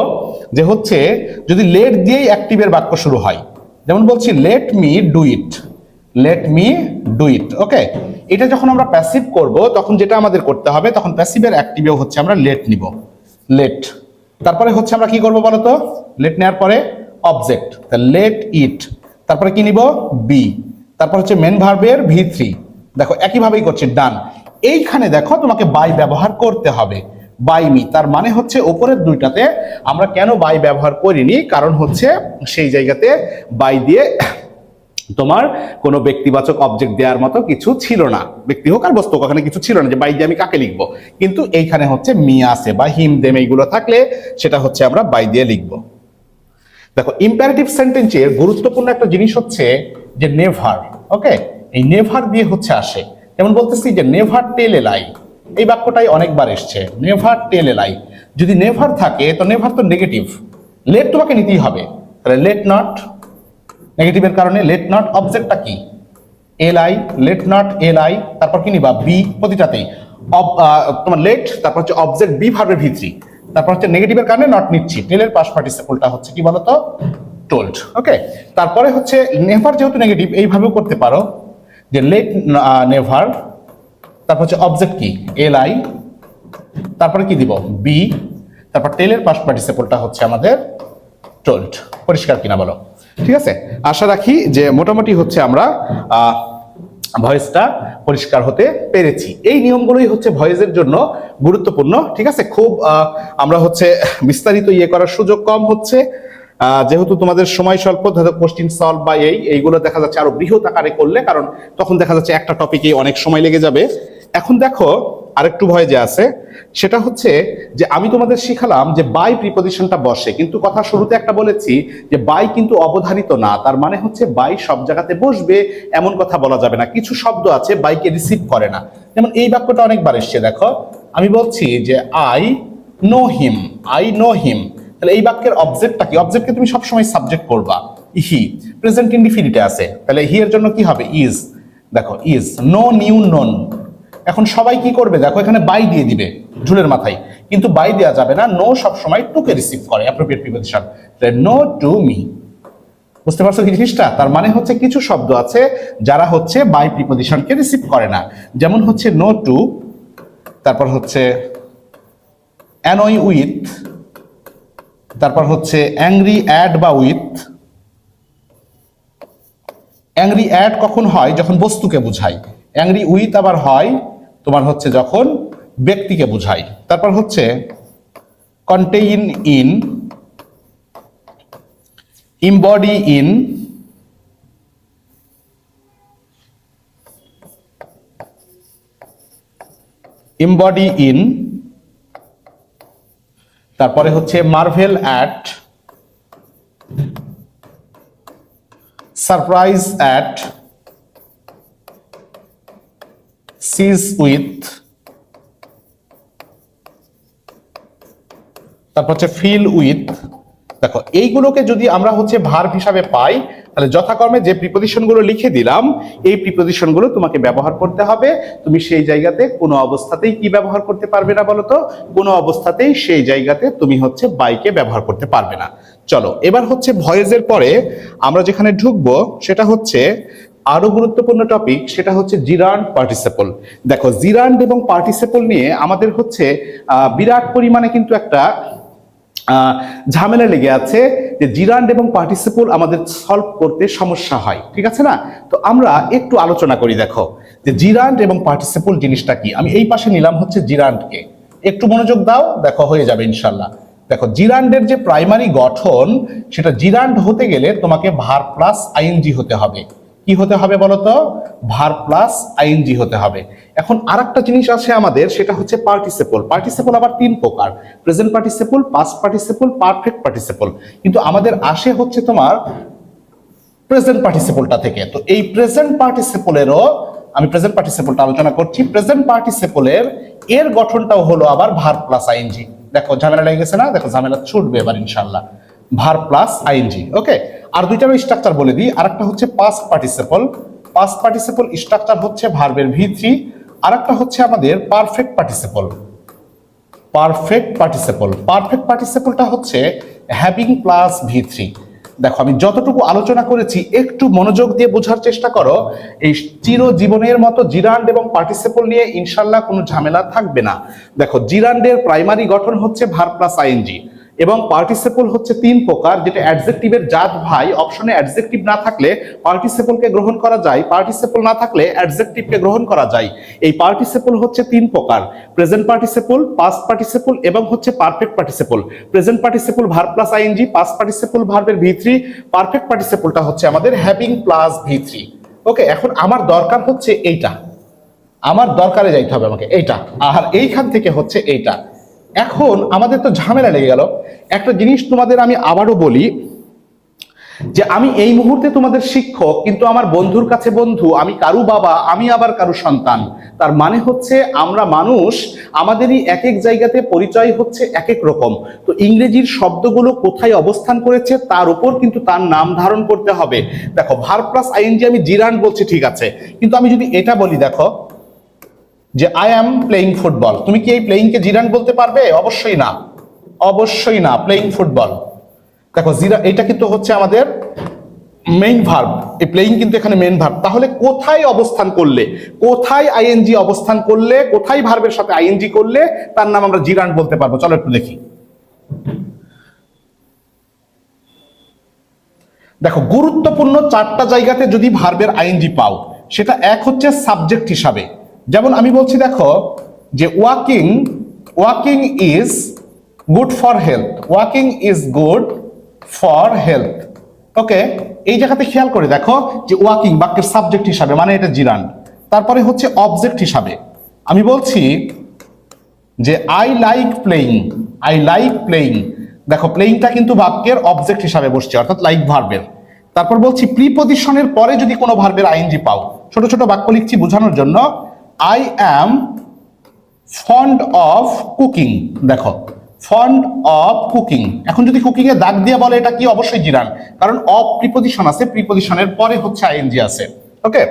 যে হচ্ছে যদি লেট দিয়েই অ্যাক্টিভের বাক্য শুরু হয়, যেমন বলছি let me do it, let me do it, okay. এটা যখন আমরা প্যাসিভ করব তখন যেটা আমাদের করতে হবে, তখন প্যাসিভের অ্যাক্টিভেও হচ্ছে আমরা লেট নিব, লেট। তারপরে হচ্ছে আমরা কি করব বলো তো? লেট নেওয়ার পরে অবজেক্ট, লেট ইট, তারপরে কি নিব? বি, তারপর হচ্ছে মেন ভার্বের V3। দেখো একইভাবেই করছি, ডান। এইখানে দেখো তোমাকে বাই ব্যবহার করতে হবে, বাই মি। তার মানে হচ্ছে উপরের দুইটাতে আমরা কেন বাই ব্যবহার করিনি, কারণ হচ্ছে সেই জায়গাতে বাই দিয়ে তোমার কোনো ব্যক্তিবাচক অবজেক্ট দেওয়ার মতো কিছু ছিল না, ব্যক্তি হোক আর বস্তু হোক, ওখানে কিছু ছিল না যে বাই দিয়ে আমি কাকে লিখবো। কিন্তু এইখানে হচ্ছে মি আছে বা হিম দেম এইগুলো থাকলে সেটা হচ্ছে আমরা বাই দিয়ে লিখবো। দেখো ইম্পারেটিভ সেন্টেন্সের গুরুত্বপূর্ণ একটা জিনিস হচ্ছে যে নেভার, ওকে। এই নেভার দিয়ে হচ্ছে আসে। যেমন বলতেছি যে নেভার টেল এ লাই, এই বাক্যটাই অনেকবার এসছে, নেভার টেল এ লাই। যদি নেভার থাকে তো নেভার তো নেগেটিভ, লেট তোমাকে নিতেই হবে। তাহলে লেট নট, নেগেটিভের কারণে লেট নট। অবজেক্টটা কি? L I, let not L I. তারপর কি নিবা? বি, প্রতিটাতেই তোমার লেট, তারপর হচ্ছে অবজেক্ট বি ভার্বের V3, তারপর হচ্ছে নেগেটিভের কারণে নট নিচ্ছি, টেলের পাস্ট পার্টিসিপলটা হচ্ছে কি বলতো? টোল্ড, ওকে। তারপরে হচ্ছে নেভার যেহেতু নেগেটিভ এইভাবেও করতে পারো যে লেট নেভার, তারপর হচ্ছে অবজেক্ট কি? এল আই, তারপরে কি দিব? বি, তারপর টেলের পাস্ট পার্টিসিপলটা হচ্ছে আমাদের টোল্ড। পরিষ্কার কিনা বলো? ঠিক আছে, আশা রাখি যে মোটামুটি হচ্ছে আমরা ভয়েসটা পরিষ্কার হতে পেরেছি। এই নিয়মগুলোই হচ্ছে ভয়েসের জন্য গুরুত্বপূর্ণ, ঠিক আছে। খুব আমরা হচ্ছে বিস্তারিত করার সুযোগ কম হচ্ছে, যেহেতু তোমাদের সময় স্বল্প, কোশ্চিন সলভ বা এইগুলো দেখা যাচ্ছে আরো বৃহৎ আকারে করলে, কারণ তখন দেখা যাচ্ছে একটা টপিকে অনেক সময় লেগে যাবে। এখন দেখো আরেকটু ভয় যে আছে সেটা হচ্ছে যে আমি তোমাদের শিখালাম যে বাই প্রিপজিশনটা বসে, কিন্তু কথা শুরুতে একটা বলেছি যে বাই কিন্তু অবধারিত না। তার মানে হচ্ছে বাই সব জায়গাতে বসবে এমন কথা বলা যাবে না। কিছু শব্দ আছে বাইকে রিসিভ করে না, যেমন এই বাক্যটা অনেকবার এসছে। দেখো আমি বলছি যে I know him, I know him. তাহলে এই বাক্যের অবজেক্টটা কি? অবজেক্টকে তুমি সবসময় সাবজেক্ট করবা, হি। প্রেজেন্ট ইনডিফিনিটে আছে, তাহলে হি এর জন্য কি হবে? ইজ। দেখো ইজ, নো নিউ নন। এখন সবাই কি করবে? দেখো এখানে বাই দিয়ে দিবে ঝুলের মাথায়, কিন্তু বাই দেওয়া যাবে না। নো সবসময় টুকে রিসিভ করে, appropriate preposition. Known to me, বুঝতে পারছো কি জিনিসটা? তার মানে হচ্ছে কিছু শব্দ আছে যারা হচ্ছে বাই প্রিপজিশনকে রিসিভ করে না, যেমন হচ্ছে নো টু, তারপর হচ্ছে অ্যানয় উইথ, তারপর হচ্ছে অ্যাংরি অ্যাড বা উইথ। অ্যাংরি অ্যাড কখন হয়? যখন বস্তুকে বুঝায়। অ্যাংরি উইথ আবার হয় তোমার হচ্ছে যখন ব্যক্তিকে বুঝায়। তারপর হচ্ছে contain in, embody in, embody in, তারপরে হচ্ছে marvel at, surprise at, seize with, তারপর হচ্ছে ফিল উইথ। দেখো এইগুলোকে যদি আমরা হচ্ছে ভার্ব হিসাবে পাই, তাহলে যথাক্রমে যে প্রিপোজিশন গুলো লিখে দিলাম, এই প্রিপোজিশন গুলো তোমাকে ব্যবহার করতে হবে। তুমি সেই জায়গাতে কোনো অবস্থাতেই কি ব্যবহার করতে পারবে না বলো তো? কোনো অবস্থাতেই সেই জায়গাতে তুমি হচ্ছে বাইকে ব্যবহার করতে পারবে না। চলো এবার হচ্ছে ভয়েসের পরে আমরা যেখানে ঢুকবো সেটা হচ্ছে আরো গুরুত্বপূর্ণ টপিক, সেটা হচ্ছে জিরান্ড পার্টিসিপল। দেখো জিরান্ড এবং পার্টিসিপল নিয়ে আমাদের হচ্ছে বিরাট পরিমাণে কিন্তু একটা ঝামেলা লেগে আছে, যে জিরান্ড এবং পার্টিসিপল আমাদের সলভ করতে সমস্যা হয়, ঠিক আছে না? তো আমরা একটু আলোচনা করি। দেখো যে জিরান্ড এবং পার্টিসিপল জিনিসটা কি। আমি এই পাশে নিলাম হচ্ছে জিরান্ডকে, একটু মনোযোগ দাও, দেখো হয়ে যাবে ইনশাল্লাহ। দেখো জিরান্ডের যে প্রাইমারি গঠন, সেটা জিরান্ড হতে গেলে তোমাকে ভার্ব প্লাস আইএনজি হতে হবে। কি হতে হবে বলতো? ভার্ব প্লাস আইএনজি হতে হবে। এখন আরেকটা জিনিস আছে আমাদের, সেটা হচ্ছে পার্টিসিপল। পার্টিসিপল আবার তিন প্রকার, present participle, past participle, perfect participle. কিন্তু আমাদের আসে হচ্ছে তোমার প্রেজেন্ট পার্টিসিপলটা থেকে। তো এই প্রেজেন্ট পার্টিসিপলেরও আমি প্রেজেন্ট পার্টিসিপলটা আলোচনা করছি। প্রেজেন্ট পার্টিসিপলের এর গঠনটাও হলো আবার ভার্ব প্লাস আইএনজি। দেখো ঝামেলা লেগে গেছে না? দেখো ঝামেলা ছুটবে এবার ইনশাআল্লাহ। Verb plus ING, okay. আর দুইটারও স্ট্রাকচার বলে দিই। আরেকটা হচ্ছে past participle. Past participle structure হচ্ছে ভার্বের V3। আরেকটা হচ্ছে আমাদের perfect participle. Perfect participle, perfect পার্টিসিপলটা হচ্ছে হ্যাভিং প্লাস V3। দেখো আমি যতটুকু আলোচনা করেছি একটু মনোযোগ দিয়ে বোঝার চেষ্টা করো। এই চিরজীবনের মতো জিরান্ড এবং পার্টিসিপল নিয়ে ইনশাল্লাহ কোনো ঝামেলা থাকবে না। দেখো জিরান্ডের প্রাইমারি গঠন হচ্ছে ভার্ব প্লাস আইএনজি, এবং পার্টিসিপল হচ্ছে তিন প্রকার, যেটা অ্যাডজেক্টিভের জাত ভাই। অপশনে অ্যাডজেক্টিভ না থাকলে পার্টিসিপলকে গ্রহণ করা যায়, পার্টিসিপল না থাকলে অ্যাডজেক্টিভকে গ্রহণ করা যায়। এই পার্টিসিপল হচ্ছে তিন প্রকার, প্রেজেন্ট পার্টিসিপল, পাস্ট পার্টিসিপল এবং হচ্ছে perfect participle. Present participle verb plus ING, past participle ভার্বের V3, পারফেক্ট পার্টিসিপলটা হচ্ছে আমাদের হ্যাভিং প্লাস V3। ওকে, এখন আমার দরকার হচ্ছে এইটা, আমার দরকারে যাইতে হবে আমাকে এইটা, আর এইখান থেকে হচ্ছে এইটা। এখন আমাদের তো ঝামেলা লেগে গেল। একটা জিনিস তোমাদের আমি আবারও বলি, যে আমি এই মুহূর্তে তোমাদের শিক্ষক, কিন্তু আমার বন্ধুর কাছে বন্ধু, আমি কারু বাবা, আমি আবার কারু সন্তান। তার মানে হচ্ছে আমরা মানুষ, আমাদেরই এক এক জায়গাতে পরিচয় হচ্ছে এক এক রকম। তো ইংরেজির শব্দগুলো কোথায় অবস্থান করেছে তার উপর কিন্তু তার নাম ধারণ করতে হবে। দেখো ভার্ব প্লাস আইএনজি আমি জিরান্ড বলছি, ঠিক আছে, কিন্তু আমি যদি এটা বলি, দেখো যে আই অ্যাম প্লেইং ফুটবল, তুমি কি এই প্লেইংকে জিরান্ড বলতে পারবে? অবশ্যই না, অবশ্যই না। প্লেইং ফুটবল, দেখো এটা কিন্তু হচ্ছে আমাদের মেইন ভার্ব, এই প্লেইং কিন্তু এখানে মেইন ভার্ব। তাহলে কোথায় অবস্থান করলে, কোথায় আইএনজি অবস্থান করলে, কোথায় ভার্বের সাথে আইএনজি করলে তার নাম আমরা জিরান্ড বলতে পারবো? চলো একটু দেখি। দেখো গুরুত্বপূর্ণ চারটা জায়গাতে যদি ভার্বের আইএনজি পাও, সেটা এক হচ্ছে সাবজেক্ট হিসাবে। যেমন আমি বলছি, দেখো যে walking, walking is good for health, walking is good for health. Okay, এই জায়গাতে খেয়াল করে দেখো যে ওয়াকিং বাক্যের সাবজেক্ট হিসাবে, মানে এটা জিরান্ড। তারপরে হচ্ছে অবজেক্ট হিসাবে আমি বলছি যে I like playing, I like playing. দেখো প্লেইংটা কিন্তু বাক্যের অবজেক্ট হিসাবে বসছে, অর্থাৎ লাইক ভার্বের। তারপর বলছি প্রিপজিশনের পরে যদি কোনো ভার্বের আইএনজি পাও, ছোট ছোট বাক্য লিখছি বোঝানোর জন্য। I am fond of cooking, দেখো ফন্ড অফ কুকিং। এখন যদি কুকিং এ দাগ দিয়ে বলে, এটা কি? অবশ্যই জিরান্ড, কারণ অফ প্রিপজিশন আছে, প্রিপজিশনের পরে হচ্ছে আইএনজি আছে। ওকে,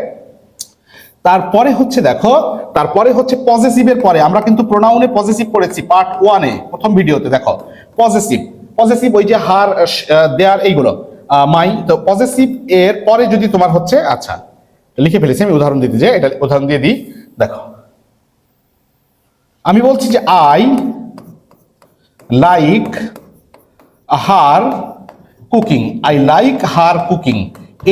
তারপরে হচ্ছে দেখো, তারপরে হচ্ছে পজেসিভের পরে। আমরা কিন্তু প্রোনাউনে পজেসিভ পড়েছি পার্ট 1-এ, প্রথম ভিডিওতে। দেখো পজেসিভ, পজেসিভ ওই যে হার, দেয়ার, এইগুলো মাই। তো পজেসিভ এর পরে যদি তোমার হচ্ছে, আচ্ছা লিখে ফেলেছি আমি, উদাহরণ দিতে যে এটা উদাহরণ দিয়ে দিই। দেখো আমি বলছি যে I like her cooking, I like her cooking.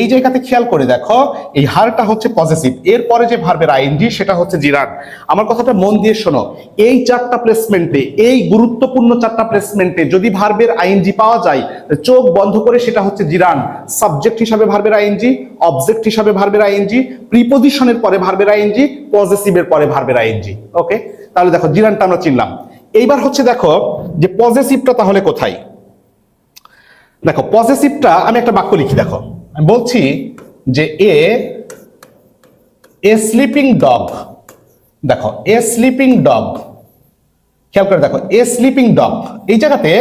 এই জায়গাতে খেয়াল করে দেখো, এই হারটা হচ্ছে পজেসিভ, এরপরে যে ভার্বের আইএনজি সেটা হচ্ছে জিরান্ড। আমার কথাটা মন দিয়ে শোনো, এই চারটা প্লেসমেন্টে, এই গুরুত্বপূর্ণ চারটা প্লেসমেন্টে যদি ভার্বের আইএনজি পাওয়া যায়, চোখ বন্ধ করে সেটা হচ্ছে জিরান্ড। সাবজেক্ট হিসাবে ভার্বের আইএনজি, অবজেক্ট হিসাবে ভার্বের আইএনজি, প্রিপজিশনের পরে ভার্বের আইএনজি, পজেসিভের পরে ভার্বের আইএনজি। ওকে, তাহলে দেখো জিরানটা আমরা চিনলাম। এইবার হচ্ছে দেখো যে পজেসিভটা তাহলে কোথায়। দেখো পজেসিভটা আমি একটা বাক্য লিখি, দেখো আমি বলছি যে এ স্লিপিং ডগ, দেখো এ স্লিপিং ডগ, খেয়াল করে দেখো এ স্লিপিং ডগ, এই জায়গাতে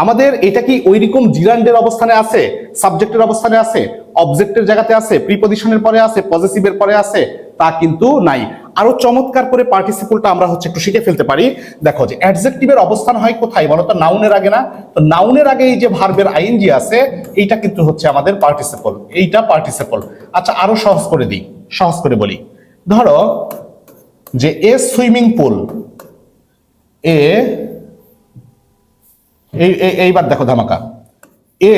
আমাদের এটা কি ওইরকম জিরান্ডের অবস্থানে আছে, সাবজেক্টের অবস্থানে আছে, অবজেক্টের জায়গাতে আছে, প্রিপজিশনের পরে আছে, পজেসিভের পরে আছে, তা কিন্তু নাই। আরো চমৎকার করে পার্টিসিপলটা আমরা হচ্ছে একটু শিখে ফেলতে পারি। দেখো যে অ্যাডজেক্টিভের অবস্থান হয় কোথায় বলো তো, নাউনের আগে না? তো নাউনের আগে এই যে ভার্বের আইএনজি আছে, এইটা কিন্তু হচ্ছে আমাদের পার্টিসিপল, এইটা পার্টিসিপল। আচ্ছা আরো সহজ করে দিই, সহজ করে বলি, ধরো যে এ সুইমিং পুল, এইবার দেখো ধামাকা, এ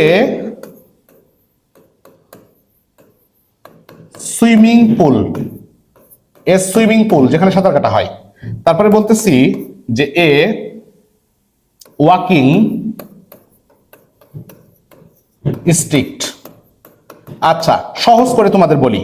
সুইমিং পুল, এ সুইমিং পুল যেখানে সাঁতার কাটা হয়। তারপরে বলতেছি যে এ ওয়াকিং স্টিক। আচ্ছা সহজ করে তোমাদের বলি,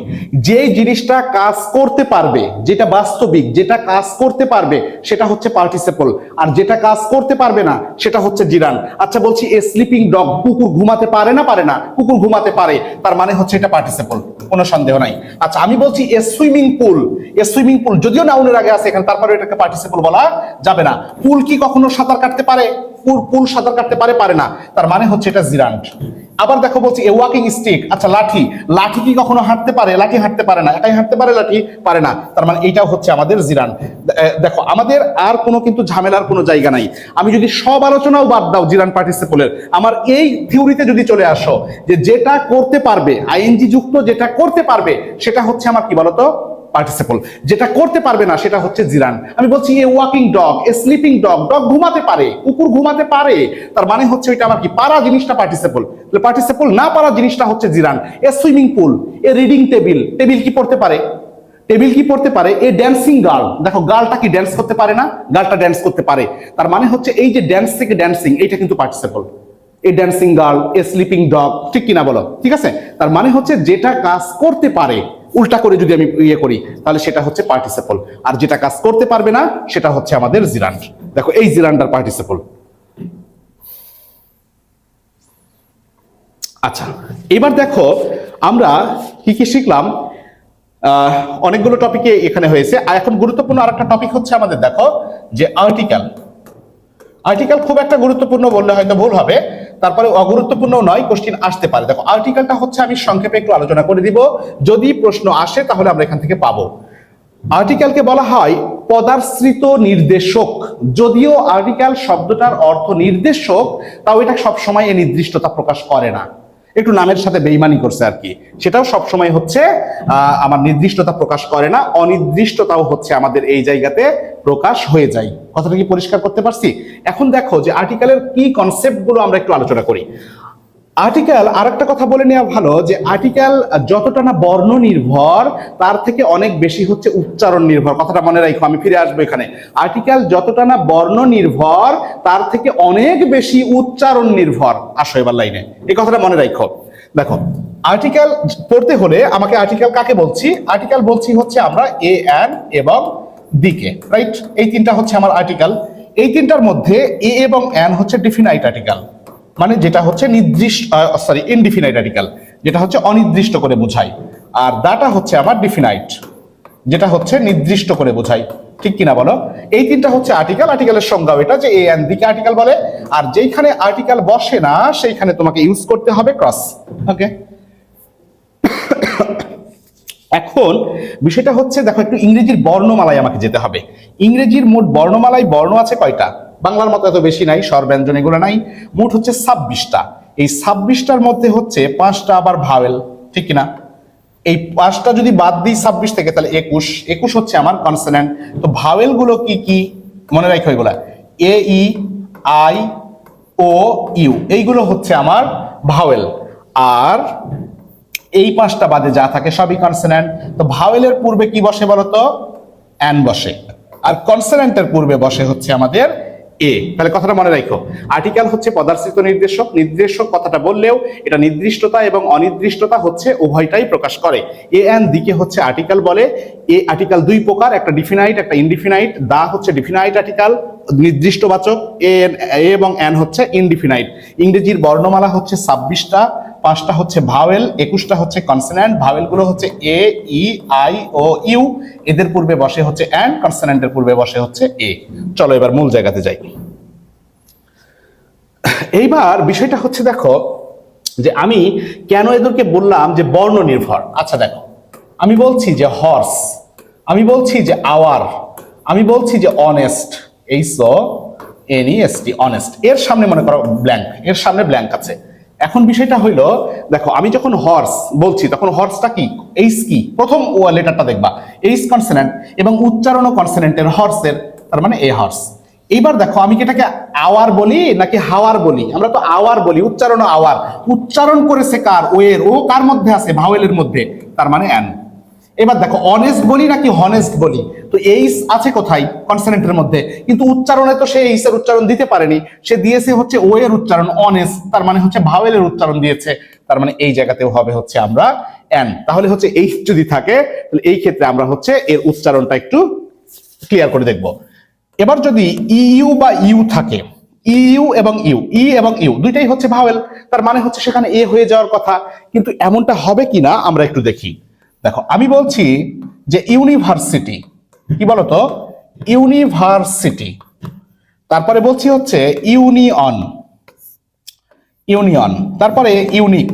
যে জিনিসটা কাজ করতে পারবে, যেটা বাস্তবিক, যেটা কাজ করতে পারবে সেটা হচ্ছে পার্টিসিপল, আর যেটা কাজ করতে পারবে না সেটা হচ্ছে জিরান। আচ্ছা বলছি এ স্লিপিং ডগ, কুকুর ঘুমাতে পারে না? পারে না। কুকুর ঘুমাতে পারে, তার মানে হচ্ছে এটা পার্টিসিপল, কোনো সন্দেহ নাই। আচ্ছা আমি বলছি এ সুইমিং পুল, এ সুইমিং পুল যদিও নাউনের আগে আছে এখানে, তারপরে এটাকে পার্টিসিপল বলা যাবে না। পুল কি কখনো সাঁতার কাটতে পারে? পুল সাঁতার কাটতে পারে? পারে না, তার মানে হচ্ছে এটা জিরান্ড। আবার দেখো বলছি এ ওয়াকিং স্টিক, আচ্ছা লাঠি, লাঠি কি কখনো হাঁটতে পারে? লাঠি হাঁটতে পারে না। একাই হাঁটতে পারে লাঠি? পারে না, তার মানে এইটাও হচ্ছে আমাদের জিরান। দেখো আমাদের আর কোনো কিন্তু ঝামেলার কোনো জায়গা নাই। আমি যদি সব আলোচনাও বাদ দাও জিরান পার্টিসিপলের, আমার এই থিওরিতে যদি চলে আসো যে যেটা করতে পারবে, আইএনজি যুক্ত যেটা করতে পারবে সেটা হচ্ছে আমার কি বলতো, পার্টিসিপল। যেটা করতে পারবে না সেটা হচ্ছে জিরান। আমি বলছি এ ওয়াকিং ডগ, এ স্লিপিং ডগ, ডগ ঘুমাতে পারে, কুকুর ঘুমাতে পারে, তার মানে হচ্ছে এটা আমার কি, পারা জিনিসটা পার্টিসিপল, পার্টিসিপল না পারা জিনিসটা হচ্ছে জিরান। এ সুইমিং পুল, এ রিডিং টেবিল, টেবিল কি পড়তে পারে? টেবিল কি পড়তে পারে? এ ড্যান্সিং গার্ল, দেখো গার্লটা কি ড্যান্স করতে পারে না? গার্লটা ড্যান্স করতে পারে, তার মানে হচ্ছে এই যে ড্যান্স থেকে ড্যান্সিং, এইটা কিন্তু পার্টিসিপল। এ ড্যান্সিং গার্ল, এ স্লিপিং ডগ, ঠিক কিনা বলো? ঠিক আছে, তার মানে হচ্ছে যেটা কাজ করতে পারে, উল্টা করে যদি আমি ইয়ে করি তাহলে সেটা হচ্ছে পার্টিসিপল, আর যেটা কাজ করতে পারবে না সেটা হচ্ছে আমাদের জিরান্ড। দেখো এই জিরান্ডার পার্টিসিপল। আচ্ছা এবার দেখো আমরা কি কি শিখলাম, অনেকগুলো টপিকে এখানে হয়েছে। আর এখন গুরুত্বপূর্ণ আরেকটা টপিক হচ্ছে আমাদের, দেখো যে আর্টিকেল। আর্টিকেল খুব একটা গুরুত্বপূর্ণ বললে হয়তো ভুল হবে, তারপরে অগুরুত্বপূর্ণ নয়, কোশ্চিন আসতে পারে। দেখো আর্টিকেলটা হচ্ছে, আমি সংক্ষেপে একটু আলোচনা করে দিব, যদি প্রশ্ন আসে তাহলে আমরা এখান থেকে পাবো। আর্টিকেলকে বলা হয় পদাশ্রিত নির্দেশক। যদিও আর্টিকেল শব্দটার অর্থ নির্দেশক, তাও এটা সবসময় এই নির্দিষ্টতা প্রকাশ করে না, একটু নামের সাথে বেইমানি করছে আর কি। সেটাও সবসময় হচ্ছে আমার নির্দিষ্টতা প্রকাশ করে না, অনির্দিষ্টতাও হচ্ছে আমাদের এই জায়গাতে প্রকাশ হয়ে যায়। কথাটা কি পরিষ্কার করতে পারছি? এখন দেখো যে আর্টিকেলের কি কনসেপ্ট গুলো আমরা একটু আলোচনা করি। আর্টিকেল, আরেকটা কথা বলে নেওয়া ভালো যে আর্টিকেল যতটা না বর্ণ নির্ভর, তার থেকে অনেক বেশি হচ্ছে উচ্চারণ নির্ভর। কথাটা মনে রাখো, আমি ফিরে আসবো এখানে। আর্টিকেল যতটা না বর্ণ নির্ভর, তার থেকে অনেক বেশি উচ্চারণ নির্ভর। আসো এবার লাইনে, এই কথাটা মনে রাখো। দেখো আর্টিকেল পড়তে হলে আমাকে আর্টিকেল কাকে বলছি? আর্টিকেল বলছি হচ্ছে আমরা এ, অ্যান এবং দিকে, রাইট? এই তিনটা হচ্ছে আমার আর্টিকেল। এই তিনটার মধ্যে এ এবং অ্যান হচ্ছে ডিফিনাইট আর্টিকেল, মানে যেটা হচ্ছে নির্দিষ্ট, সরি ইনডিফিনাইট আর্টিকেল, যেটা হচ্ছে অনির্দিষ্ট করে বোঝায়। আর দাটা হচ্ছে আমার ডিফিনাইট, যেটা হচ্ছে নির্দিষ্ট করে বোঝায়। ঠিক কিনা বলো? এই তিনটা হচ্ছে আর্টিকেল। আর্টিকেলের সংজ্ঞা এটা যে এ এন দিকে আর্টিকেল বলে, আর যেখানে আর্টিকেল বসে না সেইখানে তোমাকে ইউজ করতে হবে ক্রস। ওকে, এখন বিষয়টা হচ্ছে দেখো একটু ইংরেজির বর্ণমালায় আমাকে যেতে হবে। ইংরেজির মোট বর্ণমালায় বর্ণ আছে কয়টা? বাংলার মতো এত বেশি নাই, স্বর ব্যঞ্জন এগুলো নাই, মোট হচ্ছে 26টা। এই 26টার মধ্যে হচ্ছে 5টা আবার ভাওয়েল, ঠিক কিনা? এই 5টা যদি বাদ দিই 26 থেকে তাহলে 21 হচ্ছে আমার কনসোনেন্ট। তো ভাওয়েল গুলো কি কি মনে রাখো, এগুলা এ, ই, আই, ও, ইউ, এইগুলো হচ্ছে আমার ভাওয়েল। আর এই 5টা বাদে যা থাকে সবই কনসোনেন্ট। তো ভাওয়েলের পূর্বে কি বসে বলতো? অ্যান বসে। আর কনসোনেন্টের পূর্বে বসে হচ্ছে আমাদের এ। তাহলে কথাটা মনে রাখো, আর্টিকেল হচ্ছে পদার্থিত নির্দেশক, নির্দেশক কথাটা বললেও এটা নির্দিষ্টতা এবং অনির্দিষ্টতা হচ্ছে উভয়টাই প্রকাশ করে। এ এন্ড দিকে হচ্ছে আর্টিকেল বলে। এ আর্টিকেল দুই প্রকার, একটা ডিফিনাইট একটা ইনডিফিনাইট। দা হচ্ছে ডিফিনাইট আর্টিকেল, নির্দিষ্টবাচক, এ এবং এন হচ্ছে ইনডিফিনাইট। ইংরেজির বর্ণমালা হচ্ছে 26টা, 5টা হচ্ছে ভাওয়েল, 21টা হচ্ছে কনসোন্যান্ট। ভাওয়েলগুলো হচ্ছে এ, ই, আই ও ইউ, এদের পূর্বে বসে হচ্ছে এন, কনসোন্যান্টের পূর্বে বসে হচ্ছে এ। চলো এবার মূল জায়গাতে যাই। এইবার বিষয়টা হচ্ছে দেখো যে আমি কেন এদেরকে বললাম যে বর্ণ নির্ভর। আচ্ছা দেখো, আমি বলছি যে হর্স, আমি বলছি যে আওয়ার, আমি বলছি যে অনেস্ট, HONEST, অনেস্ট। এর সামনে মনে করো ব্ল্যাঙ্ক, এর সামনে ব্ল্যাঙ্ক আছে। এখন বিষয়টা হইলো দেখো, আমি যখন হর্স বলছি তখন হর্সটা কি, এইচ কি, প্রথম লেটারটা দেখবা এইচ কনসোন্যান্ট এবং উচ্চারণও কনসোন্যান্টের হর্সের, তার মানে এ হর্স। এইবার দেখো আমি কি এটাকে আওয়ার বলি নাকি হাওয়ার বলি? আমরা তো আওয়ার বলি, উচ্চারণ আওয়ার। উচ্চারণ করেছে কার, ওয়ের, ও কার মধ্যে আছে, ভাওয়েলের মধ্যে, তার মানে অ্যান। এবার দেখো অনেস্ট বলি নাকি হনেস্ট বলি, তো এইস আছে কোথায়, কনসোনেন্টের মধ্যে, কিন্তু উচ্চারণে তো সে এইস এর উচ্চারণ দিতে পারেনি, সে দিয়েছে হচ্ছে ও এর উচ্চারণ, অনেস্ট, তার মানে হচ্ছে ভাওয়েলের উচ্চারণ দিয়েছে, তার মানে এই জায়গাতেও হবে হচ্ছে আমরা এন। তাহলে হচ্ছে এইস যদি থাকে তাহলে এই ক্ষেত্রে আমরা হচ্ছে এর উচ্চারণটা একটু ক্লিয়ার করে দেখব। এবার যদি ইউ বা ইউ থাকে, ইউ এবং ইউ, ই এবং ইউ দুইটাই হচ্ছে ভাওয়েল, তার মানে হচ্ছে সেখানে এ হয়ে যাওয়ার কথা, কিন্তু এমনটা হবে কিনা আমরা একটু দেখি। দেখো আমি বলছি যে ইউনিভার্সিটি, কি বলতো, ইউনিভার্সিটি। তারপরে বলছি হচ্ছে ইউনিয়ন, ইউনিয়ন। তারপরে ইউনিক।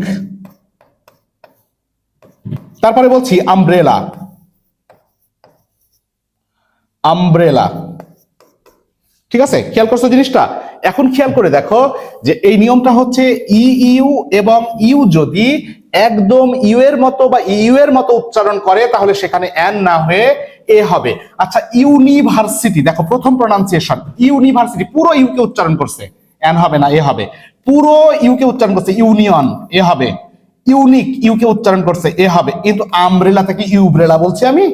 তারপরে বলছি আমব্রেলা, আমব্রেলা। ঠিক আছে, খেয়াল করছো জিনিসটা? এখন খেয়াল করে দেখো যে এই নিয়মটা হচ্ছে ইউ এবং ইউ যদি একদম ইউ এর মতো বা ইউ এর মতো উচ্চারণ করে তাহলে সেখানে এন না হয়ে এ হবে। আচ্ছা ইউনিভার্সিটি, দেখো প্রথম প্রোনাউন্সিয়েশন, ইউনিভার্সিটি পুরো ইউ কে উচ্চারণ করছে, এন হবে না এ হবে। পুরো ইউ কে উচ্চারণ করছে, ইউনিয়ন, এ হবে। ইউনিক, ইউ কে উচ্চারণ করছে, এ হবে। কিন্তু আমব্রেলা থেকে ইউব্রেলা বলছি আমি,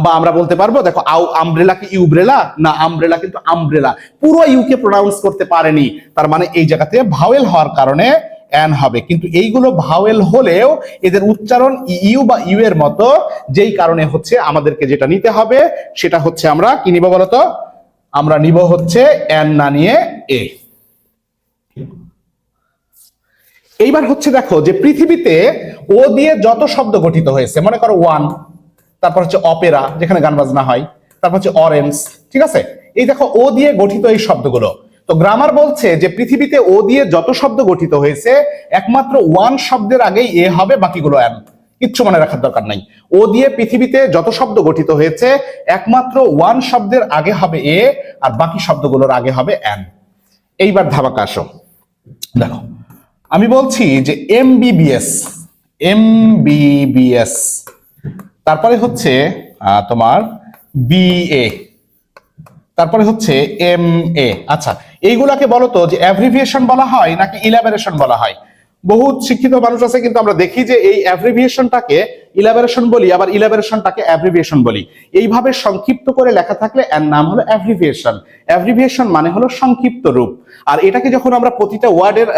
বা আমরা বলতে পারবো দেখো আমব্রেলা কি ইউব্রেলা না, আমব্রেলা কিন্তু আমব্রেলা, পুরো ইউকে প্রোনাউন্স করতে পারেনি, তার মানে এই জায়গাতে ভাওয়েল হওয়ার কারণে এন হবে। কিন্তু এইগুলো ভাওয়েল হলেও এদের উচ্চারণ ইউ বা ইউ এর মতো, যেই কারণে হচ্ছে আমাদেরকে যেটা নিতে হবে সেটা হচ্ছে আমরা কি নিব বলতো, আমরা নিব হচ্ছে এন না নিয়ে এ। এইবার হচ্ছে দেখো যে পৃথিবীতে ও দিয়ে যত শব্দ গঠিত হয়েছে, মনে করো ওয়ান, তারপর হচ্ছে অপেরা যেখানে গান বাজনা হয়, তারপর হচ্ছে অরেঞ্জ, ঠিক আছে, এই দেখো ও দিয়ে গঠিত এই শব্দগুলো। তো গ্রামার বলছে যে পৃথিবীতে ও দিয়ে যত শব্দ গঠিত হয়েছে একমাত্র ওয়ান শব্দের আগেই এ হবে, বাকিগুলো এন। কিচ্ছু মনে রাখার দরকার নাই। ও দিয়ে পৃথিবীতে যত শব্দ গঠিত হয়েছে একমাত্র ওয়ান শব্দের আগে হবে এ, আর বাকি শব্দগুলোর আগে হবে এন। এইবার ধামাকা আসো, দেখো আমি বলছি যে এমবিবিএস, এমবিবিএস, তারপরে হচ্ছে তোমার বিএ, তারপরে হচ্ছে MA। আচ্ছা এইগুলাকে বলো তো যে অ্যাব্রিভিয়েশন বলা হয় নাকি ইলাবোরেশন বলা হয়? বহুত শিক্ষিত মানুষ আছে কিন্তু আমরা দেখি যে এই অ্যাব্রিভিয়েশনটাকে ইলাবোরেশন বলি, আবার ইলাবোরেশনটাকে অ্যাব্রিভিয়েশন বলি। এইভাবে সংক্ষিপ্ত করে লেখা থাকলে এর নাম হলো অ্যাব্রিভিয়েশন। অ্যাব্রিভিয়েশন মানে হলো সংক্ষিপ্ত রূপ। আর এটাকে যখন আমরা প্রতিটা ওয়ার্ডের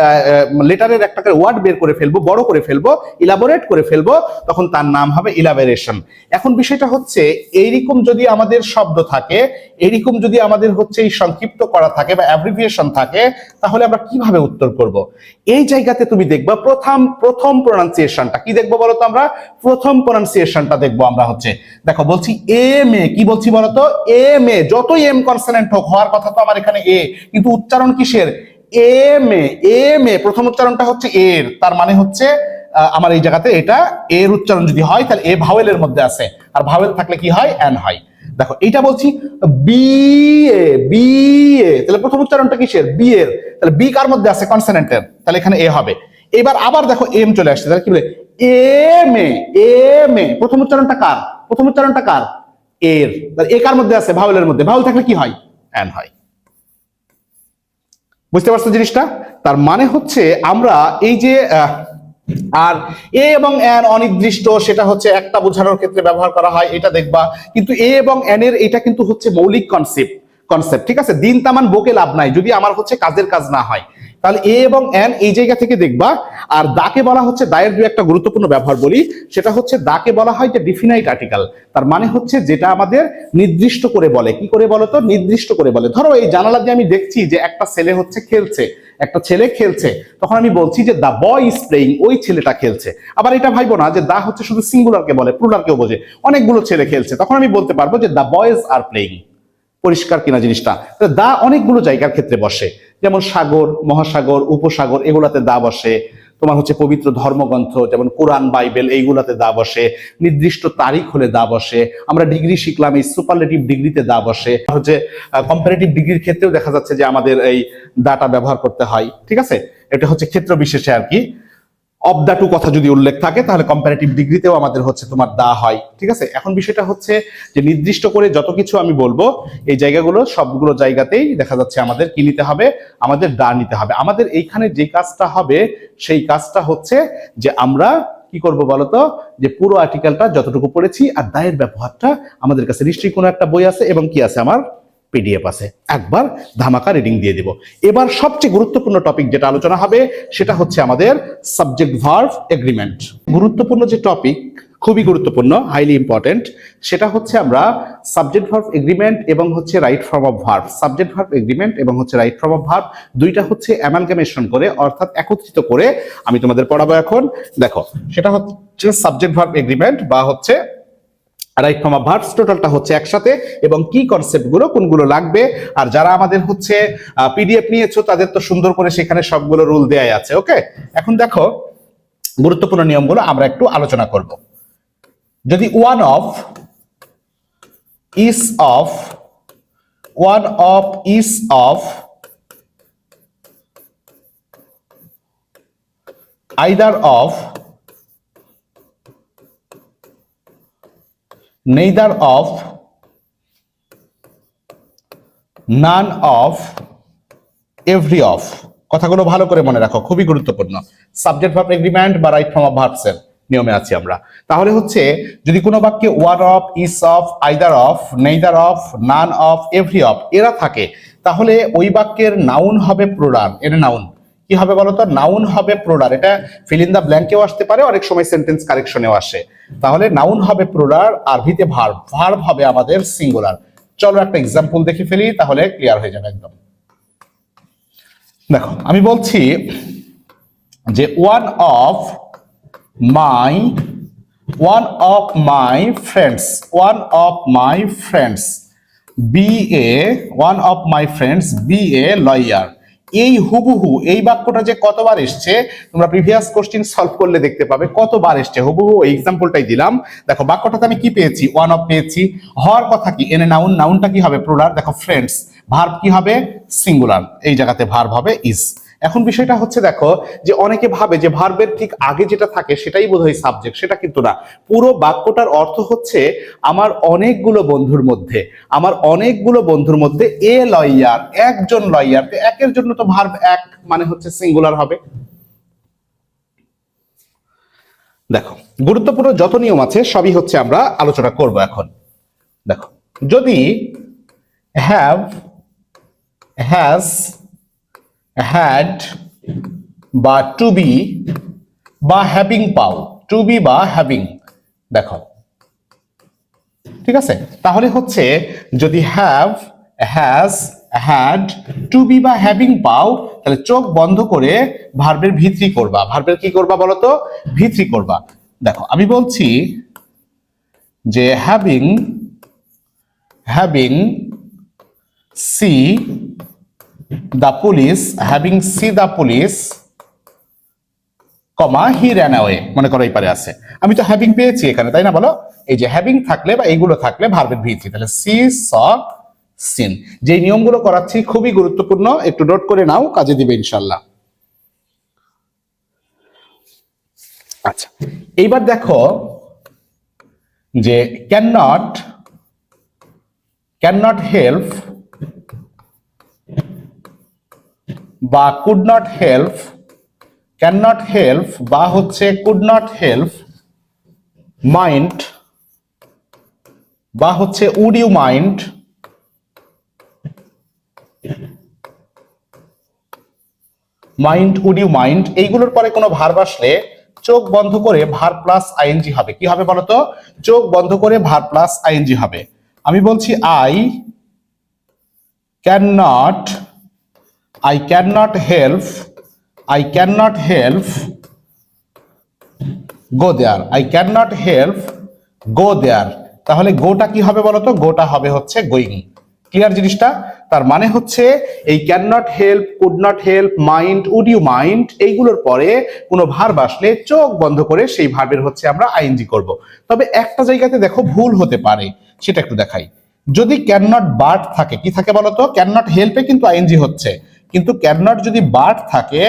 লেটারের একটা করে ওয়ার্ড বের করে ফেলবো, বড় করে ফেলবো, ইলাবোরেট করে ফেলবো, তখন তার নাম হবে ইলাবোরেশন। এখন বিষয়টা হচ্ছে এইরকম যদি আমাদের শব্দ থাকে, এইরকম যদি আমাদের হচ্ছে এই সংক্ষিপ্ত করা থাকে বা অ্যাব্রিভিয়েশন থাকে, তাহলে আমরা কিভাবে উত্তর করব? এই জায়গাতে তুমি দেখবা প্রথম প্রোনাউন্সিয়েশনটা কি দেখবো বলতো, আমরা প্রথম প্রোনাউন্সিয়েশনটা দেখবো আমরা হচ্ছে, দেখো বলছি এম এ, কি বলছি বলতো, এম এ, যতই এম কনসোনেন্ট হোক, হওয়ার কথা তো আমার এখানে এ, কিন্তু উচ্চারণ কিসের, এম এ, এম এ, প্রথম উচ্চারণটা হচ্ছে এর, তার মানে হচ্ছে আমার এই জায়গাতে এটা এর উচ্চারণ যদি হয় তাহলে এ ভাওয়েলের মধ্যে আছে, আর ভাওয়েল থাকলে কি হয়, এন হয়। দেখো এইটা বলছি বি এ, বি এ, তাহলে প্রথম উচ্চারণটা কিসের, বি এর, তাহলে বি কার মধ্যে আছে, কনসোনেন্টের, তাহলে এখানে এ হবে। এবার আবার দেখো এম চলে আসছে, তাহলে কি বলে, এম এ, এম এ, প্রথম উচ্চারণটা কার, প্রথম উচ্চারণটা কার, এর, তাহলে এ কার মধ্যে আছে, ভাওয়েলের মধ্যে, ভাওয়েল থাকলে কি হয়, এন হয়। বুঝতে পারছো জিনিসটা? তার মানে হচ্ছে আমরা এই যে আর এ এবং এন অনির্দিষ্ট, সেটা হচ্ছে একটা বোঝানোর ক্ষেত্রে ব্যবহার করা হয়, এটা দেখবা। কিন্তু এ এবং এন এর এটা কিন্তু হচ্ছে মৌলিক কনসেপ্ট, কনসেপ্ট, ঠিক আছে। দিন তামান বকে লাভ নাই যদি আমার হচ্ছে কাজের কাজ না হয়। তাহলে এ এবং এন এই জায়গা থেকে দেখবা। আর দাকে বলা হচ্ছে, দায়ের দু একটা গুরুত্বপূর্ণ ব্যবহার বলি, সেটা হচ্ছে দাকে বলা হয় যে ডিফিনাইট আর্টিকেল। তার মানে হচ্ছে যেটা আমাদের নির্দিষ্ট করে বলে। কি করে বলো তো? নির্দিষ্ট করে বলে। ধরো এই জানালা দিয়ে আমি দেখছি যে একটা ছেলে হচ্ছে খেলছে, একটা ছেলে খেলছে, তখন আমি বলছি যে দা বয় ইজ প্লেইং, ওই ছেলেটা খেলছে। আবার এটা ভাইবো না যে দা হচ্ছে শুধু সিঙ্গুলারকে বলে, প্লুরালকেও বোঝে, অনেকগুলো ছেলে খেলছে, তখন আমি বলতে পারবো যে দা বয়েজ আর প্লেইং। পরিষ্কার কিনা জিনিসটা? দা অনেকগুলো জায়গার ক্ষেত্রে বসে, যেমন সাগর, মহাসাগর, উপসাগর, এগুলাতে দা বসে। তোমার হচ্ছে পবিত্র ধর্মগ্রন্থ যেমন কোরআন, বাইবেল, এইগুলাতে দা বসে। নির্দিষ্ট তারিখ হলে দা বসে। আমরা ডিগ্রি শিখলাম, এই সুপারলেটিভ ডিগ্রিতে দা বসে। হচ্ছে কম্পারেটিভ ডিগ্রির ক্ষেত্রেও দেখা যাচ্ছে যে আমাদের এই দাটা ব্যবহার করতে হয়, ঠিক আছে। এটা হচ্ছে ক্ষেত্র বিশেষে আর কি। অফ দ্য টু কথা যদি উল্লেখ থাকে তাহলে কম্পারেটিভ ডিগ্রিতেও আমাদের হচ্ছে তোমার দা হয়, ঠিক আছে। এখন বিষয়টা হচ্ছে যে নির্দিষ্ট করে যত কিছু আমি বলবো এই জায়গাগুলো সবগুলো জায়গাতেই দেখা যাচ্ছে আমাদের কি নিতে হবে, আমাদের দা নিতে হবে। আমাদের এইখানে যে কাজটা হবে সেই কাজটা হচ্ছে যে আমরা কি করব বলতো, যে পুরো আর্টিকেলটা যতটুকু পড়েছি আর দায়ের ব্যবহারটা আমাদের কাছে নিশ্চয়ই কোনো একটা বই আছে এবং কি আছে, আমার পিডিএফ আছে, একবার ধামাকা রিডিং দিয়ে দিব। এবার সবচেয়ে গুরুত্বপূর্ণ টপিক যেটা আলোচনা হবে সেটা হচ্ছে আমাদের সাবজেক্ট ভার্ব এগ্রিমেন্ট। গুরুত্বপূর্ণ যে টপিক, খুবই গুরুত্বপূর্ণ, হাইলি ইম্পর্টেন্ট, সেটা হচ্ছে আমরা সাবজেক্ট ভার্ব এগ্রিমেন্ট এবং হচ্ছে right form of verb. Subject verb agreement এবং হচ্ছে রাইট ফর্ম অফ ভার্ব দুইটা হচ্ছে অ্যামালগামেশন করে, অর্থাৎ একত্রিত করে আমি তোমাদের পড়াবো এখন। দেখো, সেটা হচ্ছে সাবজেক্ট ভার্ব এগ্রিমেন্ট বা হচ্ছে রাইট ফর্ম অফ ভার্বস, টোটালটা হচ্ছে একসাথে, এবং কি কনসেপ্ট গুলো কোনগুলো লাগবে। আর যারা আমাদের হচ্ছে পিডিএফ নিয়েছো তাদের তো সুন্দর করে সেখানে সবগুলো রুল দেয়াই আছে। ওকে, এখন দেখো গুরুত্বপূর্ণ নিয়মগুলো আমরা একটু আলোচনা করব। যদি one of, is of, one of, is of, either of, neither of, none of, every of, কথাগুলো ভালো করে মনে রাখো, খুবই গুরুত্বপূর্ণ। সাবজেক্ট ভার্ব এগ্রিমেন্ট বা রাইট ফর্ম অফ ভার্বস এর নিয়মে আছি আমরা। তাহলে হচ্ছে যদি কোনো বাক্যে one of, is of, either of, neither of, none of, every of এরা থাকে, তাহলে ওই বাক্যের নাউন হবে প্লুরাল। এর নাউন কি হবে বলতো? নাউন হবে প্লুরাল। এটা ফিল ইন দা ব্ল্যাঙ্কেও আসতে পারে, অনেক সময় সেন্টেন্স কারেকশনেও আসে। তাহলে নাউন হবে প্লুরাল আর ভিতে ভার্ব, ভার্ব হবে আমাদের সিঙ্গুলার। চলো একটা এক্সাম্পল দেখে ফেলি, তাহলে ক্লিয়ার হয়ে যাবে একদম। দেখো, আমি বলছি যে one of my, one of my friends, one of my friends be a, one of my friends be a lawyer. এই হুবহু এই বাক্যটা যে কতবার এসছে তোমরা প্রিভিয়াস কোশ্চেন সলভ করলে দেখতে পাবে কতবার এসছে। হুবহু এই এক্সাম্পলটাই দিলাম। দেখো বাক্যটাতে আমি কি পেয়েছি? ওয়ান অফ পেয়েছি। হওয়ার কথা কি? এনে নাউন, নাউনটা কি হবে? প্লুরাল। দেখো ফ্রেন্ডস, ভার্ব কি হবে? সিঙ্গুলার। এই জায়গাতে ভার্ব হবে ইজ। এখন বিষয়টা হচ্ছে দেখো যে অনেকে ভাবে যে ভার্বের ঠিক আগে যেটা থাকে সেটাই বোধহয় সাবজেক্ট, সেটা কিন্তু না। পুরো বাক্যটার অর্থ হচ্ছে আমার অনেকগুলো বন্ধুর মধ্যে, আমার অনেকগুলো বন্ধুর মধ্যে এ লয়ার, একজন লয়ার। একের জন্য তো ভার্ব এক মানে হচ্ছে সিঙ্গুলার হবে। দেখো গুরুত্বপূর্ণ যত নিয়ম আছে সবই হচ্ছে আমরা আলোচনা করব এখন। দেখো, যদি হ্যাভ, হ্যাজ, হ্যাড বা টু বি বা হ্যাভিং পাও, টু বি বা হ্যাভিং, দেখো ঠিক আছে। তাহলে হচ্ছে যদি have, has, had, to be বা হ্যাভিং পাও, তাহলে চোখ বন্ধ করে ভার্বের ভিত্রি করবা। ভার্বের কি করবা বলতো? ভিত্রি করবা। দেখো আমি বলছি যে having, having see the police, having see the police, comma he ran away, মনে করো এই পারে আছে। আমি তো হ্যাভিং পেয়েছি এখানে, তাই না বলো? এই যে হ্যাভিং থাকলে বা এইগুলো থাকলে ভার্বের ভিত্তি, তাহলে সি, স, সিন। যে নিয়মগুলো করাচ্ছি খুবই গুরুত্বপূর্ণ, একটু নোট করে নাও, কাজে দিবে ইনশাল্লাহ। আচ্ছা, এইবার দেখো যে can not, can not help বা could not help, can not help বা হচ্ছে কুড নট হেল্প মাইন্ড বা হচ্ছে would you mind mind, would you mind, এইগুলোর পরে কোনো ভার্ব আসলে চোখ বন্ধ করে ভার্ব প্লাস আইএনজি হবে। কি হবে বলতো? চোখ বন্ধ করে ভার্ব প্লাস আইএনজি হবে। আমি বলছি can not help go there, I can not help go there. তাহলে গোটা কি হবে বলতো? গোটা হবে হচ্ছে গোয়িং। ক্লিয়ার জিনিসটা? তার মানে হচ্ছে এই can not help, could not help, mind, would you mind, এইগুলোর পরে কোনো ভার্ব আসলে চোখ বন্ধ করে সেই ভার্বের হচ্ছে আমরা আইএনজি করব। তবে একটা জায়গাতে দেখো ভুল হতে পারে, সেটা একটু দেখাই। যদি ক্যান নট বাট থাকে, কি থাকে বলতো? ক্যান নট হেল্পে কিন্তু আইএনজি হচ্ছে, কিন্তু ক্যান নট যদি বাট থাকে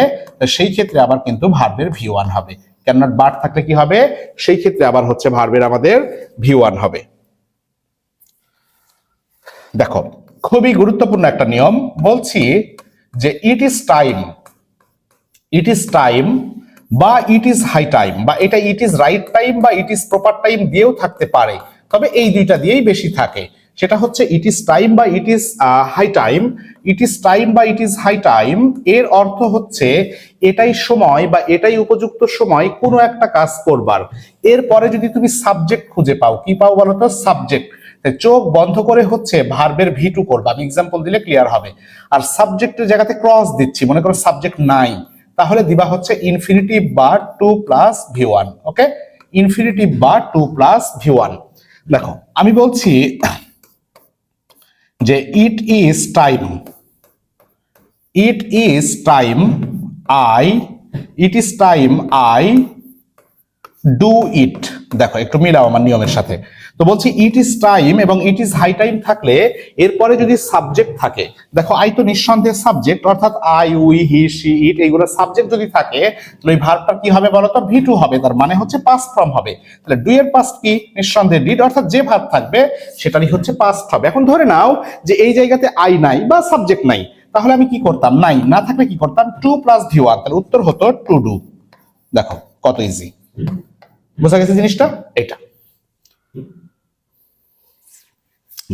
সেই ক্ষেত্রে আবার কিন্তু ভার্বের V1 হবে। ক্যান নট বাট থাকলে কি হবে? সেই ক্ষেত্রে আবার হচ্ছে ভার্বের আমাদের V1 হবে। দেখো খুবই গুরুত্বপূর্ণ একটা নিয়ম বলছি যে ইট ইজ টাইম বা ইট ইজ হাই টাইম, বা এটা ইট ইজ রাইট টাইম বা ইট ইজ প্রপার টাইম দিয়েও থাকতে পারে, তবে এই দুইটা দিয়েই বেশি থাকে। সেটা হচ্ছে ইট ইজ টাইম বা it is high time. It is time বা ইট ইজ হাই টাইম এর অর্থ হচ্ছে এটাই সময় বা এটাই উপযুক্ত সময় কোনো একটা কাজ করবার। এরপরে যদি তুমি সাবজেক্ট খুঁজে পাও, কি পাও বলতো? সাবজেক্ট। চোখ বন্ধ করে হচ্ছে ভার্বের V2 করবা। আমি এক্সাম্পল দিলে ক্লিয়ার হবে। আর সাবজেক্টের জায়গাতে ক্রস দিচ্ছি, মনে করো সাবজেক্ট নাই, তাহলে দিবা হচ্ছে ইনফিনিটিভ বা 2 প্লাস V1। ওকে, ইনফিনিটিভ বা 2 প্লাস V1। দেখো আমি বলছি যে ইট is time I do it. দেখো একটু মিলাও আমার নিয়মের সাথে। তো বলছি ইট ইজ টাইম এবং ইট ইজ হাই টাইম থাকলে এরপরে যদি সাবজেক্ট থাকে, দেখো আই তো নিঃসন্দেহে সাবজেক্ট, অর্থাৎ আই, উই, হি, শি, ইট এইগুলো সাবজেক্ট যদি থাকে তাহলে ওই ভার্বটা কি হবে বলতো? V2 হবে। তার মানে হচ্ছে পাস্ট ফর্ম হবে। তাহলে ডু এর পাস্ট কি? নিঃসন্দেহে ডিড, অর্থাৎ যে ভার্ব থাকবে সেটারই হচ্ছে পাস্ট হবে। এখন ধরে নাও যে এই জায়গাতে আই নাই বা সাবজেক্ট নাই, তাহলে আমি কি করতাম? নাই না থাকলে কি করতাম? 2 প্লাস V1, তাহলে উত্তর হতো টু ডু। দেখো কত ইজি, বোঝা গেছে জিনিসটা? এটা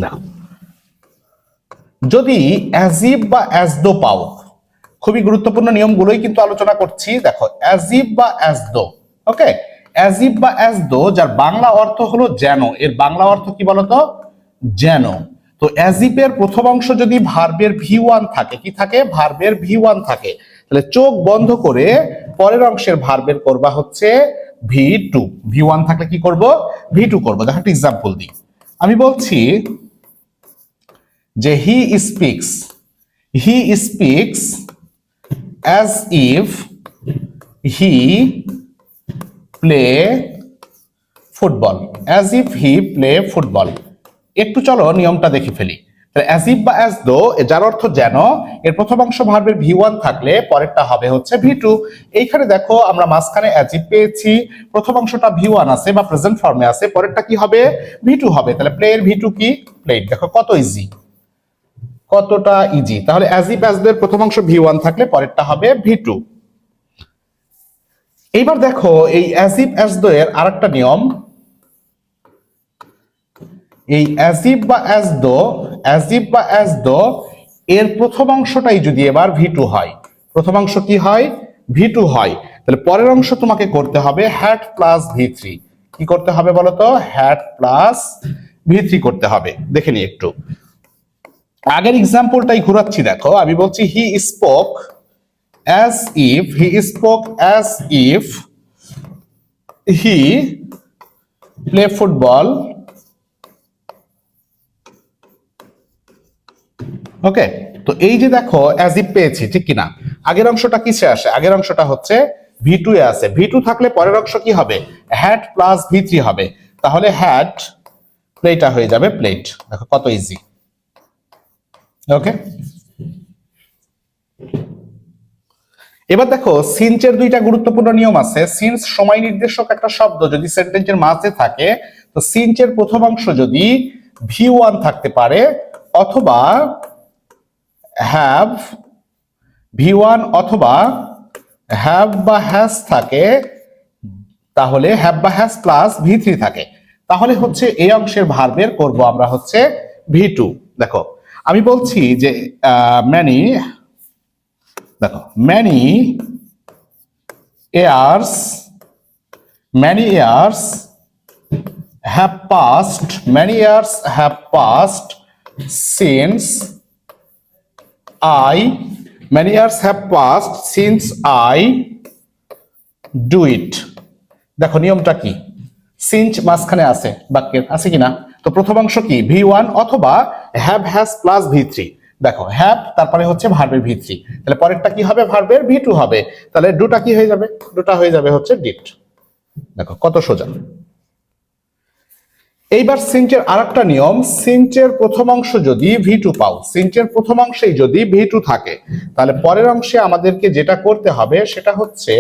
দেখো, যদি অ্যাজ ইফ বা অ্যাজ দো পাও, খুবই গুরুত্বপূর্ণ নিয়মগুলোই কিন্তু আলোচনা করছি। দেখো অ্যাজ ইফ বা as though, okay, as if বা অ্যাজ দো যার বাংলা অর্থ হলো যেন, এর বাংলা অর্থ কি বলতো? যেন। তো অ্যাজ ইফ এর প্রথম অংশ যদি ভার্বের V1 থাকে, কি থাকে? ভার্বের V1 থাকে, তাহলে চোখ বন্ধ করে পরের অংশের ভার্বের করবা হচ্ছে V2। V1 থাকলে কি করব? V2 করব। দেখো একটা এক্সাম্পল দিই। আমি বলছি যে he speaks as if he play football, as if he play football. একটু চলো নিয়মটা দেখে ফেলি। অ্যাজ ইফ বা অ্যাজ দো যার অর্থ যেন, এর প্রথম অংশ ভার্বের V1 থাকলে পরেরটা হবে হচ্ছে V2। এইখানে দেখো আমরা মাঝখানে অ্যাজ ইফ পেয়েছি, প্রথম অংশটা V1 আছে বা প্রেজেন্ট ফর্মে আছে, পরেরটা কি হবে? V2 হবে। তাহলে প্লে এর V2 কি? প্লেড। দেখো কত ইজি, কতটা ইজি। তাহলে অ্যাজ ইফ অ্যাজ দো এর প্রথম অংশ V1 থাকলে পরেরটা হবে V2। এইবার দেখো এই অ্যাজ ইফ অ্যাজ দো এর আরেকটা নিয়ম। এই অ্যাজ ইফ বা অ্যাজ দো এর প্রথম অংশটাই যদি এবার V2 হয়, প্রথম অংশ কি হয়? V2 হয়, তাহলে পরের অংশ তোমাকে করতে হবে হ্যাড প্লাস V3। কি করতে হবে বলতো? হ্যাড প্লাস V3 করতে হবে। দেখে নি একটু, আগের এক্সাম্পলটাই ঘুরাচ্ছি। দেখো আমি বলছি he spoke as if he play football. Okay, তো এই যে দেখো অ্যাজ ইফ পেয়েছি, ঠিক কিনা? আগের অংশটা কিসে আসে? আগের অংশটা হচ্ছে V2 এ আছে। V2 থাকলে পরের অংশ কি হবে? হ্যাড প্লাস V3 হবে। তাহলে হ্যাড প্লেটা হয়ে যাবে প্লেট। দেখো কত ইজি। ওকে, এবার দেখো সিন্সের দুইটা গুরুত্বপূর্ণ নিয়ম আছে। সিন্স সময় নির্দেশক একটা শব্দ যদি সেন্টেন্সের মাঝে থাকে, তো সিন্সের প্রথম অংশ যদি V1 থাকতে পারে অথবা হ্যাভ V1 অথবা হ্যাভ বা হ্যাজ থাকে, তাহলে হ্যাভ বা হ্যাজ প্লাস V3 থাকে, তাহলে হচ্ছে এই অংশের ভার্বের করব আমরা হচ্ছে V2। দেখো আমি বলছি যে ম্যানি, দেখো many years have passed since I do it. দেখো নিয়মটা কি, সিন্স মাঝখানে আছে, বাক্যের আছে কিনা? তো প্রথম অংশ কি V1 অথবা হ্যাভ হ্যাজ প্লাস V3। দেখো হ্যাভ তারপরে হচ্ছে ভার্বের V3, তাহলে পরেরটা কি হবে? ভার্বের V2 হবে। তাহলে ডুটা কি হয়ে যাবে? ডুটা হয়ে যাবে হচ্ছে ডিড। দেখো কত সোজা। এইবার সিন্চের আরেকটা নিয়ম, সিন্চের প্রথম অংশ যদি V2 পাও, সিন্চের প্রথম অংশেই যদি V2 থাকে, তাহলে পরের অংশে আমাদেরকে যেটা করতে হবে সেটা হচ্ছে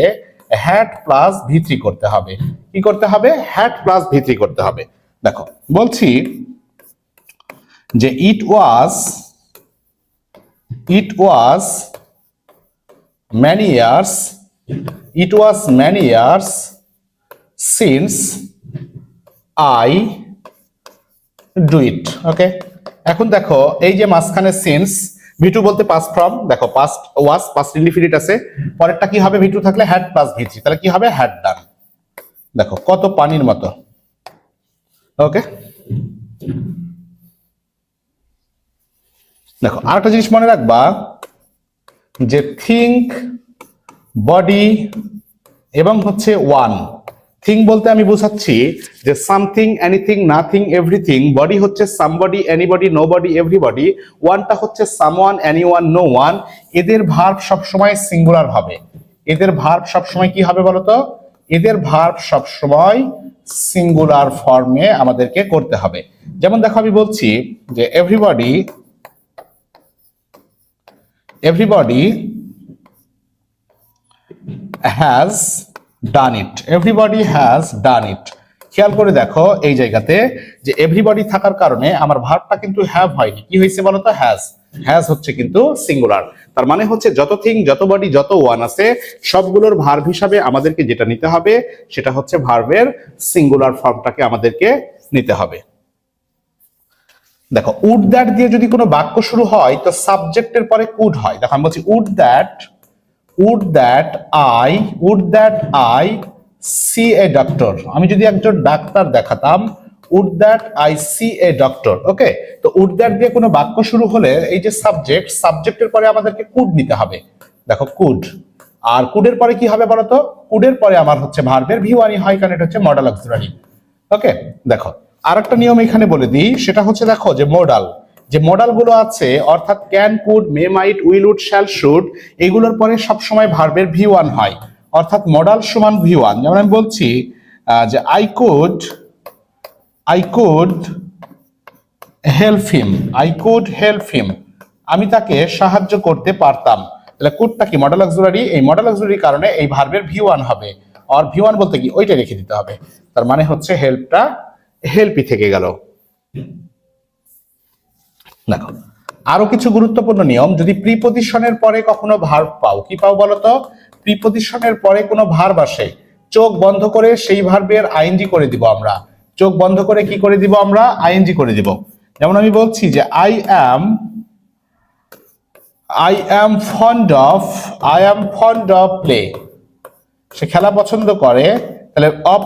হ্যাড প্লাস V3 করতে হবে। কি করতে হবে? হ্যাড প্লাস V3 করতে হবে। দেখো বলছি যে ইট ওয়াজ many years since I do it. ওকে, এখন দেখো এই যে মাঝখানে সিন্স, V2 বলতে পাস্ট ফর্ম, দেখো পাস্ট ওয়াজ, পাস্ট ইনডিফিনিট আছে, পরেরটা কি হবে? V2 থাকলে হ্যাড প্লাস V3, তাহলে কি হবে? Had done. দেখো কত পানির মতো। ওকে, দেখো আরেকটা জিনিস মনে রাখবা যে থিঙ্ক, বডি এবং হচ্ছে ওয়ান। থিং বলতে আমি বোঝাচ্ছি যে something, anything, nothing, everything. Body হচ্ছে সামবডি, এনিবডি, নোবডি, এভরিবডি। ওয়ানটা হচ্ছে সামওয়ান, এনিওয়ান, নো ওয়ান। এদের ভার্ব সবসময় সিঙ্গুলার হবে। এদের ভার্ব সবসময় কি হবে বলতো? এদের ভার্ব সবসময় সিঙ্গুলার ফর্মে আমাদেরকে করতে হবে। যেমন দেখো আমি বলছি যে everybody has done it. Everybody has done it. খেয়াল করে দেখো এই জায়গাতে যে এভরিবডি থাকার কারণে আমার ভার্বটা কিন্তু হ্যাভ হয়নি, কি হয়েছে বলতো? হ্যাজ হচ্ছে কিন্তু সিঙ্গুলার। তার মানে হচ্ছে যত থিং, যত বডি, যত ওয়ান আছে সবগুলোর ভার্ব হিসাবে আমাদেরকে যেটা নিতে হবে সেটা হচ্ছে ভার্বের সিঙ্গুলার ফর্মটাকে আমাদেরকে নিতে হবে। দেখো উড দ্যাট দিয়ে যদি কোনো বাক্য শুরু হয় তো সাবজেক্টের পরে কুড হয়। দেখো আমি বলছি would that I see a doctor. আমি যদি একজন ডাক্তার দেখাতাম, would that I see a doctor. Okay, তো উড দ্যাট দিয়ে কোনো বাক্য শুরু হলে এই যে সাবজেক্টের পরে আমাদেরকে কুড নিতে হবে। দেখো কুড, আর কুডের পরে কি হবে বলতো? কুডের পরে আমার হচ্ছে ভার্বের V1 হয়, কারণ এটা হচ্ছে মডাল অক্সিলারি। ওকে, দেখো আরেকটা নিয়ম এখানে বলে দিই, সেটা হচ্ছে দেখো যে মডাল গুলো আছে অর্থাৎ can, could, may, might, will, would, shall, should, এগুলোর পরে সবসময় ভার্বের V1 হয়, অর্থাৎ মডাল সমান V1। যেমন আমি বলছি যে আই কুড হেল্প হিম, আমি তাকে সাহায্য করতে পারতাম। তাহলে কুডটা কি? Modal auxiliary. এই মডাল অক্সিলারির কারণে এই ভার্বের V1 হবে, আর V1 বলতে কি? ওইটা রেখে দিতে হবে। তার মানে হচ্ছে হেল্পই থেকে গেল। দেখো আরো কিছু গুরুত্বপূর্ণ নিয়ম, যদি প্রিপজিশনের পরে কখনো ভার্ব পাও, কি পাও বলতো? প্রিপজিশনের পরে কোনো ভার্ব আসে, চোখ বন্ধ করে সেই ভার্বের আইএনজি করে দিব আমরা। চোখ বন্ধ করে কি করে দিব আমরা? আইএনজি করে দিব। যেমন আমি বলছি যে I am fond of play, সে খেলা পছন্দ করে। তাহলে অফ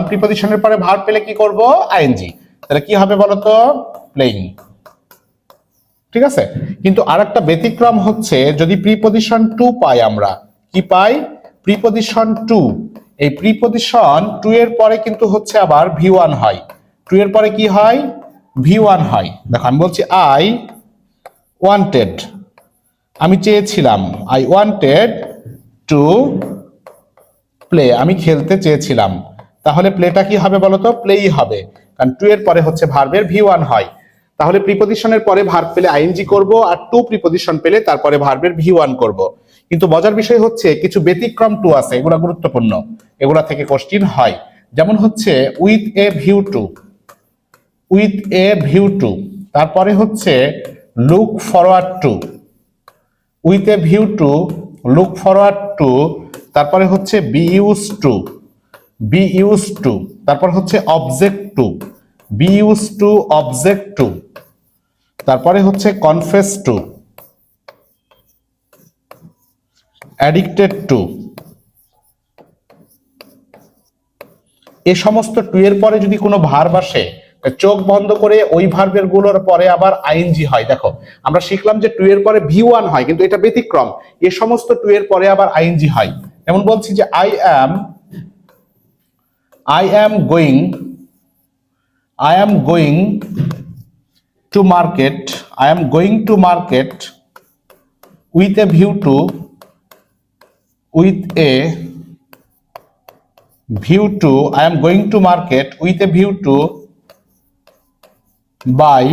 প্রিপজিশনের পরে ভার্ব পেলে কি করব? আইএনজি। তাহলে কি হবে বলতো? প্লেইং। ঠিক আছে, কিন্তু আরেকটা ব্যতিক্রম হচ্ছে যদি প্রিপজিশন টু পাই, আমরা কি পাই? Preposition to. এই প্রিপজিশন টু এর পরে কিন্তু হচ্ছে আবার V1 হয়। টু এর পরে কি হয়? V1 হয়। দেখো আমি বলছি আই ওয়ান্টেড, আমি চেয়েছিলাম। আই ওয়ান্টেড টু প্লে, আমি খেলতে চেয়েছিলাম। তাহলে প্লেটা কি হবে বলতো? প্লেই হবে, কারণ টু এর পরে হচ্ছে ভার্বের V1 হয়। তাহলে প্রিপজিশনের পরে ভার্ব পেলে আইএনজি করব, আর টু প্রিপজিশন পেলে তারপরে ভার্বের V1 করব। কিন্তু মজার বিষয় হচ্ছে কিছু ব্যতিক্রম টু আছে, এগুলা গুরুত্বপূর্ণ, এগুলা থেকে কোশ্চিন হয়। যেমন হচ্ছে উইথ এ ভিউ টু, তারপরে হচ্ছে look forward to, with a view to, look forward to, তারপরে হচ্ছে বি ইউজ টু, তারপর হচ্ছে অবজেক্ট টু, তারপরে হচ্ছে কনফেস টু, অ্যাডিক্টেড টু, এ সমস্ত টু এর পরে যদি কোনো ভার্ব আসে, চোখ বন্ধ করে ওই ভার্বের গুলোর পরে আবার আইএনজি হয়। দেখো আমরা শিখলাম যে টু এর পরে V1 হয়, কিন্তু এটা ব্যতিক্রম। এ সমস্ত টু এর পরে আবার আইএনজি হয়। যেমন বলছি যে I am going to market, I am going to market with a view to I am going to market with a view to buy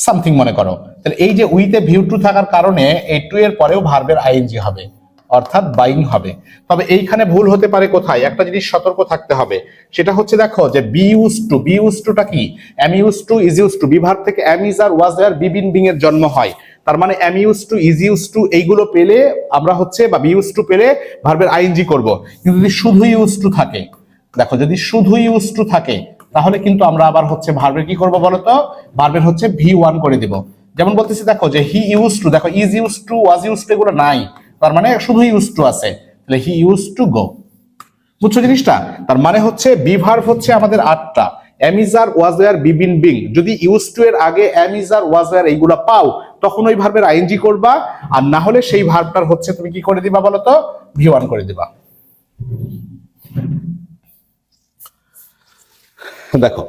something মনে করো। তাহলে এই যে উইথ এ ভিউ টু থাকার কারণে এই টু এর পরেও ভার্বের আইএনজি হবে, অর্থাৎ বাইং হবে। তবে এইখানে ভুল হতে পারে কোথায়, একটা জিনিস সতর্ক থাকতে হবে, সেটা হচ্ছে দেখো যে বি ইউজ টুটা কি, am use to, is use to, be verb থেকে am is are was were been being এর জন্ম হয়। তার মানে am use to, is use to এইগুলো পেলে আমরা হচ্ছে বা বি ইউজ টু পেলে ভার্বের আইএনজি করব। কিন্তু যদি শুধু ইউজ টু থাকে, দেখো যদি শুধু ইউজ টু থাকে তাহলে কিন্তু আমরা আবার হচ্ছে ভার্বের কি করব বলতো, ভার্বের হচ্ছে V1 করে দিব। যেমন বলতেছি দেখো যে হি ইউজ টু, দেখো is use two, was use to এগুলো নাই, তার মানে শুধু ইউজ টু আছে, তাহলে হি ইউজ টু গো। বুঝছো জিনিসটা? তার মানে হচ্ছে বি ভার্ব হচ্ছে আমাদের 8টা, am is are, was were, been being. যদি ইউজ টু এর আগে এম ইজ আর, ওয়াজ আর এইগুলা পাও তখন ওই ভার্বের আইএনজি করবা, আর না হলে সেই ভার্বটার হচ্ছে তুমি কি করে দিবা বলতো, V1 করে দিবা। দেখো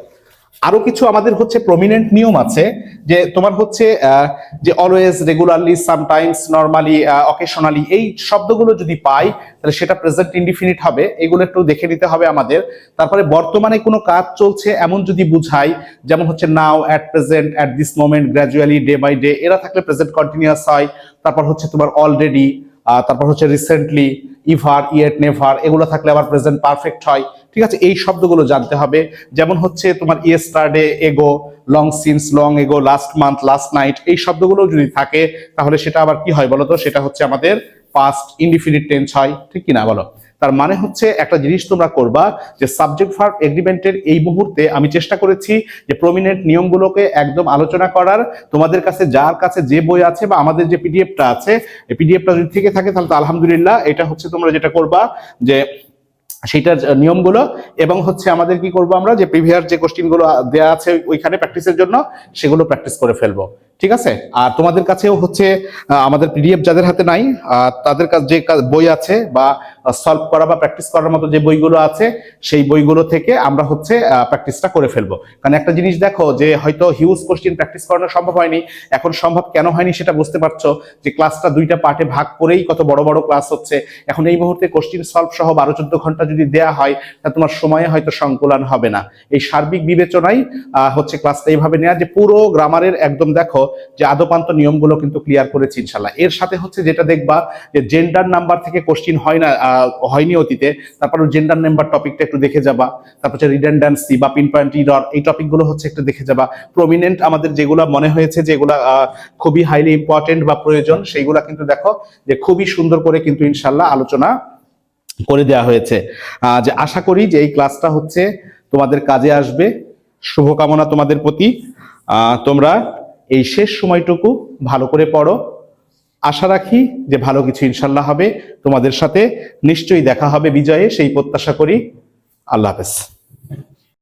আরো কিছু আমাদের হচ্ছে প্রমিনেন্ট নিয়ম আছে, যে তোমার হচ্ছে যে always, regularly, sometimes, normally, occasionally, এই শব্দগুলো যদি পাই তাহলে সেটা প্রেজেন্ট ইনডিফিনিট হবে। এগুলো একটু দেখে নিতে হবে আমাদের। তারপরে বর্তমানে কোনো কাজ চলছে এমন যদি বুঝাই, যেমন হচ্ছে now, at present, at this moment, gradually, day by day, এরা থাকলে প্রেজেন্ট কন্টিনিউয়াস হয়। তারপর হচ্ছে তোমার অলরেডি, তারপর হচ্ছে রিসেন্টলি, ইভার, ইয়েট, নেভার, এগুলো থাকলে আবার প্রেজেন্ট পারফেক্ট হয়। ঠিক আছে, এই শব্দগুলো জানতে হবে। যেমন হচ্ছে তোমার ইয়েস্টারডে, এগো, long since, long ago, last month, last night, এই শব্দগুলো যদি থাকে তাহলে সেটা আবার কি হয় বলতো, সেটা হচ্ছে আমাদের পাস্ট ইনডিফিনিট টেন্স হয়। ঠিক কিনা বলো? তার মানে হচ্ছে একটা জিনিস তোমরা করবা যে সাবজেক্ট ভার্ব এগ্রিমেন্টের এই মুহূর্তে আমি চেষ্টা করেছি যে প্রমিনেন্ট নিয়মগুলোকে একদম আলোচনা করার। তোমাদের কাছে যার কাছে যে বই আছে বা আমাদের যে পিডিএফটা আছে, এই পিডিএফটা যদি থেকে থাকে তাহলে তো আলহামদুলিল্লাহ, এটা হচ্ছে তোমরা যেটা করবা যে সেইটার নিয়মগুলো, এবং হচ্ছে আমাদের কি করবো আমরা যে প্রিভিয়াস যে কোশ্চেনগুলো দেওয়া আছে ওইখানে প্র্যাকটিসের জন্য সেগুলো প্র্যাকটিস করে ফেলবো। ঠিক আছে? আর তোমাদের কাছেও হচ্ছে আমাদের পিডিএফ যাদের হাতে নাই তাদের কাছে যে বই আছে বা সলভ করা বা প্র্যাকটিস করার মতো যে বইগুলো আছে সেই বইগুলো থেকে আমরা হচ্ছে প্র্যাকটিসটা করে ফেলবো। কারণ একটা জিনিস দেখো যে হয়তো হিউজ কোশ্চেন প্র্যাকটিস করানো সম্ভব হয়নি, এখন সম্ভব কেন হয়নি সেটা বুঝতে পারছো, যে ক্লাসটা 2টা পার্টে ভাগ করেই কত বড় বড় ক্লাস হচ্ছে। এখন এই মুহূর্তে কোশ্চেন সলভ সহ 12-14 ঘন্টা যদি দেয়া হয় তা তোমার সময়ে হয়তো সংকুলান হবে না। এই সার্বিক বিবেচনায় হচ্ছে ক্লাসটা এইভাবে নেওয়া, যে পুরো গ্রামারের একদম দেখো যে আদপান্ত নিয়মগুলো কিন্তু ক্লিয়ার করেছি ইনশাল্লাহ। এর সাথে হচ্ছে যেটা দেখবা যে জেন্ডার নাম্বার থেকে কোশ্চেন হয় না, হয়নি অতীতে, তারপর জেন্ডার নাম্বার টপিকটা একটু দেখে যাবা। তারপর হচ্ছে রিডান্ডেন্সি বা পিন পয়েন্ট এরর, এই টপিকগুলো হচ্ছে একটু দেখে যাবা। প্রমিনেন্ট আমাদের যেগুলো মনে হয়েছে যেগুলো খুবই হাইলি ইম্পর্টেন্ট বা প্রয়োজন, সেইগুলা কিন্তু দেখো যে খুবই সুন্দর করে কিন্তু ইনশাল্লাহ আলোচনা করে দেওয়া হয়েছে। যে আশা করি যে এই ক্লাসটা হচ্ছে তোমাদের কাজে আসবে। শুভকামনা তোমাদের প্রতি। তোমরা এই শেষ সময়টুকু ভালো করে পড়ো। আশা রাখি যে ভালো কিছু ইনশাল্লাহ হবে। তোমাদের সাথে নিশ্চয়ই দেখা হবে বিজয়ে, সেই প্রত্যাশা করি। আল্লাহ হাফেজ।